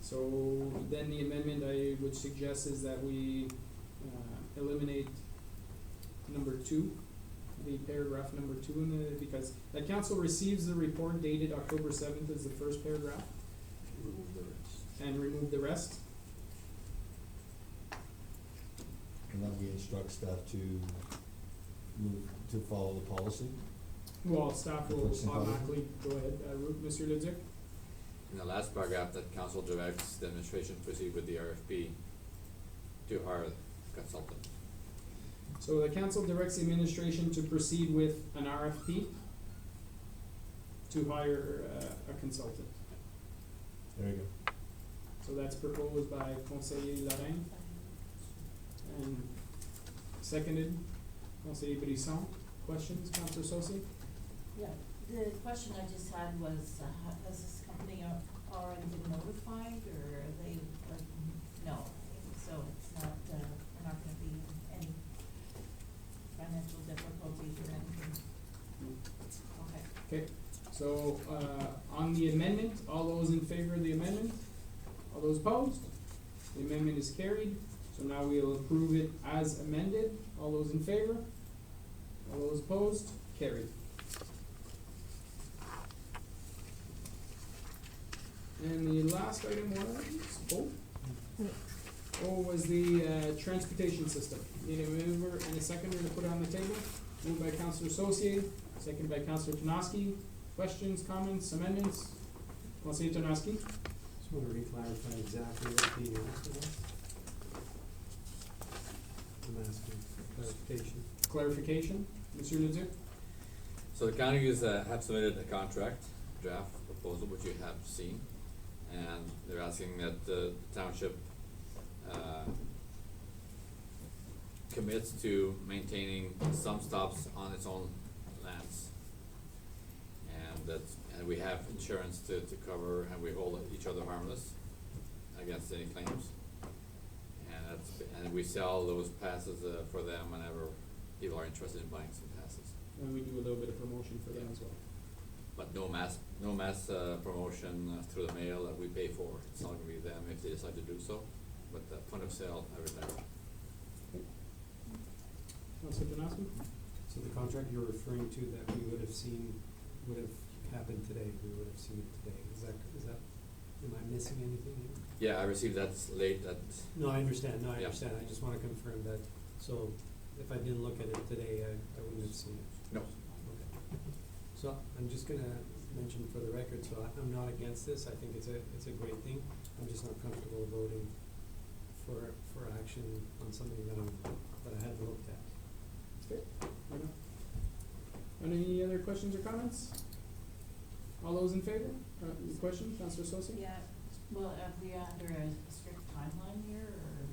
So then the amendment I would suggest is that we eliminate number 2, the paragraph number 2 because the council receives the report dated October 7th is the first paragraph. Remove the rest. And remove the rest. And then we instruct staff to follow the policy. Well, staff will Enforcing policy. automatically go ahead, Monsieur Le Duc. In the last paragraph, that council directs the administration to proceed with the RFP to hire a consultant. So the council directs the administration to proceed with an RFP to hire a consultant. There you go. So that's proposed by Conseiller Lorraine and seconded Conseiller Brisson. Questions, Councillor Saucier? Yeah, the question I just had was, has this company already been notified, or are they, like, no? So it's not, we're not gonna be in any financial difficulties or anything? Okay. Okay, so, on the amendment, all those in favor of the amendment? All those opposed? The amendment is carried, so now we'll approve it as amended. All those in favor? All those opposed? Carried. And the last item was, was the, transportation system. Need a mover and a seconder to put it on the table. Moved by Councillor Saucier, seconded by Councillor Tarnowski. Questions, comments, amendments? Councillor Tarnowski? Just want to re-clarify exactly what's being asked of us. asking clarification. Clarification, Monsieur Leduc? So the counties have submitted a contract draft proposal, which you have seen, and they're asking that the township commits to maintaining some stops on its own lands. And we have insurance to cover, and we hold each other harmless against any claims. And we sell those passes for them whenever people are interested in buying some passes. And we do a little bit of promotion for them as well. But no mass promotion through the mail that we pay for. It's not gonna be them if they decide to do so, but the point of sale, everything. Councilor Janoski? So the contract you're referring to that we would have seen, would have happened today, we would have seen it today, is that, am I missing anything here? Yeah, I received that late, No, I understand, Yeah. I just wanna confirm that, so if I didn't look at it today, I wouldn't have seen it. no. Okay. So I'm just gonna mention for the record, so I'm not against this, I think it's a great thing, I'm just not comfortable voting for action on something that I hadn't looked at. Okay, fair enough. Any other questions or comments? All those in favor? Question, Councilor Sosi? Yeah, well, are we under a strict timeline here, or,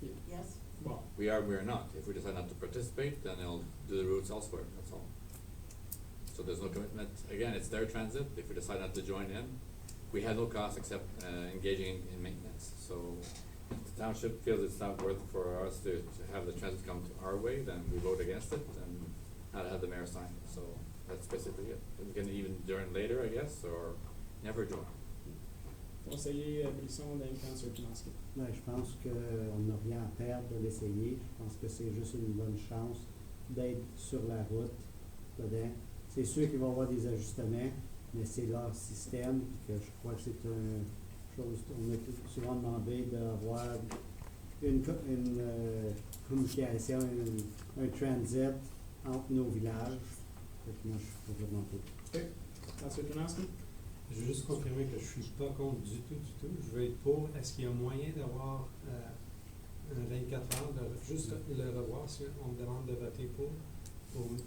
Yeah. yes? Well, We are not. If we decide not to participate, then they'll do the routes elsewhere, that's all. So there's no commitment. Again, it's their transit. If we decide not to join in, we have no cost except engaging in maintenance. So if the township feels it's not worth for us to have the transit come to our way, then we vote against it and not have the mayor sign it. So that's basically it. We can even join later, I guess, or never join. Conseiller Brisson, then Councilor Janoski. Ben, je pense qu'on n'a rien à perdre de l'essayer. Je pense que c'est juste une bonne chance d'être sur la route dedans. C'est sûr qu'il va y avoir des ajustements, mais c'est leur système, que je crois que c'est une chose, on a souvent demandé d'avoir une communication, un transit entre nos villages. Fait que moi, je suis complètement pour. Okay, Councilor Janoski? Je veux juste confirmer que je suis pas contre du tout. Je veux être pour. Est-ce qu'il y a moyen d'avoir un 24 heures, juste le revoir si on me demande de voter pour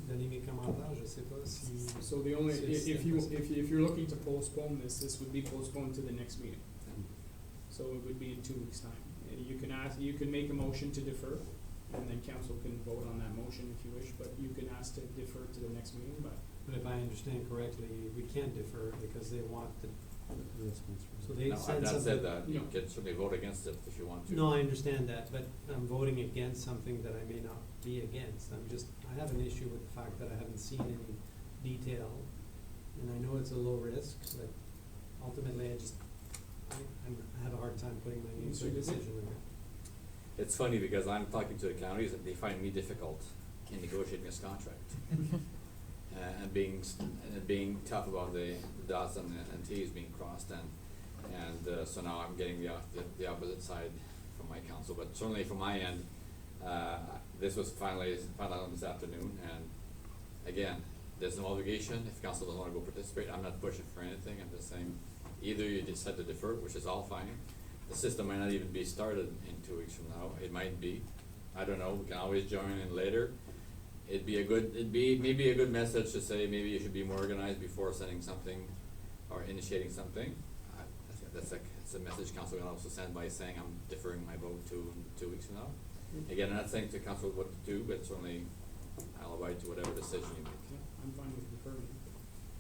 donner mes commentaires? Je sais pas si. So the only, si if you're looking to postpone this would be postponed to the next meeting. So it would be in 2 weeks' time. You can make a motion to defer, and then council can vote on that motion if you wish, but you can ask to defer to the next meeting, but. But if I understand correctly, we can't defer because they want the. So they No, send I've not something. said that. You No. can certainly vote against it if you want to. No, I understand that, but I'm voting against something that I may not be against. I have an issue with the fact that I haven't seen any detail, and I know it's a low risk, but ultimately I have a hard time putting my name to a decision on it. It's funny because I'm talking to the counties and they find me difficult in negotiating this contract. And being tough about the dots and T's being crossed, and so now I'm getting the opposite side from my council, but certainly from my end, this was found out this afternoon, and again, there's no obligation. If council doesn't wanna go participate, I'm not pushing for anything. I'm just saying, either you decide to defer, which is all fine. The system might not even be started in 2 weeks from now. It might be. I don't know. We can always join in later. It'd be maybe a good message to say maybe you should be more organized before sending something or initiating something. I think that's a message council can also send by saying I'm deferring my vote to 2 weeks from now. Again, I'm not saying to council what to do, but certainly I'll abide to whatever decision you make. Yeah, I'm fine with deferring.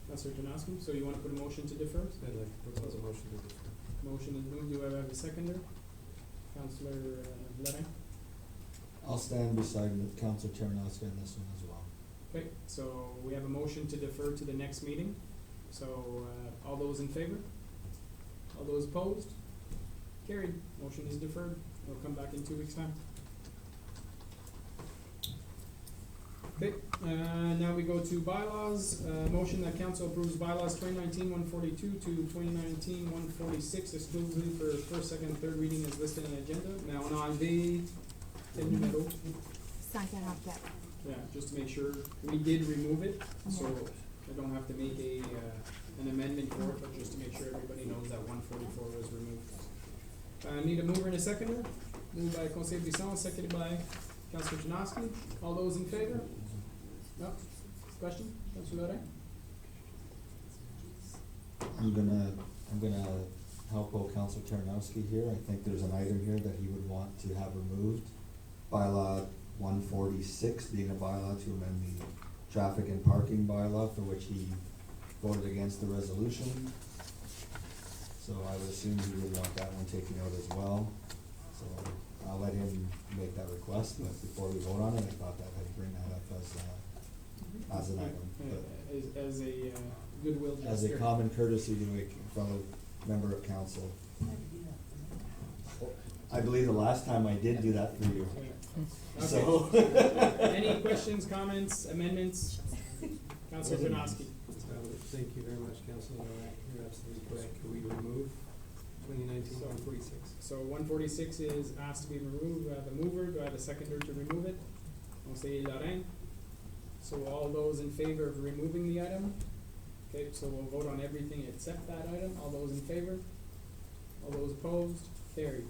Councilor Janoski, so you wanna put a motion to defer? I'd like to propose a motion to defer. Motion is moved, do I have a seconder? Councilor Levin? I'll stand beside Councilor Terranowski on this one as well. Okay, so we have a motion to defer to the next meeting. So, all those in favor? All those opposed? Carried, motion is deferred, we'll come back in 2 weeks' time. Okay, now we go to bylaws, motion that council approves bylaws 2019-142 to 2019-146 exclusively for first, second, third reading as listed in the agenda. Now, on enlever quel numéro? 144. Yeah, just to make sure, we did remove it, so I don't have to make an amendment for it, but just to make sure everybody knows that 144 was removed. Need a mover and a seconder, moved by Conseil Brisson, seconded by Councillor Janoski, all those in favor? No? Question? Councillor Lorrain? I'm gonna help out Councilor Taranowski here. I think there's an item here that he would want to have removed. Bylaw 146 being a bylaw to amend the traffic and parking bylaw, for which he voted against the resolution. So I would assume he would want that one taken out as well. So I'll let him make that request, but before we vote on it, I thought that I'd bring that up as an item. But As a goodwill gesture. as a common courtesy to a fellow member of council. I believe the last time I did do that for you. Okay. So. Any questions, comments, amendments? Councillor Janoski. Thank you very much, Councilor. You're absolutely correct. Can we remove 2019-146? So 146 is asked to be removed. Do I have a mover? Do I have a seconder to remove it? Conseiller Lorrain. So all those in favor of removing the item? Okay, so we'll vote on everything except that item. All those in favor? All those opposed? Carried.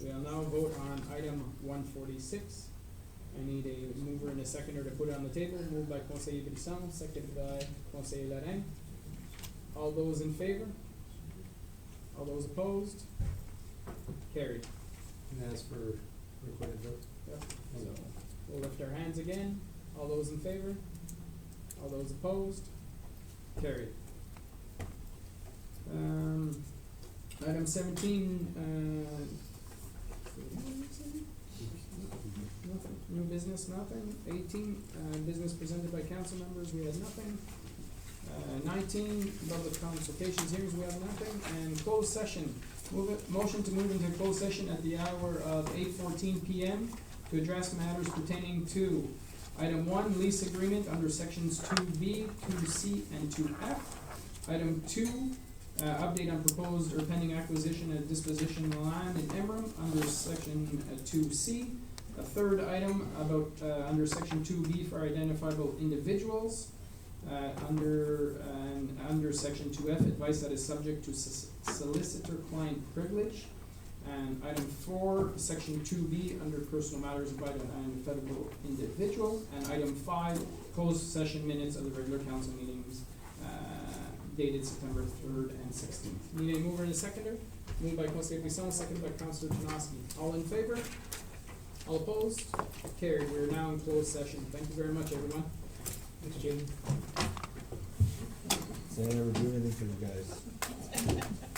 We'll now vote on item 146. I need a mover and a seconder to put it on the table. Moved by Conseiller Brisson, seconded by Conseiller Lorrain. All those in favor? All those opposed? Carried. And as for recorded vote? Yep. So we'll lift our hands again. All those in favor? All those opposed? Carried. Item 17, nothing. New business, nothing. 18, business presented by council members, we had nothing. 19, public consultations, hearings, we have nothing. And closed session, motion to move into closed session at the hour of 8:14 p.m. to address matters pertaining to item 1, lease agreement under sections 2B, 2C, and 2F. Item 2, update on proposed or pending acquisition and disposition of land in Emram under section 2C. A third item about under section 2B for identifiable individuals. Under section 2F, advice that is subject to solicitor-client privilege. And item 4, section 2B, under personal matters by an federal individual. And item 5, closed session minutes of the regular council meetings dated September 3rd and 16th. Need a mover and a seconder? Moved by Conseiller Brisson, seconded by Councillor Janoski. All in favor? All opposed? Carried. We are now in closed session. Thank you very much, everyone. Thanks, Jaden. So I never do anything for you guys.